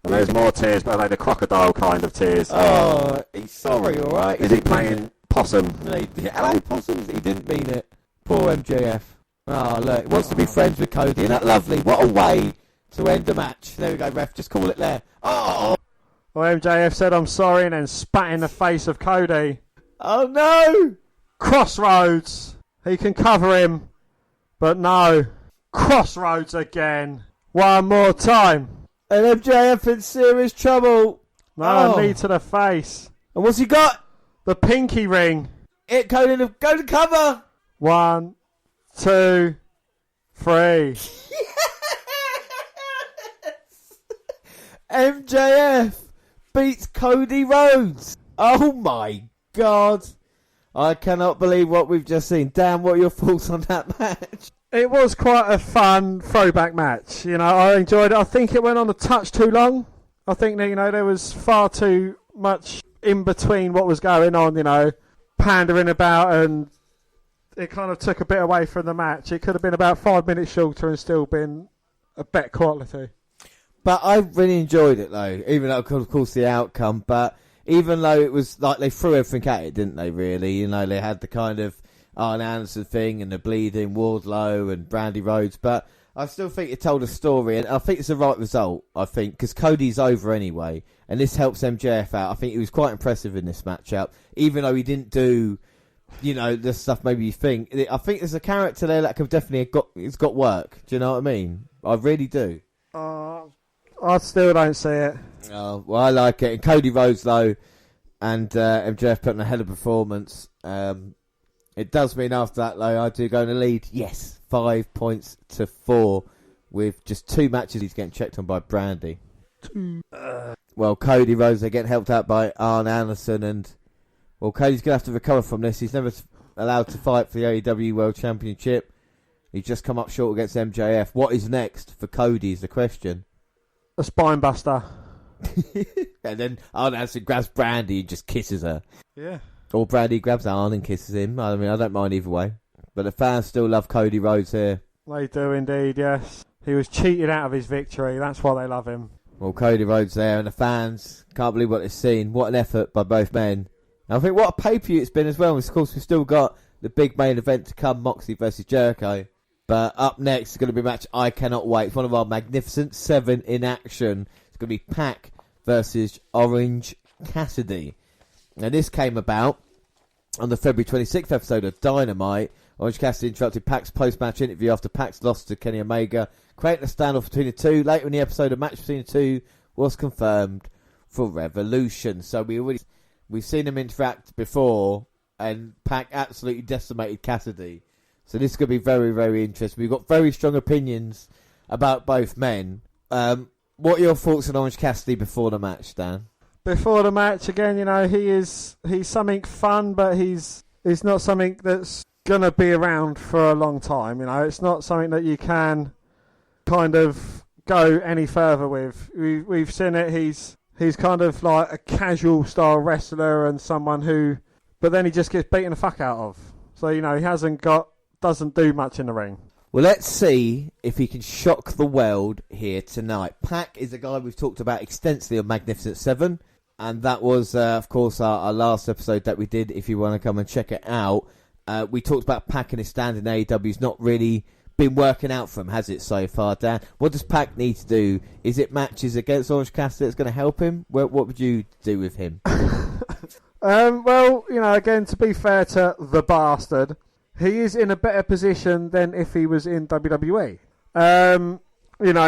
And there's more tears, but are they the crocodile kind of tears? Oh, he's sorry, all right. Is he playing possum? Hello, possums. He didn't mean it. Poor MJF. Oh, look, he wants to be friends with Cody. Isn't that lovely? What a way to end the match. There we go, ref. Just call it there. Oh! Well, MJF said, I'm sorry, and then spat in the face of Cody. Oh, no! Crossroads. He can cover him, but no. Crossroads again. One more time. And MJF in serious trouble. No, knee to the face. And what's he got? The pinky ring. It Cody go to cover. 1, 2, 3. MJF beats Cody Rhodes. Oh my God. I cannot believe what we've just seen. Dan, what are your thoughts on that match? It was quite a fun throwback match. You know, I enjoyed it. I think it went on a touch too long. I think that, you know, there was far too much in between what was going on, pandering about, and it kind of took a bit away from the match. It could have been about 5 minutes shorter and still been a better quality. But I really enjoyed it, though, even though, of course, the outcome. But even though it was like they threw everything at it, didn't they, really? They had the kind of Arn Anderson thing and the bleeding Wardlow and Brandy Rhodes. But I still think it told a story, and I think it's the right result, because Cody's over anyway, and this helps MJF out. I think he was quite impressive in this matchup, even though he didn't do, the stuff maybe you think. I think there's a character there that could definitely it's got work. Do you know what I mean? I really do. I still don't see it. Oh, well, I like it. And Cody Rhodes, though, and MJF putting a hell of a performance. It does mean after that, though, I do go in the lead. Yes, 5 points to 4 with just 2 matches. He's getting checked on by Brandy. Well, Cody Rhodes, they're getting helped out by Arn Anderson, and Cody's going to have to recover from this. He's never allowed to fight for the AEW World Championship. He's just come up short against MJF. What is next for Cody is the question. A spine buster. And then Arn Anderson grabs Brandy and just kisses her. Yeah. Or Brandy grabs Arn and kisses him. I mean, I don't mind either way. But the fans still love Cody Rhodes here. They do indeed, yes. He was cheated out of his victory. That's why they love him. Well, Cody Rhodes there, and the fans can't believe what they've seen. What an effort by both men. And I think what a pay-per-view it's been as well. Of course, we've still got the big main event to come, Moxley versus Jericho. But up next is going to be a match I cannot wait. It's one of our Magnificent 7 in action. It's going to be Pac versus Orange Cassidy. Now, this came about on the February 26th episode of Dynamite. Orange Cassidy interrupted Pac's post-match interview after Pac's loss to Kenny Omega, creating a standoff between the two. Later in the episode, a match between the two was confirmed for Revolution. So we've seen them interact before, and Pac absolutely decimated Cassidy. So this is going to be very, very interesting. We've got very strong opinions about both men. What are your thoughts on Orange Cassidy before the match, Dan? Before the match, again, he's something fun, but he's not something that's going to be around for a long time. It's not something that you can kind of go any further with. We've seen it. He's kind of like a casual style wrestler and someone who, but then he just gets beaten the fuck out of. So, he doesn't do much in the ring. Well, let's see if he can shock the world here tonight. Pac is a guy we've talked about extensively on Magnificent 7, and that was, of course, our last episode that we did. If you want to come and check it out, we talked about Pac and his stand in AEW. He's not really been working out for him, has it, so far, Dan? What does Pac need to do? Is it matches against Orange Cassidy that's going to help him? What would you do with him? Well, again, to be fair to the bastard, he is in a better position than if he was in WWE.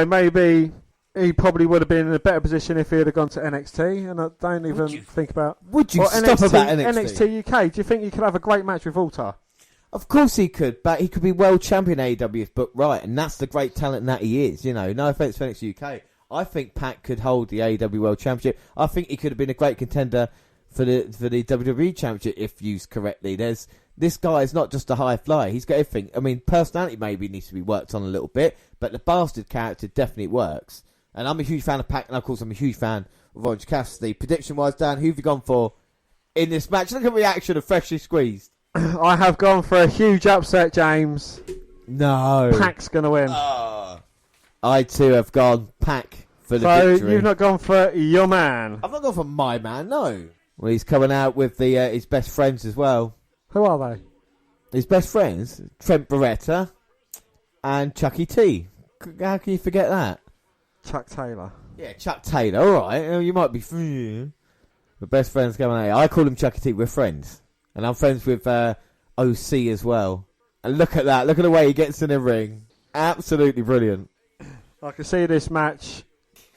Maybe he probably would have been in a better position if he had gone to NXT, and I don't even think about... Would you stop about NXT? NXT UK, do you think you could have a great match with Walter? Of course he could, but he could be world champion AEW if booked right, and that's the great talent that he is. No offence to NXT UK. I think Pac could hold the AEW World Championship. I think he could have been a great contender for the WWE Championship if used correctly. This guy is not just a high flyer. He's got everything. I mean, personality maybe needs to be worked on a little bit, but the bastard character definitely works. And I'm a huge fan of Pac, and of course I'm a huge fan of Orange Cassidy. Prediction-wise, Dan, who have you gone for in this match? Look at the reaction of Freshly Squeezed. I have gone for a huge upset, James. No. Pac's going to win. I too have gone Pac for the victory. So you've not gone for your man? I've not gone for my man, no. Well, he's coming out with his best friends as well. Who are they? His best friends? Trent Beretta and Chucky T. How can you forget that? Chuck Taylor. Yeah, Chuck Taylor. All right, you might be. We're best friends going on. I call him Chucky T. We're friends, and I'm friends with OC as well. And look at that! Look at the way he gets in the ring. Absolutely brilliant. I can see this match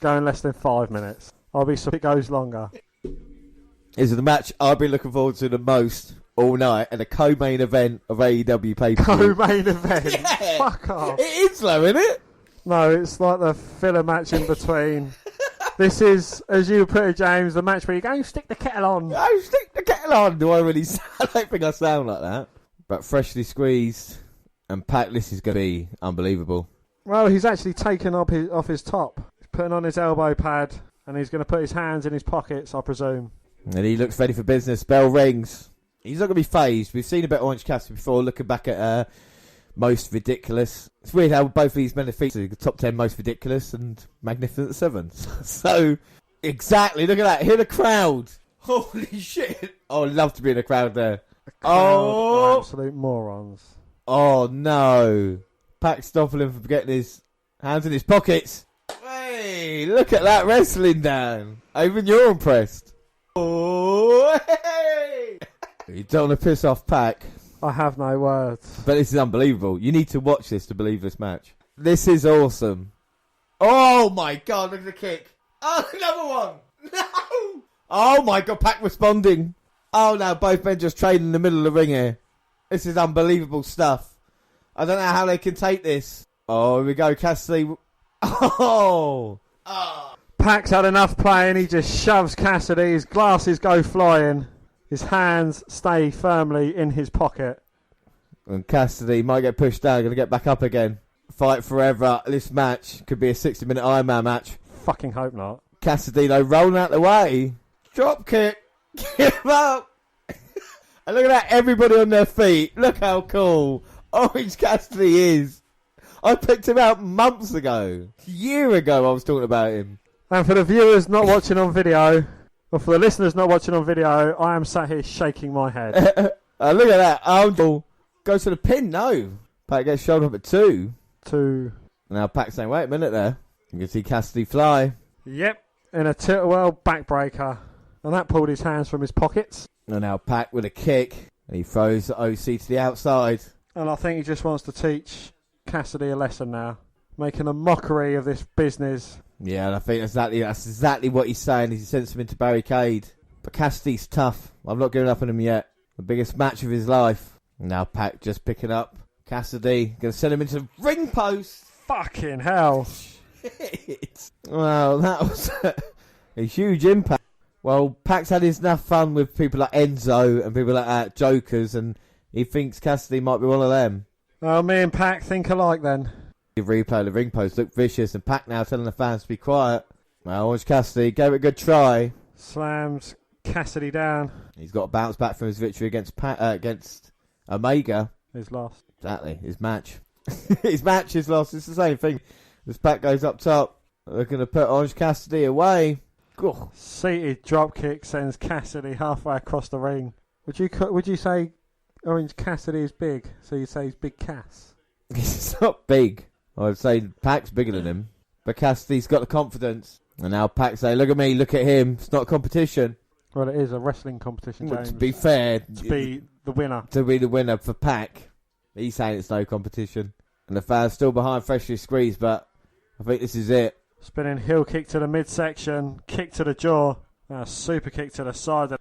going less than 5 minutes. I'll be sorry if it goes longer. This is the match I've been looking forward to the most all night, and a co-main event of AEW pay-per-view. Co-main event? Yeah. Fuck off. It is though, isn't it? No, it's like the filler match in between. This is, as you put it, James, the match where you go, stick the kettle on. Oh, stick the kettle on. Do I really sound? I don't think I sound like that. But freshly squeezed and packed, this is going to be unbelievable. Well, he's actually taken off his top. He's putting on his elbow pad, and he's going to put his hands in his pockets, I presume. And he looks ready for business. Bell rings. He's not going to be phased. We've seen a bit of Orange Cassidy before, looking back at Most Ridiculous. It's weird how both of these men are featured the top 10 Most Ridiculous and Magnificent 7. So, exactly. Look at that. Hear the crowd. Holy shit. Oh, I'd love to be in a crowd there. Oh, absolute morons. Oh, no. Pac stopping him from getting his hands in his pockets. Hey, look at that wrestling, Dan. Even you're impressed. Oh, hey. You don't want to piss off Pac. I have no words. But this is unbelievable. You need to watch this to believe this match. This is awesome. Oh, my God. Look at the kick. Oh, another one. No. Oh, my God. Pac responding. Oh, no. Both men just trading in the middle of the ring here. This is unbelievable stuff. I don't know how they can take this. Oh, here we go. Cassidy. Oh. Oh. Pac's had enough playing. He just shoves Cassidy. His glasses go flying. His hands stay firmly in his pocket. And Cassidy might get pushed down. Going to get back up again. Fight forever. This match could be a 60-minute Iron Man match. Fucking hope not. Cassidy, though, rolling out the way. Drop kick. Give up. And look at that. Everybody on their feet. Look how cool Orange Cassidy is. I picked him out months ago. A year ago I was talking about him. And for the viewers not watching on video, or for the listeners not watching on video, I am sat here shaking my head. Look at that. Oh, goes for the pin. No. Pac gets shoulder up at 2. 2. Now Pac's saying, wait a minute there. You can see Cassidy fly. Yep. In a Titterwell backbreaker. And that pulled his hands from his pockets. And now Pac with a kick. And he throws the OC to the outside. And I think he just wants to teach Cassidy a lesson now. Making a mockery of this business. Yeah, and I think that's exactly what he's saying. He sends him into barricade. But Cassidy's tough. I'm not giving up on him yet. The biggest match of his life. Now Pac just picking up Cassidy. Going to send him into the ring post. Fucking hell. Well, that was a huge impact. Well, Pac's had enough fun with people like Enzo and people like that, Jokers, and he thinks Cassidy might be one of them. Well, me and Pac think alike then. The replay of the ring post looked vicious, and Pac now telling the fans to be quiet. Well, Orange Cassidy gave it a good try. Slams Cassidy down. He's got to bounce back from his victory against Omega. He's lost. Exactly, his match. His match is lost. It's the same thing. As Pac goes up top, looking to put Orange Cassidy away. Ugh. Seated dropkick sends Cassidy halfway across the ring. Would you say Orange Cassidy is big? So you say he's Big Cass? He's not big. I would say Pac's bigger than him. But Cassidy's got the confidence. And now Pac say, look at me, look at him. It's not a competition. Well, it is a wrestling competition, James. To be fair. To be the winner. To be the winner for Pac. He's saying it's no competition. And the fans still behind, freshly squeezed, but I think this is it. Spinning heel kick to the midsection. Kick to the jaw. A super kick to the side.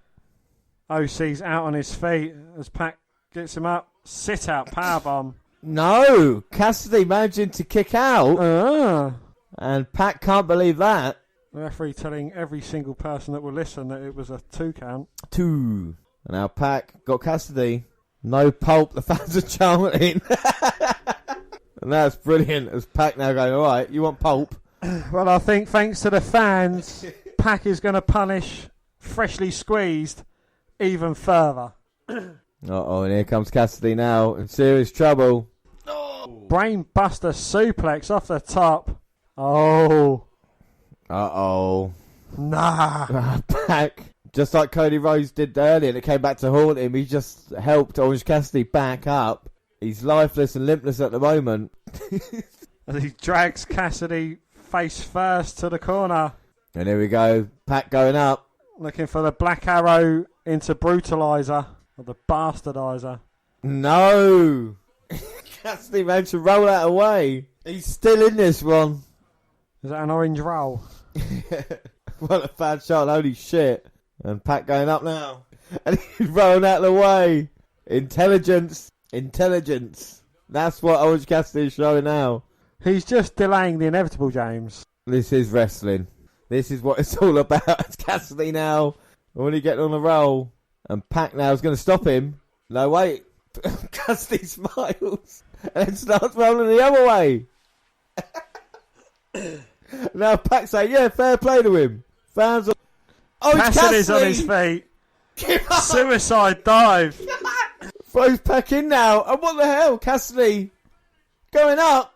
OC's out on his feet as Pac gets him up. Sit out powerbomb. No, Cassidy managing to kick out. And Pac can't believe that. The referee telling every single person that will listen that it was a 2 count. 2. And now Pac got Cassidy. No pulp, the fans are chanting. And that's brilliant as Pac now going, all right, you want pulp? Well, I think thanks to the fans, Pac is going to punish freshly squeezed even further. Uh-oh, and here comes Cassidy now in serious trouble. Brain buster suplex off the top. Oh. Uh-oh. Nah. Pac, just like Cody Rhodes did earlier, and it came back to haunt him. He just helped Orange Cassidy back up. He's lifeless and limpless at the moment. As he drags Cassidy face first to the corner. And here we go. Pac going up. Looking for the black arrow into brutalizer. Or the bastardizer. No. Cassidy managed to roll that away. He's still in this one. Is that an orange roll? What a bad shot. Holy shit. And Pac going up now. And he's rolling out of the way. Intelligence. That's what Orange Cassidy is showing now. He's just delaying the inevitable, James. This is wrestling. This is what it's all about. It's Cassidy now. Already getting on a roll. And Pac now is going to stop him. No, wait. Cassidy smiles. And then starts rolling the other way. Now Pac saying, yeah, fair play to him. Fans are... Oh, it's Cassidy's Cassidy! On his feet. Suicide dive. Throws Pac in now. And what the hell? Cassidy going up.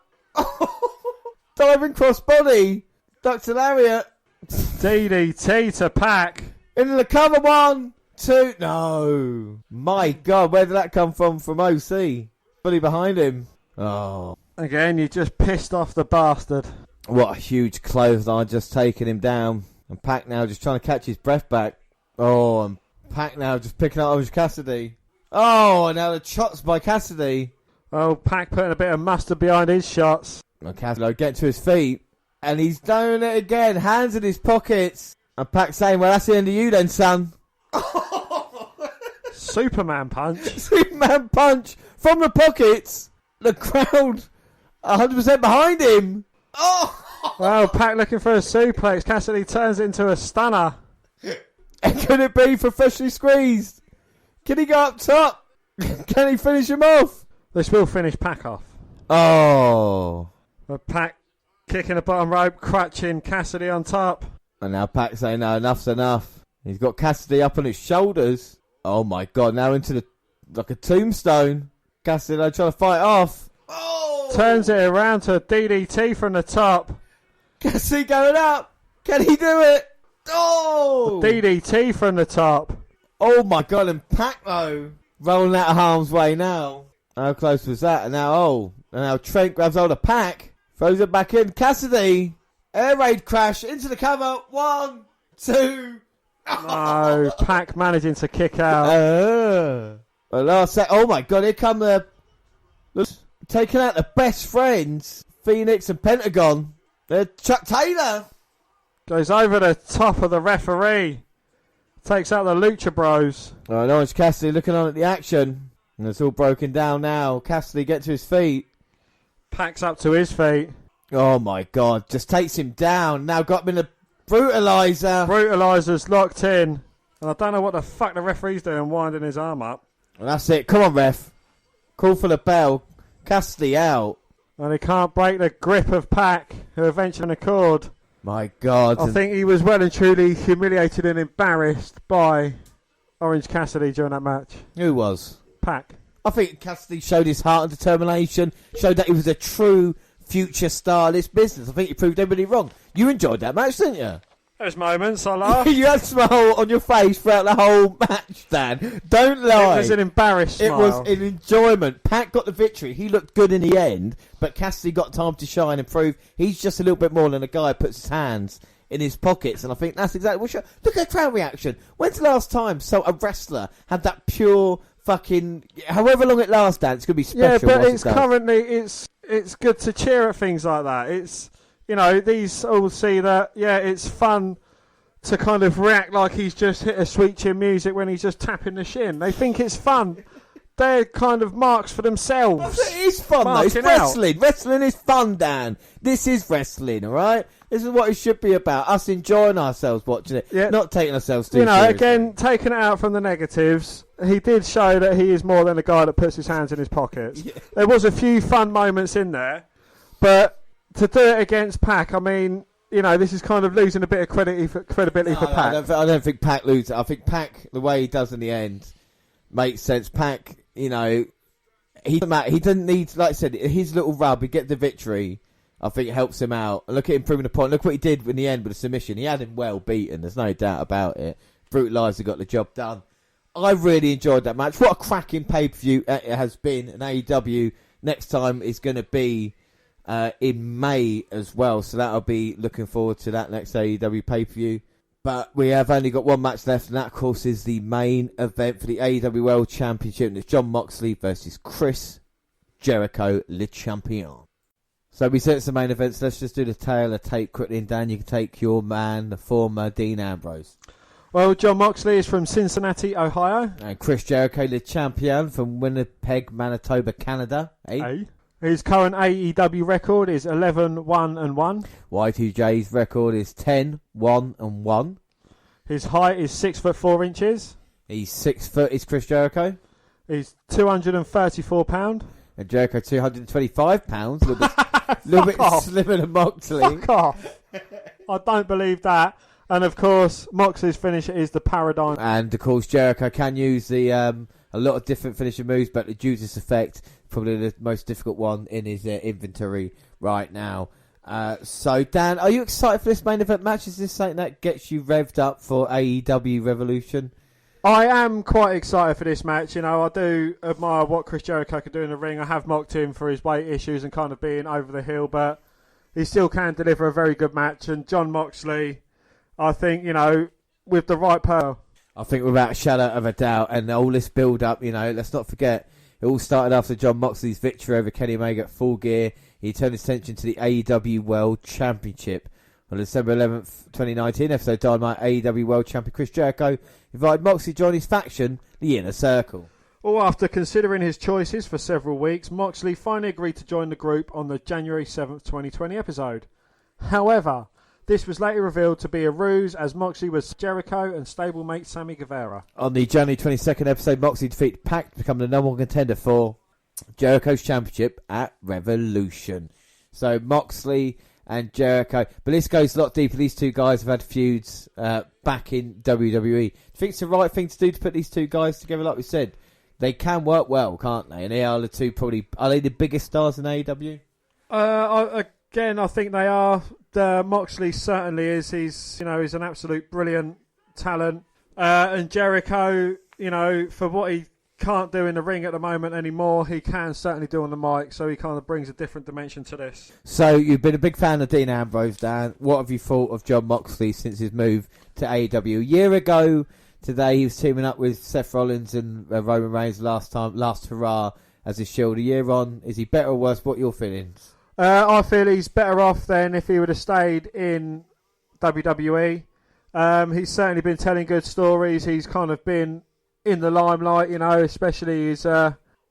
Diving crossbody. Ducks a lariat. DDT to Pac. Into the cover. 1, 2. No. My God, where did that come from OC? Fully behind him. Oh. Again, you just pissed off the bastard. What a huge clothesline just taking him down. And Pac now just trying to catch his breath back. Oh, and Pac now just picking up Orange Cassidy. Oh, and now the shots by Cassidy. Oh, Pac putting a bit of mustard behind his shots. And Cassidy getting to his feet. And he's doing it again. Hands in his pockets. And Pac saying, well, that's the end of you then, son. Superman punch. Superman punch from the pockets. The crowd 100% behind him. Oh! Well, Pac looking for a suplex. Cassidy turns it into a stunner. And could it be professionally squeezed? Can he go up top? Can he finish him off? This will finish Pac off. Oh. But Pac kicking the bottom rope, crutching Cassidy on top. And now Pac saying, no, enough's enough. He's got Cassidy up on his shoulders. Oh my God, now into the, like a tombstone. Cassidy trying to fight off. Oh! Turns it around to a DDT from the top. Cassidy going up. Can he do it? Oh! DDT from the top. Oh my God, and Pac though, rolling out of harm's way now. How close was that? And now Trent grabs hold of Pac, throws it back in. Cassidy, air raid crash into the cover. 1, 2. No, Pac managing to kick out. The last set. Oh my God, here come the taking out the best friends, Phoenix and Pentagon. Chuck Taylor goes over the top of the referee. Takes out the Lucha Bros. Oh, and Orange Cassidy looking on at the action. And it's all broken down now. Cassidy get to his feet. Pac's up to his feet. Oh my God, just takes him down. Now got him in a brutalizer. Brutalizer's locked in. And I don't know what the fuck the referee's doing, winding his arm up. And that's it. Come on, ref. Call for the bell. Cassidy out. And he can't break the grip of Pac, who eventually accord. My God. I think he was well and truly humiliated and embarrassed by Orange Cassidy during that match. Who was? Pac. I think Cassidy showed his heart and determination, showed that he was a true future star of this business. I think he proved everybody wrong. You enjoyed that match, didn't you? There's moments I laughed. You had a smile on your face throughout the whole match, Dan. Don't lie. It was an embarrassed smile. It was an enjoyment. Pac got the victory. He looked good in the end, but Cassidy got time to shine and prove he's just a little bit more than a guy who puts his hands in his pockets. And I think that's exactly what. Look at the crowd reaction. When's the last time a wrestler had that pure fucking, however long it lasts, Dan, it's going to be special. Yeah, but it's currently, it's good to cheer at things like that. It's, you know, these all see that, yeah, it's fun to kind of react like he's just hit a sweet chin music when he's just tapping the shin. They think it's fun. They're kind of marks for themselves. It is fun, though. It's wrestling. Wrestling is fun, Dan. This is wrestling, all right? This is what it should be about. Us enjoying ourselves watching it, not taking ourselves too seriously. Again, taking it out from the negatives, he did show that he is more than a guy that puts his hands in his pockets. Yeah. There was a few fun moments in there, but to do it against Pac, I mean, you know, this is kind of losing a bit of credibility for Pac. I don't think Pac loses. I think Pac, the way he does in the end, makes sense. Pac, you know, he doesn't need, like I said, his little rub, he get the victory. I think it helps him out. Look at him proving the point. Look what he did in the end with the submission. He had him well beaten. There's no doubt about it. Brutalizer got the job done. I really enjoyed that match. What a cracking pay-per-view it has been. And AEW next time is going to be in May as well. So that'll be looking forward to that next AEW pay-per-view. But we have only got one match left, and that, of course, is the main event for the AEW World Championship. And it's Jon Moxley versus Chris Jericho, Le Champion. So we said it's the main event, so let's just do the tail of tape quickly. And Dan, you can take your man, the former Dean Ambrose. Well, Jon Moxley is from Cincinnati, Ohio. And Chris Jericho, Le Champion, from Winnipeg, Manitoba, Canada. His current AEW record is 11-1-1. Y2J's record is 10-1-1. His height is 6'4". He's 6 foot. Is Chris Jericho? He's 234 pounds. And Jericho 225 pounds. A little bit slimmer than Moxley. Fuck off! I don't believe that. And of course, Moxley's finisher is the Paradigm. And of course, Jericho can use the a lot of different finishing moves, but the Judas effect, probably the most difficult one in his inventory right now. So, Dan, are you excited for this main event match? Is this something that gets you revved up for AEW Revolution? I am quite excited for this match. You know, I do admire what Chris Jericho can do in the ring. I have mocked him for his weight issues and kind of being over the hill, but he still can deliver a very good match. And Jon Moxley, I think, you know, with the right pearl. I think without a shadow of a doubt, and all this build-up, you know, let's not forget, it all started after Jon Moxley's victory over Kenny Omega at Full Gear. He turned his attention to the AEW World Championship. On December 11th, 2019, episode Dynamite, AEW World Champion Chris Jericho invited Moxley to join his faction, the Inner Circle. Well, after considering his choices for several weeks, Moxley finally agreed to join the group on the January 7th, 2020 episode. However, this was later revealed to be a ruse, as Moxley was Jericho and stablemate Sammy Guevara. On the January 22nd episode, Moxley defeated Pac to become the number one contender for Jericho's championship at Revolution. So Moxley and Jericho, but this goes a lot deeper. These two guys have had feuds back in WWE. Do you think it's the right thing to do to put these two guys together? Like we said, they can work well, can't they? And they are the two probably. Are they the biggest stars in AEW? I think they are. Moxley certainly is. He's an absolute brilliant talent. And Jericho, you know, for what he can't do in the ring at the moment anymore, he can certainly do on the mic, so he kind of brings a different dimension to this. So you've been a big fan of Dean Ambrose, Dan. What have you thought of Jon Moxley since his move to AEW? A year ago today, he was teaming up with Seth Rollins and Roman Reigns last hurrah as his Shield. A year on, is he better or worse? What are your feelings? I feel he's better off than if he would have stayed in WWE. He's certainly been telling good stories. He's kind of been in the limelight, you know, especially his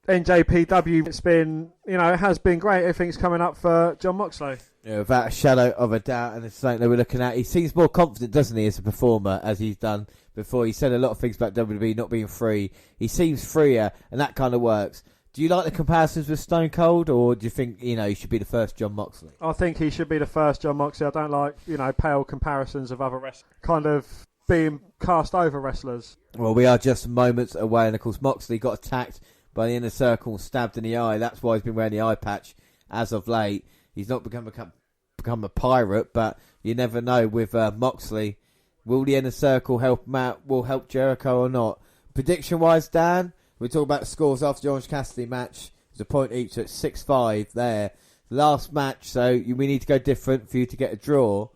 NJPW. It's been, you know, it has been great. Everything's coming up for Jon Moxley. Yeah, without a shadow of a doubt, and it's something that we're looking at. He seems more confident, doesn't he, as a performer, as he's done before. He said a lot of things about WWE not being free. He seems freer, and that kind of works. Do you like the comparisons with Stone Cold, or do you think, you know, he should be the first Jon Moxley? I think he should be the first Jon Moxley. I don't like, you know, pale comparisons of other wrestlers kind of being cast over wrestlers. Well, we are just moments away, and of course Moxley got attacked by the Inner Circle and stabbed in the eye. That's why he's been wearing the eye patch as of late. He's not become a pirate, but you never know with Moxley. Will the Inner Circle help him out? Will help Jericho or not? Prediction-wise, Dan, we talk about the scores after the Orange Cassidy match. There's a point each, so it's 6-5 there. Last match, so we need to go different for you to get a draw.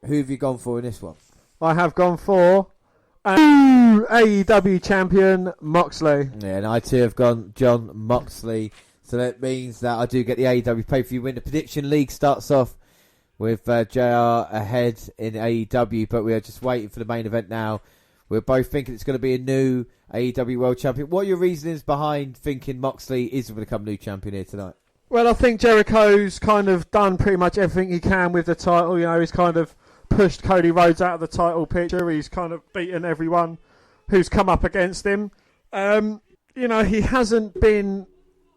Who have you gone for in this one? I have gone for AEW champion Moxley. Yeah, and I too have gone Jon Moxley. So that means that I do get the AEW pay-per-view win. The prediction league starts off with JR ahead in AEW, but we are just waiting for the main event now. We're both thinking it's going to be a new AEW World Champion. What are your reasonings behind thinking Moxley is going to become new champion here tonight? Well, I think Jericho's kind of done pretty much everything he can with the title. You know, he's kind of pushed Cody Rhodes out of the title picture. He's kind of beaten everyone who's come up against him. You know, he hasn't been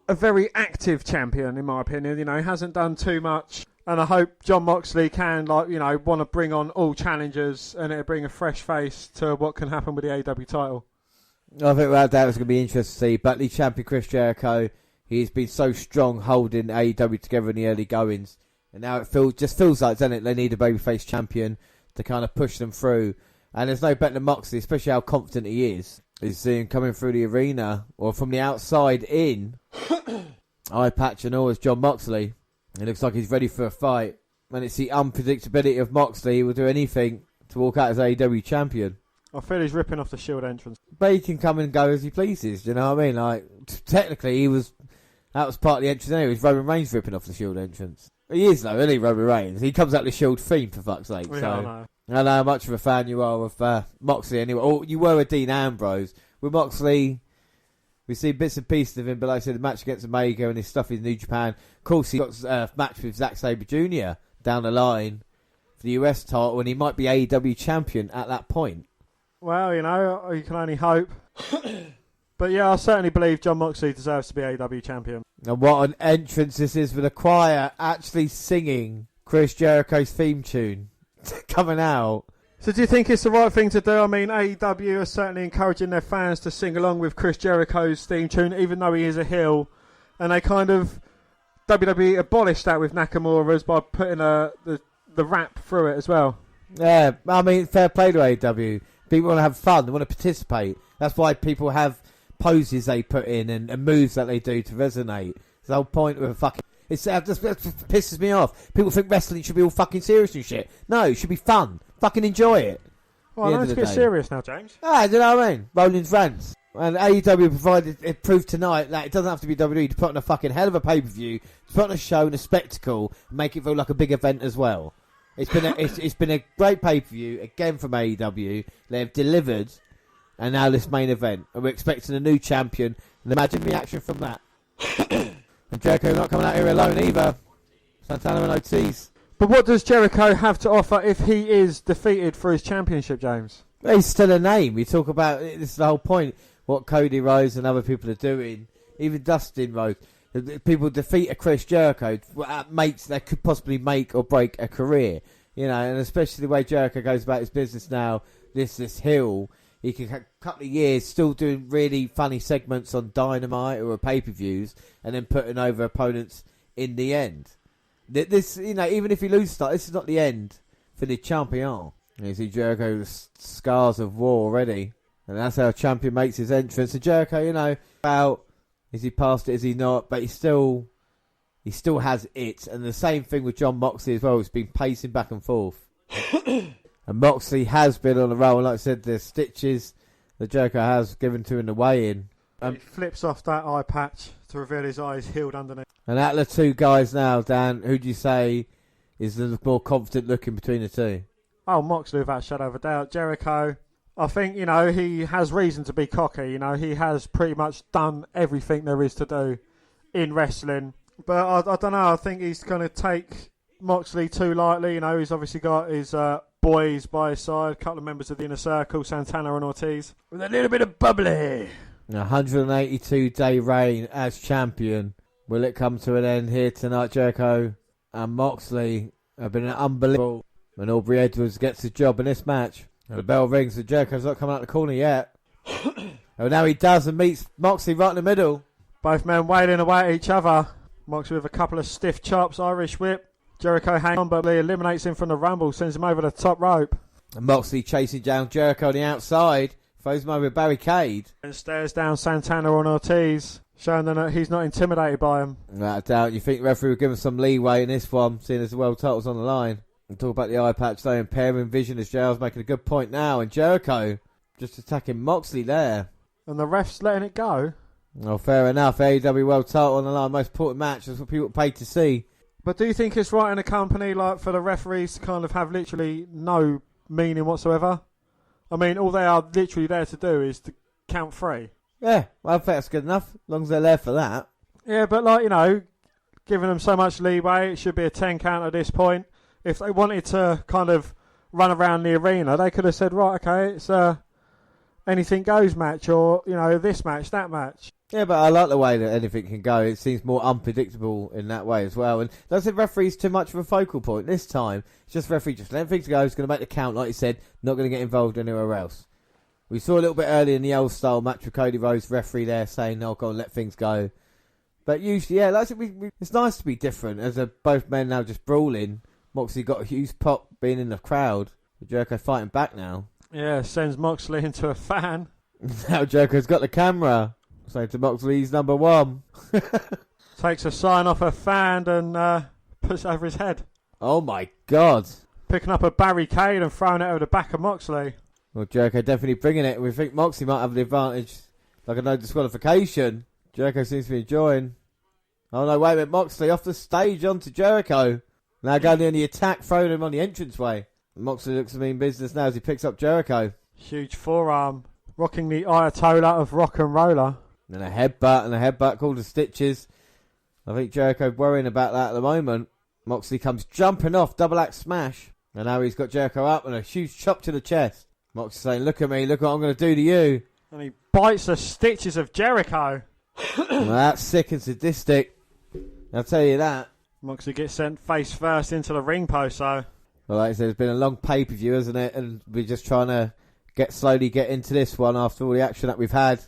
a very active champion, in my opinion. You know, he hasn't done too much. And I hope Jon Moxley can, like, you know, want to bring on all challengers, and it'll bring a fresh face to what can happen with the AEW title. I think that was going to be interesting to see. But the champion Chris Jericho, he's been so strong holding AEW together in the early goings. And now it just feels like, doesn't it, they need a babyface champion to kind of push them through. And there's no better than Moxley, especially how confident he is. He's seen coming through the arena, or from the outside in, eye patch and all, as Jon Moxley. It looks like he's ready for a fight. And it's the unpredictability of Moxley. He will do anything to walk out as AEW champion. I feel he's ripping off the Shield entrance. But he can come and go as he pleases, do you know what I mean? Like, technically, that was part of the entrance anyway. It was Roman Reigns ripping off the Shield entrance. He is, though, isn't he, Roman Reigns? He comes out the Shield theme, for fuck's sake. Yeah, so I know. I know how much of a fan you are of Moxley anyway. Or you were a Dean Ambrose. With Moxley, we see bits and pieces of him, but like I said, the match against Omega and his stuff in New Japan. Of course, he got a match with Zack Sabre Jr. down the line for the US title, and he might be AEW champion at that point. Well, you know, you can only hope. But yeah, I certainly believe Jon Moxley deserves to be AEW champion. And what an entrance this is with a choir actually singing Chris Jericho's theme tune coming out. So do you think it's the right thing to do? I mean, AEW are certainly encouraging their fans to sing along with Chris Jericho's theme tune, even though he is a heel. And they kind of... WWE abolished that with Nakamura's by putting the rap through it as well. Yeah, I mean, fair play to AEW. People want to have fun. They want to participate. That's why people have poses they put in and moves that they do to resonate. It's the whole point of a fucking... That just pisses me off. People think wrestling should be all fucking serious and shit. No, it should be fun. Fucking enjoy it. Well, I know it's a bit serious now, James. Ah, do you know what I mean? Rollins rants. And AEW it proved tonight that it doesn't have to be WWE to put on a fucking hell of a pay-per-view, to put on a show and a spectacle, and make it feel like a big event as well. It's been a great pay-per-view, again from AEW. They've delivered, and now this main event. And we're expecting a new champion, and imagine reaction from that. And Jericho not coming out here alone either. Santana and Ortiz. But what does Jericho have to offer if he is defeated for his championship, James? He's still a name. We talk about, this is the whole point, what Cody Rhodes and other people are doing. Even Dustin Rhodes. People defeat a Chris Jericho that could possibly make or break a career. You know, and especially the way Jericho goes about his business now, this hill, he can have a couple of years still doing really funny segments on Dynamite or pay-per-views and then putting over opponents in the end. This, you know, even if he loses, this is not the end for the champion. You see Jericho with scars of war already. And that's how a champion makes his entrance. And Jericho, you know, is he past it, is he not? But he still has it. And the same thing with Jon Moxley as well. He's been pacing back and forth. And Moxley has been on a roll. Like I said, the stitches that Jericho has given to in the weigh-in. He flips off that eye patch to reveal his eyes healed underneath. And out of the two guys now, Dan, who do you say is the more confident looking between the two? Oh, Moxley without a shadow of a doubt. Jericho, I think, you know, he has reason to be cocky. You know, he has pretty much done everything there is to do in wrestling. But I don't know, I think he's going to take Moxley too lightly. You know, he's obviously got his boys by his side, a couple of members of the Inner Circle, Santana and Ortiz, with a little bit of bubbly. 182-day reign as champion. Will it come to an end here tonight? Jericho and Moxley have been unbelievable. And Aubrey Edwards gets the job in this match. And the bell rings and Jericho's not coming out the corner yet. Oh, now he does and meets Moxley right in the middle. Both men wailing away at each other. Moxley with a couple of stiff chops, Irish whip. Jericho hangs on, but he eliminates him from the rumble, sends him over the top rope. And Moxley chasing down Jericho on the outside. Throws him over a barricade. And stares down Santana and Ortiz, showing them that he's not intimidated by him. Without a doubt, you think the referee would give him some leeway in this one, seeing as the world title's on the line. And talk about the eye patch though, impairing vision as JR's making a good point now. And Jericho just attacking Moxley there. And the ref's letting it go. Well, fair enough. AEW world title on the line, most important match. That's what people paid to see. But do you think it's right in a company like for the referees to kind of have literally no meaning whatsoever? I mean, all they are literally there to do is to count three. Yeah, well, I think that's good enough, as long as they're there for that. Yeah, but like, you know, giving them so much leeway, it should be a 10 count at this point. If they wanted to kind of run around the arena, they could have said, right, okay, it's a anything goes match, or, you know, this match, that match. Yeah, but I like the way that anything can go. It seems more unpredictable in that way as well. And that's if referee's too much of a focal point. This time, it's just referee just letting things go. He's going to make the count, like you said, not going to get involved anywhere else. We saw a little bit earlier in the old style match with Cody Rhodes, referee there saying, "Oh, go on, let things go." But usually, yeah, like it's nice to be different as both men now just brawling. Moxley got a huge pop being in the crowd. Jericho fighting back now. Yeah, sends Moxley into a fan. Now Jericho's got the camera. Saying to Moxley, he's number one. Takes a sign off a fan and puts it over his head. Oh my God. Picking up a barricade and throwing it over the back of Moxley. Well, Jericho definitely bringing it. We think Moxley might have the advantage. Like a no disqualification. Jericho seems to be enjoying. Oh no, wait a minute. Moxley off the stage onto Jericho. Now going in the attack, throwing him on the entranceway. Moxley looks to mean business now as he picks up Jericho. Huge forearm. Rocking the Ayatollah of rock and roller. And a headbutt called the Stitches. I think Jericho worrying about that at the moment. Moxley comes jumping off, double axe smash. And now he's got Jericho up and a huge chop to the chest. Moxley saying, look at me, look what I'm going to do to you. And he bites the stitches of Jericho. Well, that's sick and sadistic. I'll tell you that. Moxley gets sent face first into the ring post, so. Well, like I said, it's been a long pay-per-view, hasn't it? And we're just trying to slowly get into this one after all the action that we've had.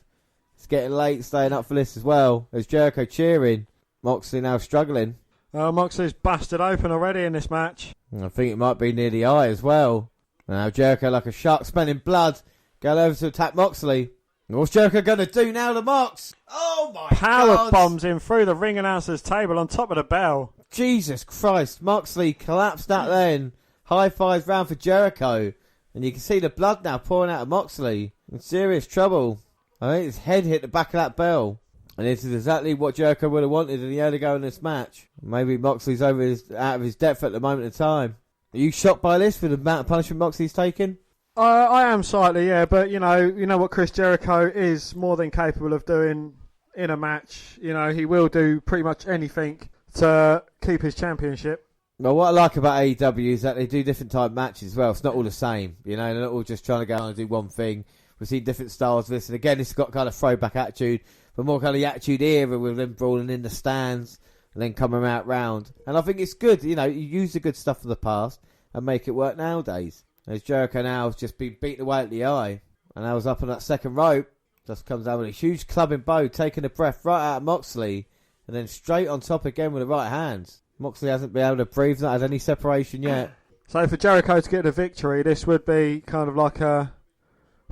It's getting late, staying up for this as well. There's Jericho cheering. Moxley now struggling. Moxley's busted open already in this match. I think it might be near the eye as well. Now Jericho, like a shark smelling blood, going over to attack Moxley. What's Jericho going to do now to Mox? Oh my God! Power bombs him through the ring announcer's table on top of the bell. Jesus Christ. Moxley collapsed that then. High fives round for Jericho. And you can see the blood now pouring out of Moxley. In serious trouble. I think his head hit the back of that bell. And this is exactly what Jericho would have wanted in the early go in this match. Maybe Moxley's out of his depth at the moment in time. Are you shocked by this with the amount of punishment Moxley's taken? I am slightly, yeah, but you know what Chris Jericho is more than capable of doing in a match. You know, he will do pretty much anything to keep his championship. Well, what I like about AEW is that they do different type matches as well. It's not all the same, you know. They're not all just trying to go on and do one thing. We've seen different styles of this, and again, it's got kind of throwback attitude, but more kind of the attitude era with them brawling in the stands and then coming out round. And I think it's good, you know, you use the good stuff of the past and make it work nowadays. As Jericho now has just been beaten away at the eye, and now was up on that second rope, just comes down with a huge clubbing bow, taking the breath right out of Moxley, and then straight on top again with the right hand. Moxley hasn't been able to breathe, not had any separation yet. So for Jericho to get the victory, this would be kind of like a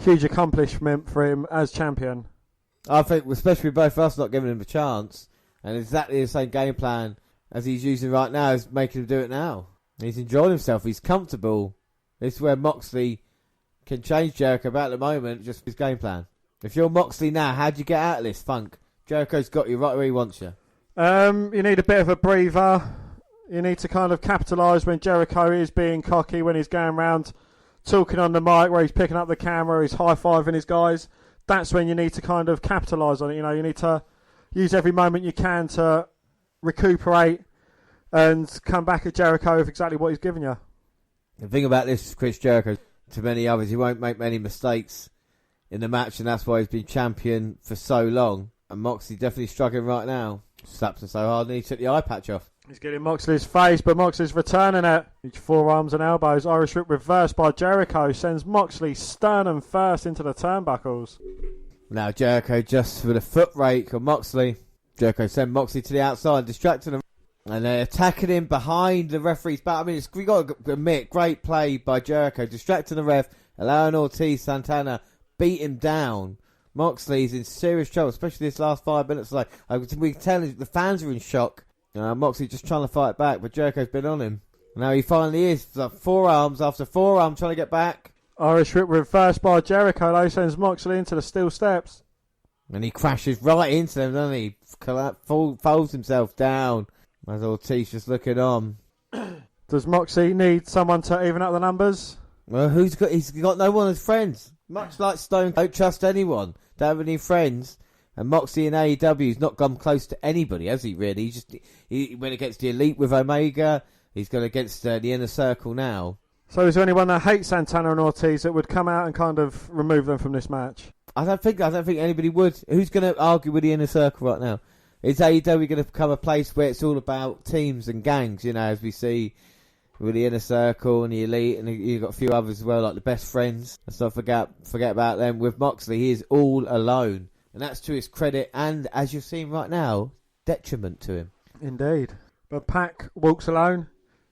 huge accomplishment for him as champion. I think, especially with both of us not giving him a chance, and exactly the same game plan as he's using right now is making him do it now. He's enjoying himself, he's comfortable. This is where Moxley can change Jericho about the moment, just his game plan. If you're Moxley now, how do you get out of this funk? Jericho's got you right where he wants you. You need a bit of a breather. You need to kind of capitalise when Jericho is being cocky, when he's going around talking on the mic, where he's picking up the camera, he's high-fiving his guys. That's when you need to kind of capitalise on it. You know, you need to use every moment you can to recuperate and come back at Jericho with exactly what he's given you. The thing about this, Chris Jericho, to many others, he won't make many mistakes in the match, and that's why he's been champion for so long. And Moxley definitely struggling right now. Slaps him so hard, and he took the eye patch off. He's getting Moxley's face, but Moxley's returning it. Each forearms and elbows. Irish whip reversed by Jericho sends Moxley sternum first into the turnbuckles. Now Jericho just with a foot rake on Moxley. Jericho send Moxley to the outside, distracting him. And they're attacking him behind the referee's back. I mean, we got to admit, great play by Jericho, distracting the ref, allowing Ortiz Santana beat him down. Moxley's in serious trouble, especially this last 5 minutes. Like we can tell the fans are in shock. Moxley just trying to fight back, but Jericho's been on him. Now he finally is. Like forearms after forearm, trying to get back. Irish whip reversed by Jericho, though, sends Moxley into the steel steps. And he crashes right into them, doesn't he? Folds himself down. As Ortiz just looking on. Does Moxley need someone to even up the numbers? Well, he's got no one as friends. Much like Stone, don't trust anyone. Don't have any friends. And Moxley in AEW's not gone close to anybody, has he really? He went against the Elite with Omega. He's gone against the Inner Circle now. So is there anyone that hates Santana and Ortiz that would come out and kind of remove them from this match? I don't think anybody would. Who's going to argue with the Inner Circle right now? Is AEW going to become a place where it's all about teams and gangs, you know, as we see with the Inner Circle and the Elite, and you've got a few others as well, like the Best Friends. Let's not forget about them. With Moxley, he is all alone. And that's to his credit, and as you're seeing right now, detriment to him. Indeed. But Pac walks alone,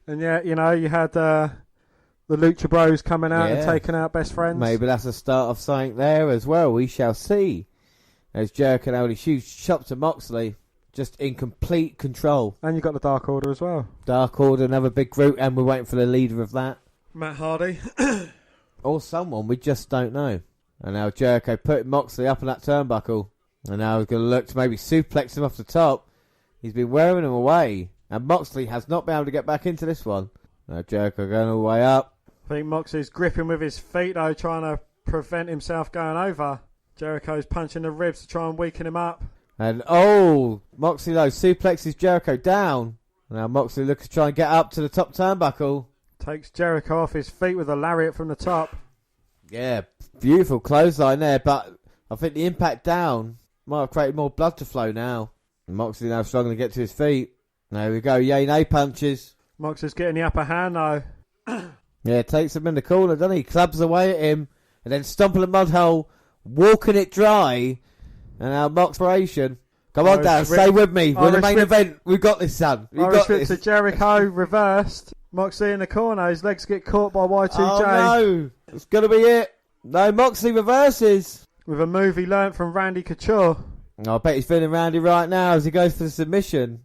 and yeah, you know, you had the Lucha Bros coming out and taking out Best Friends. Maybe that's a start of something there as well. We shall see. As Jericho now with a huge chop to Moxley. just in complete control. And you got the Dark Order as well. Dark Order, another big group, and we're waiting for the leader of that. Matt Hardy. Or someone, we just don't know. And now Jericho putting Moxley up on that turnbuckle. And now he's going to look to maybe suplex him off the top. He's been wearing him away. And Moxley has not been able to get back into this one. Now Jericho going all the way up. I think Moxley's gripping with his feet though, trying to prevent himself going over. Jericho's punching the ribs to try and weaken him up. And Moxley though suplexes Jericho down. Now Moxley looks to try and get up to the top turnbuckle. Takes Jericho off his feet with a lariat from the top. Yeah, beautiful clothesline there, but I think the impact down might have created more blood to flow now. And Moxley now struggling to get to his feet. There we go, yay, nay punches. Moxley's getting the upper hand though. Yeah, takes him in the corner, doesn't he? Clubs away at him, and then stomping the mud hole, walking it dry, and now Moxley. Come on, Dan, stay with me. We're in the main event. We've got this, son. We've got this. To Jericho, reversed. Moxley in the corner. His legs get caught by Y2J. Oh, no. It's going to be it. No, Moxley reverses. With a move he learnt from Randy Couture. I bet he's feeling Randy right now as he goes for the submission.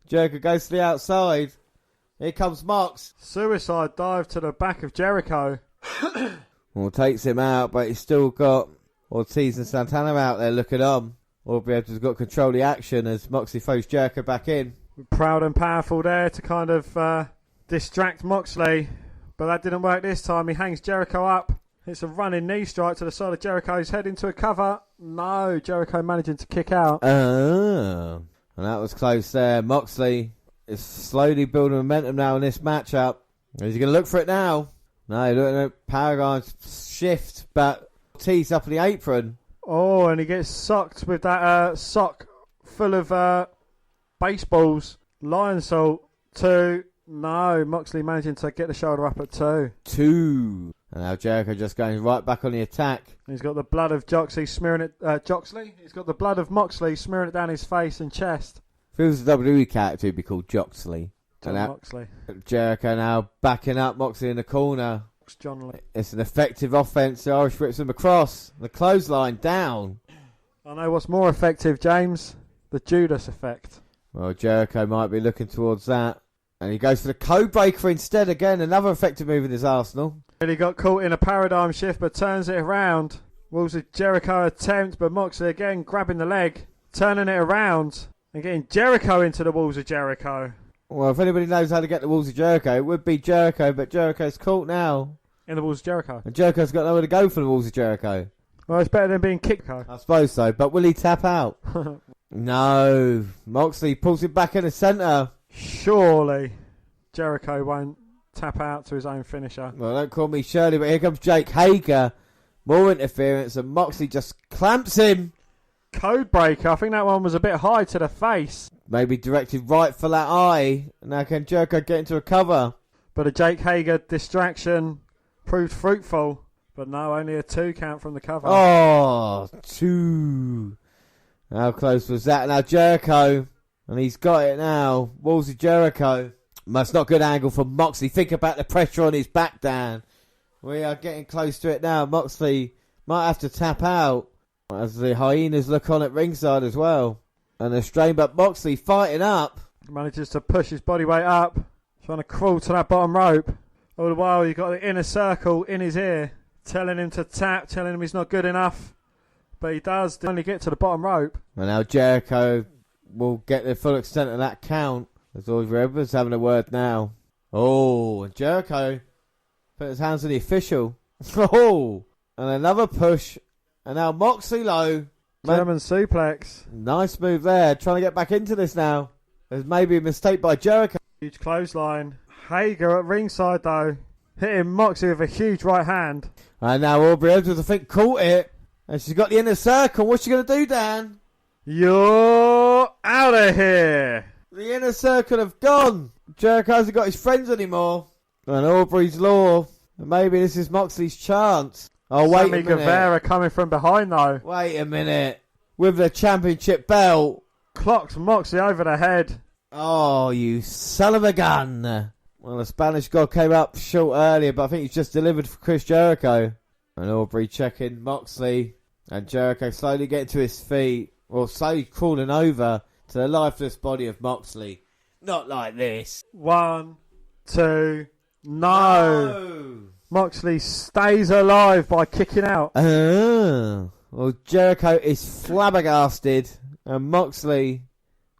Jericho goes to the outside. Here comes Mox. Suicide dive to the back of Jericho. Well, takes him out, but he's still got Ortiz and Santana out there looking on. Aubrey has got control of the action as Moxley throws Jericho back in. Proud and powerful there to kind of distract Moxley. But that didn't work this time. He hangs Jericho up. It's a running knee strike to the side of Jericho's head into a cover. No, Jericho managing to kick out. And that was close there. Moxley is slowly building momentum now in this matchup. Is he going to look for it now? No, look at Paragon's shift, but Ortiz up in the apron. Oh, and he gets socked with that sock full of baseballs. Lion salt. 2. No, Moxley managing to get the shoulder up at 2. 2. And now Jericho just going right back on the attack. He's got the blood of Joxley smearing it. Joxley? He's got the blood of Moxley smearing it down his face and chest. If it was a WWE character, it'd be called Joxley. Jon Moxley. Jericho now backing up Moxley in the corner. It's an effective offense. The Irish rips him across. The clothesline down. I know what's more effective, James. The Judas effect. Well, Jericho might be looking towards that. And he goes for the code breaker instead. Again, another effective move in his arsenal. He got caught in a paradigm shift but turns it around. Wolves of Jericho attempt, but Moxley again grabbing the leg, turning it around and getting Jericho into the Wolves of Jericho. Well, if anybody knows how to get the Wolves of Jericho, it would be Jericho, but Jericho's caught now. In the Wolves of Jericho. And Jericho's got nowhere to go for the Wolves of Jericho. Well, it's better than being kicked. I suppose so, but will he tap out? No. Moxley pulls him back in the centre. Surely Jericho won't tap out to his own finisher. Well, don't call me Shirley, but here comes Jake Hager. More interference, and Moxley just clamps him. Code breaker. I think that one was a bit high to the face. Maybe directed right for that eye. Now can Jericho get into a cover? But a Jake Hager distraction proved fruitful. But no, only a 2 count from the cover. Oh, 2. How close was that? Now Jericho, and he's got it now. Wolves of Jericho. That's not a good angle for Moxley. Think about the pressure on his back, Dan. We are getting close to it now. Moxley might have to tap out as the hyenas look on at ringside as well. And the strain, but Moxley fighting up. Manages to push his body weight up. Trying to crawl to that bottom rope. All the while you've got the inner circle in his ear. Telling him to tap, telling him he's not good enough. But he does only get to the bottom rope. And now Jericho will get the full extent of that count. As always, everyone's having a word now. Oh, and Jericho put his hands on the official. Oh, and another push. And now Moxley low. German suplex. Nice move there. Trying to get back into this now. There's maybe a mistake by Jericho. Huge clothesline. Hager at ringside though. Hitting Moxley with a huge right hand. And now Aubrey Edwards, I think, caught it. And she's got the inner circle. What's she going to do, Dan? You're out of here. The inner circle have gone. Jericho hasn't got his friends anymore. And Aubrey's law. And maybe this is Moxley's chance. Oh, wait Sammy a minute. Guevara coming from behind though. Wait a minute. With the championship belt. Clocked Moxley over the head. Oh, you son of a gun. Well, the Spanish God came up short earlier, but I think he's just delivered for Chris Jericho. And Aubrey checking Moxley. And Jericho slowly getting to his feet. Or slowly crawling over. to the lifeless body of Moxley. Not like this. 1, 2, no. Moxley stays alive by kicking out. Well, Jericho is flabbergasted, and Moxley,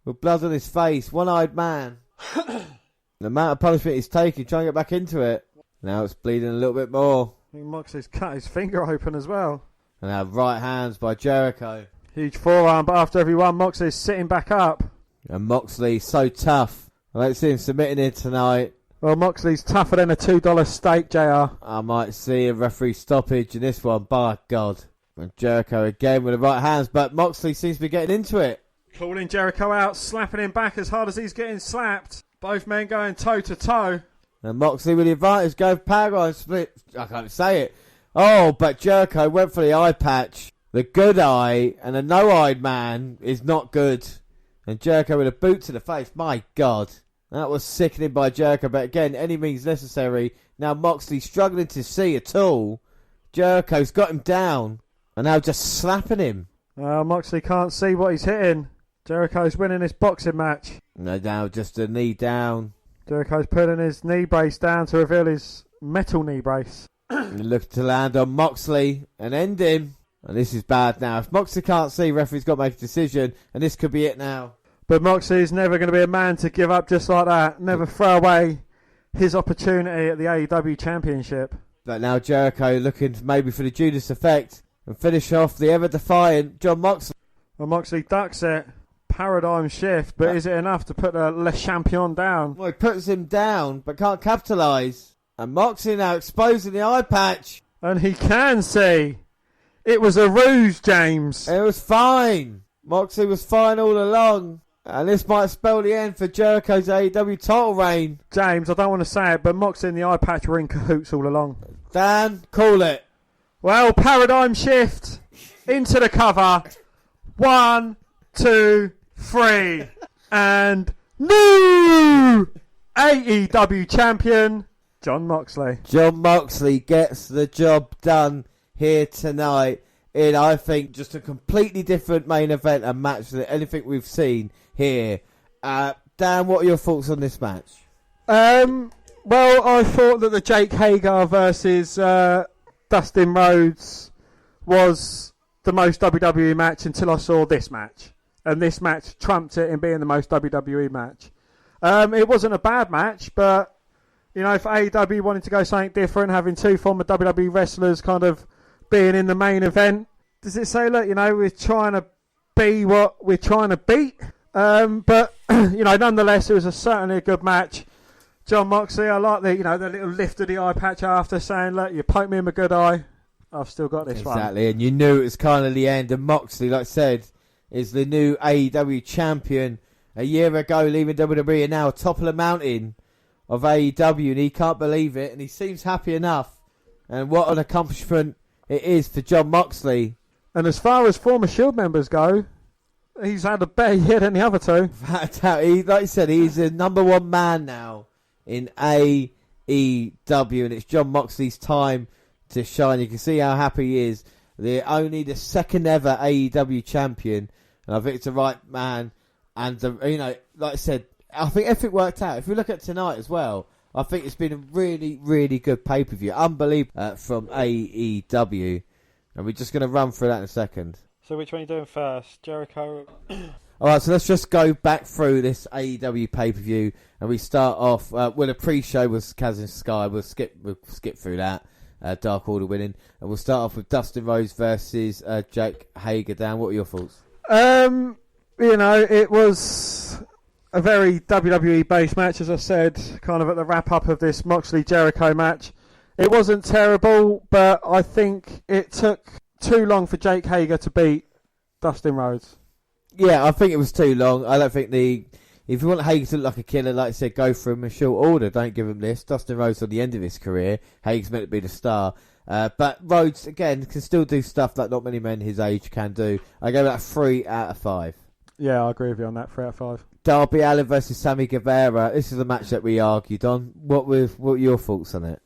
with blood on his face, one-eyed man. The amount of punishment he's taking, trying to get back into it. Now it's bleeding a little bit more. I think Moxley's cut his finger open as well. And now right hands by Jericho. Huge forearm, but after every one, Moxley's sitting back up. And Moxley, so tough. I don't see him submitting here tonight. Well, Moxley's tougher than a $2 steak, JR. I might see a referee stoppage in this one, by God. And Jericho again with the right hands, but Moxley seems to be getting into it. Calling Jericho out, slapping him back as hard as he's getting slapped. Both men going toe to toe. And Moxley with the advantage, go Paragon split. I can't say it. Oh, but Jericho went for the eye patch. The good eye and a no-eyed man is not good. And Jericho with a boot to the face. My God. That was sickening by Jericho. But again, any means necessary. Now Moxley struggling to see at all. Jericho's got him down. And now just slapping him. Moxley can't see what he's hitting. Jericho's winning this boxing match. No, now just a knee down. Jericho's putting his knee brace down to reveal his metal knee brace. Looking to land on Moxley and end him. And this is bad now. If Moxley can't see, referee's got to make a decision. And this could be it now. But Moxley's never going to be a man to give up just like that. Never throw away his opportunity at the AEW Championship. But now Jericho looking maybe for the Judas effect and finish off the ever-defiant Jon Moxley. Well, Moxley ducks it. Paradigm shift, but is it enough to put Le Champion down? Well, he puts him down, but can't capitalise. And Moxley now exposing the eye patch. And he can see. It was a ruse, James. It was fine. Moxley was fine all along. And this might spell the end for Jericho's AEW title reign. James, I don't want to say it, but Moxley and the eye patch were in cahoots all along. Dan, call it. Well, paradigm shift. Into the cover. 1, 2, 3. And new AEW champion, Jon Moxley. Jon Moxley gets the job done here tonight in, I think, just a completely different main event and match than anything we've seen here. Dan, what are your thoughts on this match? Well, I thought that the Jake Hager versus Dustin Rhodes was the most WWE match until I saw this match. And this match trumped it in being the most WWE match. It wasn't a bad match, but, you know, for AEW wanting to go something different, having two former WWE wrestlers kind of being in the main event, does it say, look, you know, we're trying to be what we're trying to beat? But, you know, nonetheless, it was certainly a good match. Jon Moxley, I like the, you know, the little lift of the eye patch after saying, look, you poke me in my good eye, I've still got this one. Exactly, and you knew it was kind of the end. And Moxley, like I said, is the new AEW champion. A year ago, leaving WWE, and now top of the mountain of AEW, and he can't believe it, and he seems happy enough. And what an accomplishment it is for Jon Moxley. And as far as former Shield members go, he's had a better year than the other two. Like I said, he's the number one man now in AEW, and it's Jon Moxley's time to shine. You can see how happy he is. They're only the second ever AEW champion, and I think it's the right man. And you know, like I said, I think everything worked out. If we look at tonight as well, I think it's been a really, really good pay-per-view. Unbelievable from AEW, and we're just going to run through that in a second. So which one are you doing first, Jericho? All right, so let's just go back through this AEW pay-per-view, and we start off. Well, the pre-show was Kaz and Sky. We'll skip through that. Dark Order winning, and we'll start off with Dustin Rhodes versus Jake Hager. Dan, what are your thoughts? You know, it was a very WWE-based match, as I said, kind of at the wrap-up of this Moxley-Jericho match. It wasn't terrible, but I think it took too long for Jake Hager to beat Dustin Rhodes. Yeah, I think it was too long. I don't think if you want Hager to look like a killer, like I said, go for him in short order. Don't give him this. Dustin Rhodes on the end of his career. Hager's meant to be the star. But Rhodes, again, can still do stuff that not many men his age can do. I gave that 3 out of 5. Yeah, I agree with you on that, 3 out of 5. Darby Allin versus Sammy Guevara. This is a match that we argued on. What were your thoughts on it?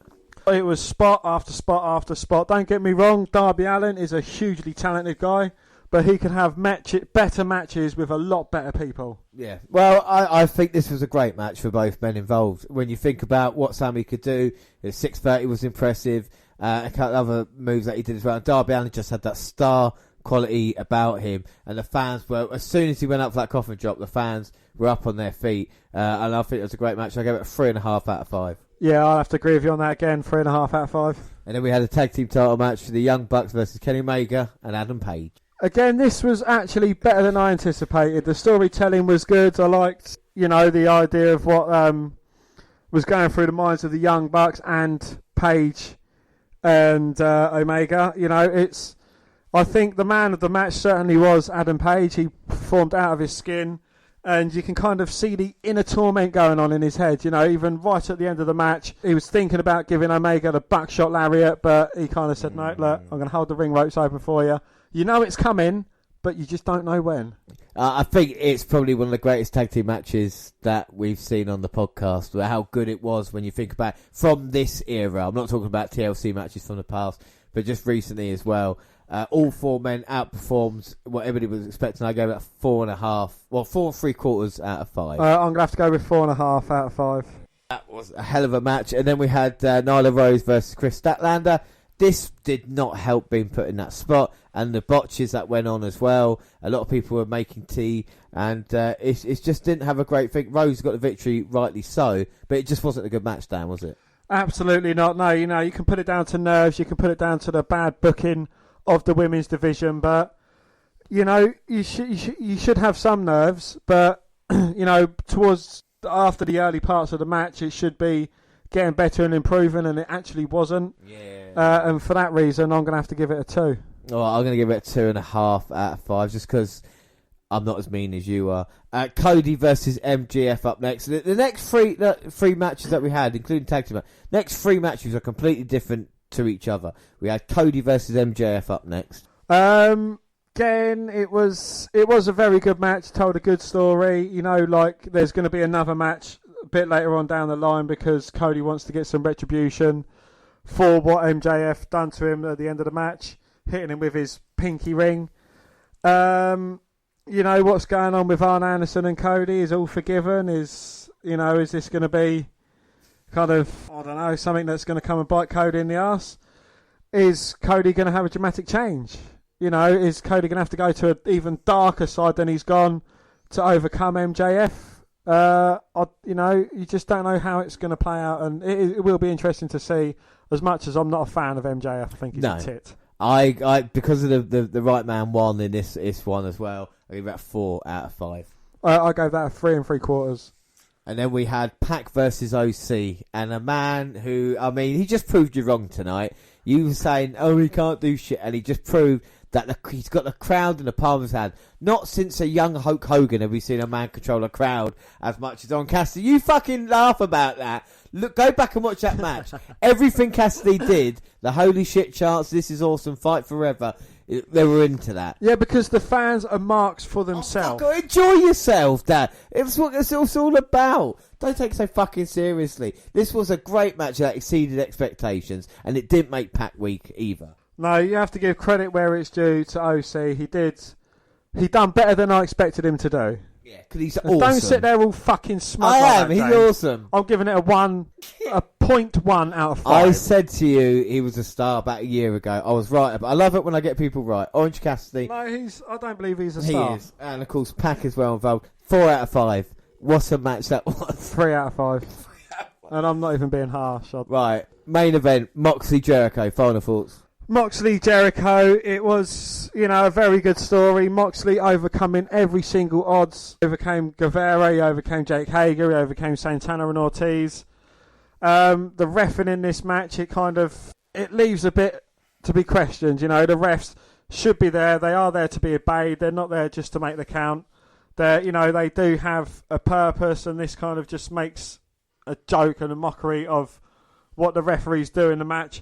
It was spot after spot after spot. Don't get me wrong, Darby Allin is a hugely talented guy. but he can have better matches with a lot better people. Yeah, well, I think this was a great match for both men involved. When you think about what Sammy could do, 630 was impressive. A couple of other moves that he did as well. And Darby Allin just had that star quality about him, and the fans were, as soon as he went up for that coffin drop, the fans were up on their feet, and I think it was a great match. I gave it a 3.5 out of 5. Yeah, I'll have to agree with you on that again. 3.5 out of 5. And then we had a tag team title match for the Young Bucks versus Kenny Omega and Adam Page. Again, this was actually better than I anticipated. The storytelling was good. I liked, the idea of what was going through the minds of the Young Bucks and Page and Omega. I think the man of the match certainly was Adam Page. He performed out of his skin, and you can kind of see the inner torment going on in his head. Even right at the end of the match, he was thinking about giving Omega the buckshot lariat, but he kind of said, no, look, I'm going to hold the ring ropes open for you. You know it's coming, but you just don't know when. I think it's probably one of the greatest tag team matches that we've seen on the podcast. How good it was when you think about it from this era. I'm not talking about TLC matches from the past, but just recently as well. All four men outperformed what everybody was expecting. I gave it a 4.5. Well, 4 3/4 out of 5. I'm going to have to go with 4.5 out of 5. That was a hell of a match. And then we had Nyla Rose versus Chris Statlander. This did not help being put in that spot, and the botches that went on as well. A lot of people were making tea, and it just didn't have a great thing. Rose got the victory, rightly so, but it just wasn't a good match, Dan, was it? Absolutely not. No, you can put it down to nerves, you can put it down to the bad booking of the women's division, but you should have some nerves, but towards after the early parts of the match, it should be getting better and improving, and it actually wasn't. Yeah. And for that reason, I'm going to have to give it a 2. Well, I'm going to give it a 2.5 out of 5, just because I'm not as mean as you are. Cody versus MGF up next. The next three matches that we had, including tag team, next 3 matches are completely different to each other. We had Cody versus MJF up next. Again, it was a very good match. Told a good story. There's going to be another match a bit later on down the line because Cody wants to get some retribution for what MJF done to him at the end of the match, hitting him with his pinky ring. What's going on with Arn Anderson and Cody? Is all forgiven? Is this going to be kind of, I don't know, something that's going to come and bite Cody in the arse? Is Cody going to have a dramatic change? Is Cody going to have to go to an even darker side than he's gone to overcome MJF? You just don't know how it's going to play out, and it will be interesting to see. As much as I'm not a fan of MJF, I think he's a tit. I because of the right man won in this one as well. I give that 4 out of 5. I gave that a 3 3/4. And then we had Pac versus OC, and a man who, he just proved you wrong tonight. You were saying, he can't do shit, and he just proved that he's got the crowd in the palm of his hand. Not since a young Hulk Hogan have we seen a man control a crowd as much as Orange Cassidy. You fucking laugh about that. Look, go back and watch that match. Everything Cassidy did, the holy shit chants, this is awesome, fight forever, they were into that. Yeah, because the fans are marks for themselves. Enjoy yourself, Dad. It's what it's all about. Don't take it so fucking seriously. This was a great match that exceeded expectations, and it didn't make Pac weak either. No, you have to give credit where it's due to OC. He done better than I expected him to do. Yeah, because he's awesome. Don't sit there all fucking smug. He's awesome. I'm giving it a 0.1 out of 5. I said to you he was a star about a year ago. I was right, but I love it when I get people right. Orange Cassidy. No, I don't believe he's a star. He is. And of course, Pac is well involved. 4 out of 5. What a match that was. 3 out of 5. And I'm not even being harsh. Right. Main event, Moxley Jericho. Final thoughts. Moxley Jericho, it was, a very good story. Moxley overcoming every single odds. Overcame Guevara, he overcame Jake Hager, he overcame Santana and Ortiz. The reffing in this match, it leaves a bit to be questioned. The refs should be there. They are there to be obeyed. They're not there just to make the count. They do have a purpose, and this kind of just makes a joke and a mockery of what the referees do in the match.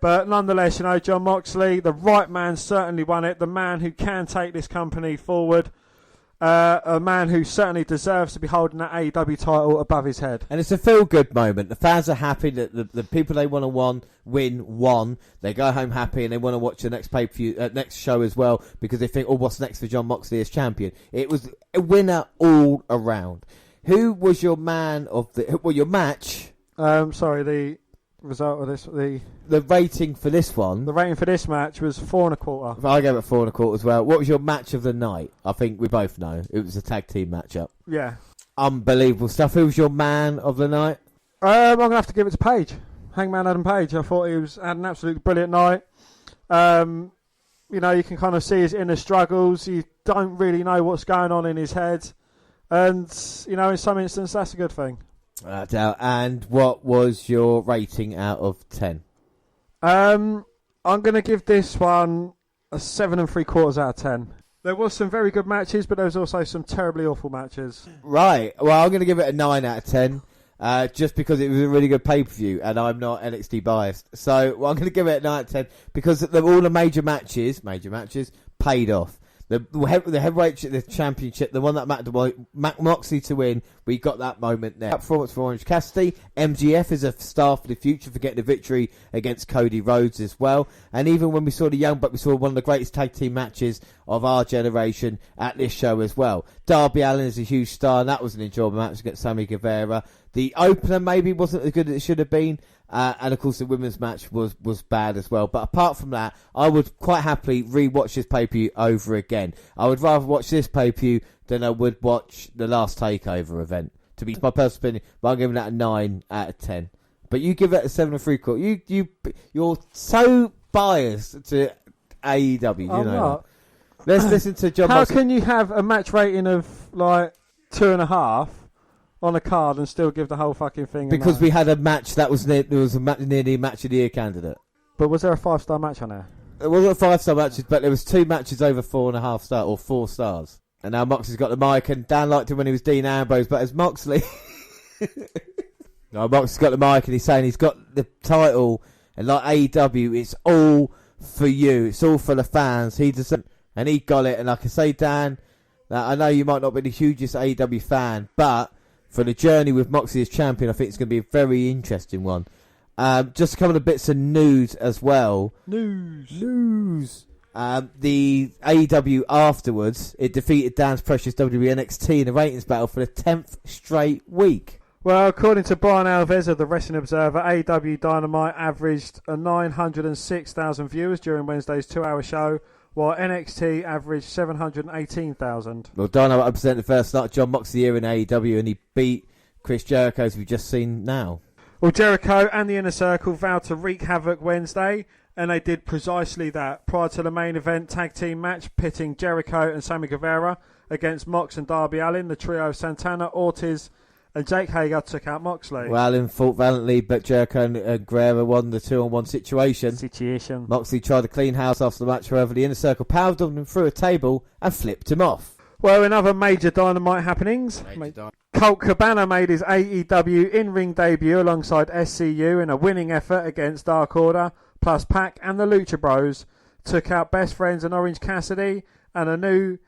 But nonetheless, Jon Moxley, the right man, certainly won it. The man who can take this company forward. a man who certainly deserves to be holding that AEW title above his head. And it's a feel-good moment. The fans are happy that the people they want to win. They go home happy and they want to watch the next pay-per-view, next show as well, because they think, what's next for Jon Moxley as champion? It was a winner all around. Who was your man of your match? The result of this, the rating for this one. The rating for this match was 4.25. I gave it 4.25 as well. What was your match of the night? I think we both know it was a tag team matchup. Yeah, unbelievable stuff. Who was your man of the night? I'm gonna have to give it to Page, Hangman Adam Page. I thought he had an absolutely brilliant night. You can kind of see his inner struggles. You don't really know what's going on in his head, and in some instances that's a good thing. And what was your rating out of 10? I'm going to give this one a 7 3/4 out of 10. There was some very good matches, but there was also some terribly awful matches. Right. Well, I'm going to give it a 9 out of 10, just because it was a really good pay-per-view, and I'm not NXT biased. So I'm going to give it a 9 out of 10 because all the major matches paid off. The heavyweight, the championship, the one that mattered, Moxley to win, we got that moment there. Performance for Orange Cassidy. MGF is a star for the future for getting the victory against Cody Rhodes as well. And even when we saw the Young Bucks, we saw one of the greatest tag team matches of our generation at this show as well. Darby Allin is a huge star, and that was an enjoyable match against Sammy Guevara. The opener maybe wasn't as good as it should have been. And of course the women's match was bad as well. But apart from that, I would quite happily rewatch this pay-per-view over again. I would rather watch this pay-per-view than I would watch the last Takeover event. To be my personal opinion, but I'm giving that a 9 out of 10. But you give it a 7 3/4. You're so biased to AEW. I'm not. Let's listen to Jon How Moxley. can you have a match rating of like 2.5 on a card and still give the whole fucking thing? Because we had a match that was nearly a match of the year candidate. But was there a 5-star match on there? It wasn't 5-star matches, but there was 2 matches over 4.5 stars or 4 stars. And now Moxley's got the mic, and Dan liked him when he was Dean Ambrose, but as Moxley, no, Moxley's got the mic, and he's saying he's got the title, and like AEW, it's all for you, it's all for the fans. He doesn't, and he got it. And like I say, Dan, I know you might not be the hugest AEW fan, but for the journey with Moxley as champion, I think it's going to be a very interesting one. Just a couple of bits of news as well. News. The AEW afterwards, it defeated Dan's precious WWE NXT in a ratings battle for the 10th straight week. Well, according to Brian Alves of the Wrestling Observer, AEW Dynamite averaged 906,000 viewers during Wednesday's 2-hour show, while NXT averaged 718,000. Well, Dynamite represented the first night of Jon Moxley here in AEW, and he beat Chris Jericho, as we've just seen now. Well, Jericho and the Inner Circle vowed to wreak havoc Wednesday, and they did precisely that. Prior to the main event tag team match pitting Jericho and Sammy Guevara against Mox and Darby Allin, the trio of Santana, Ortiz and Jake Hager took out Moxley. Well, Allin fought valiantly, but Jericho and Guevara won the 2-on-1 situation. Moxley tried to clean house after the match, however, the Inner Circle powered on him through a table and flipped him off. Well, in other major Dynamite happenings, Colt Cabana made his AEW in-ring debut alongside SCU in a winning effort against Dark Order, plus Pac and the Lucha Bros took out Best Friends and Orange Cassidy and a new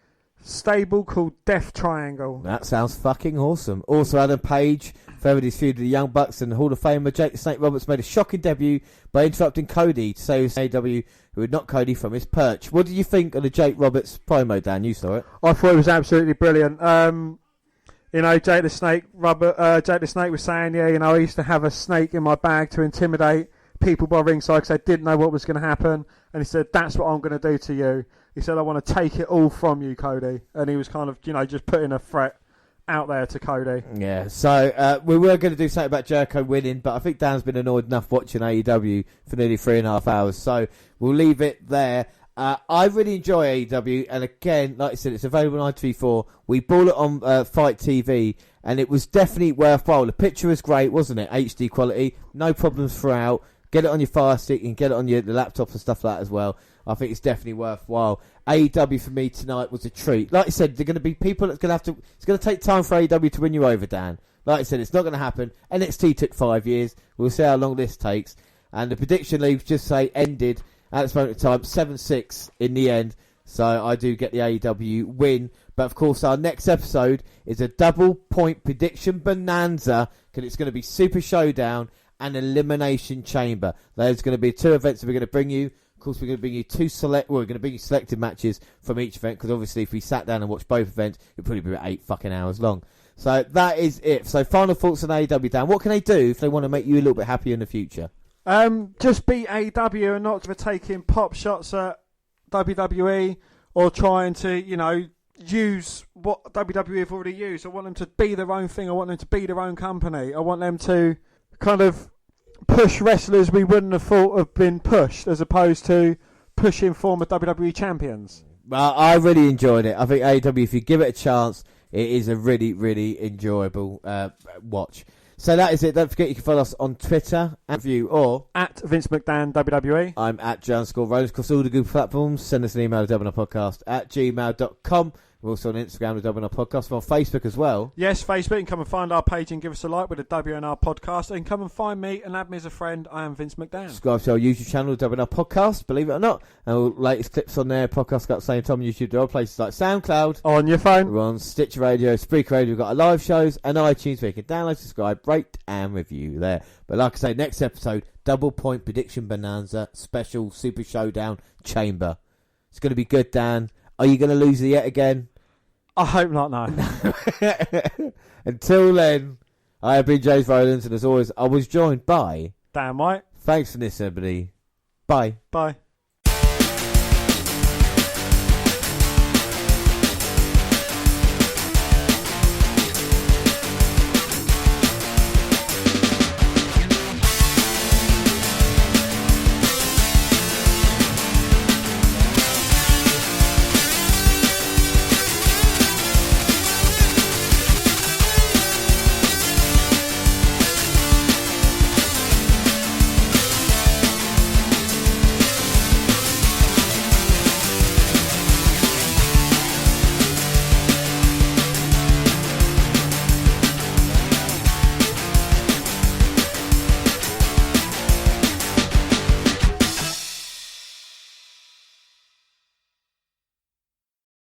stable called Death Triangle. That sounds fucking awesome. Also, Adam Page furthered his feud with the Young Bucks, and Hall of Famer Jake the Snake Roberts made a shocking debut by interrupting Cody to save AEW, who had knocked Cody from his perch. What did you think of the Jake Roberts promo, Dan? You saw it. I thought it was absolutely brilliant. Jake the Snake was saying, I used to have a snake in my bag to intimidate people by ringside because they didn't know what was going to happen. And he said, that's what I'm going to do to you. He said, I want to take it all from you, Cody. And he was kind of, just putting a threat out there to Cody. Yeah, so we were going to do something about Jericho winning, but I think Dan's been annoyed enough watching AEW for nearly 3.5 hours. So we'll leave it there. I really enjoy AEW, and again, like I said, it's available on ITV4. We bought it on Fight TV, and it was definitely worthwhile. The picture was great, wasn't it? HD quality, no problems throughout. Get it on your Fire Stick and get it on the laptop and stuff like that as well. I think it's definitely worthwhile. AEW for me tonight was a treat. Like I said, there are going to be people that's going to have to... It's going to take time for AEW to win you over, Dan. Like I said, it's not going to happen. NXT took 5 years. We'll see how long this takes. And the prediction leagues just say ended at this moment in time 7-6 in the end. So I do get the AEW win. But of course, our next episode is a double point prediction bonanza, because it's going to be Super Showdown and Elimination Chamber. There's going to be 2 events that we're going to bring you. Of course, we're going to bring you we're going to bring you selected matches from each event, because obviously if we sat down and watched both events, it'd probably be about 8 fucking hours long. So that is it. So final thoughts on AEW, Dan. What can they do if they want to make you a little bit happier in the future? Just beat AEW and not for taking pop shots at WWE or trying to, use what WWE have already used. I want them to be their own thing. I want them to be their own company. I want them to kind of push wrestlers we wouldn't have thought have been pushed, as opposed to pushing former WWE champions. Well, I really enjoyed it. I think AEW, if you give it a chance, it is a really, really enjoyable watch. So that is it. Don't forget you can follow us on Twitter or at Vince McDan WWE. I'm at Jon_Rose across all the good platforms. Send us an email to www.podcast@gmail.com. We're also on Instagram with WNR Podcast. We're on Facebook as well. Yes, Facebook. You can come and find our page and give us a like with the WNR Podcast. And come and find me and add me as a friend. I am Vince McDan. Subscribe to our YouTube channel, WNR Podcast, believe it or not. And all latest clips on there. Podcast got the same time on YouTube. There are places like SoundCloud. On your phone. We're on Stitcher Radio, Spreaker Radio. We've got our live shows and iTunes where you can download, subscribe, rate and review there. But like I say, next episode, double point prediction bonanza, special Super Showdown Chamber. It's going to be good, Dan. Are you going to lose it yet again? I hope not, no. Until then, I have been James Rowlands, and as always, I was joined by Dan White. Thanks for listening, everybody. Bye. Bye.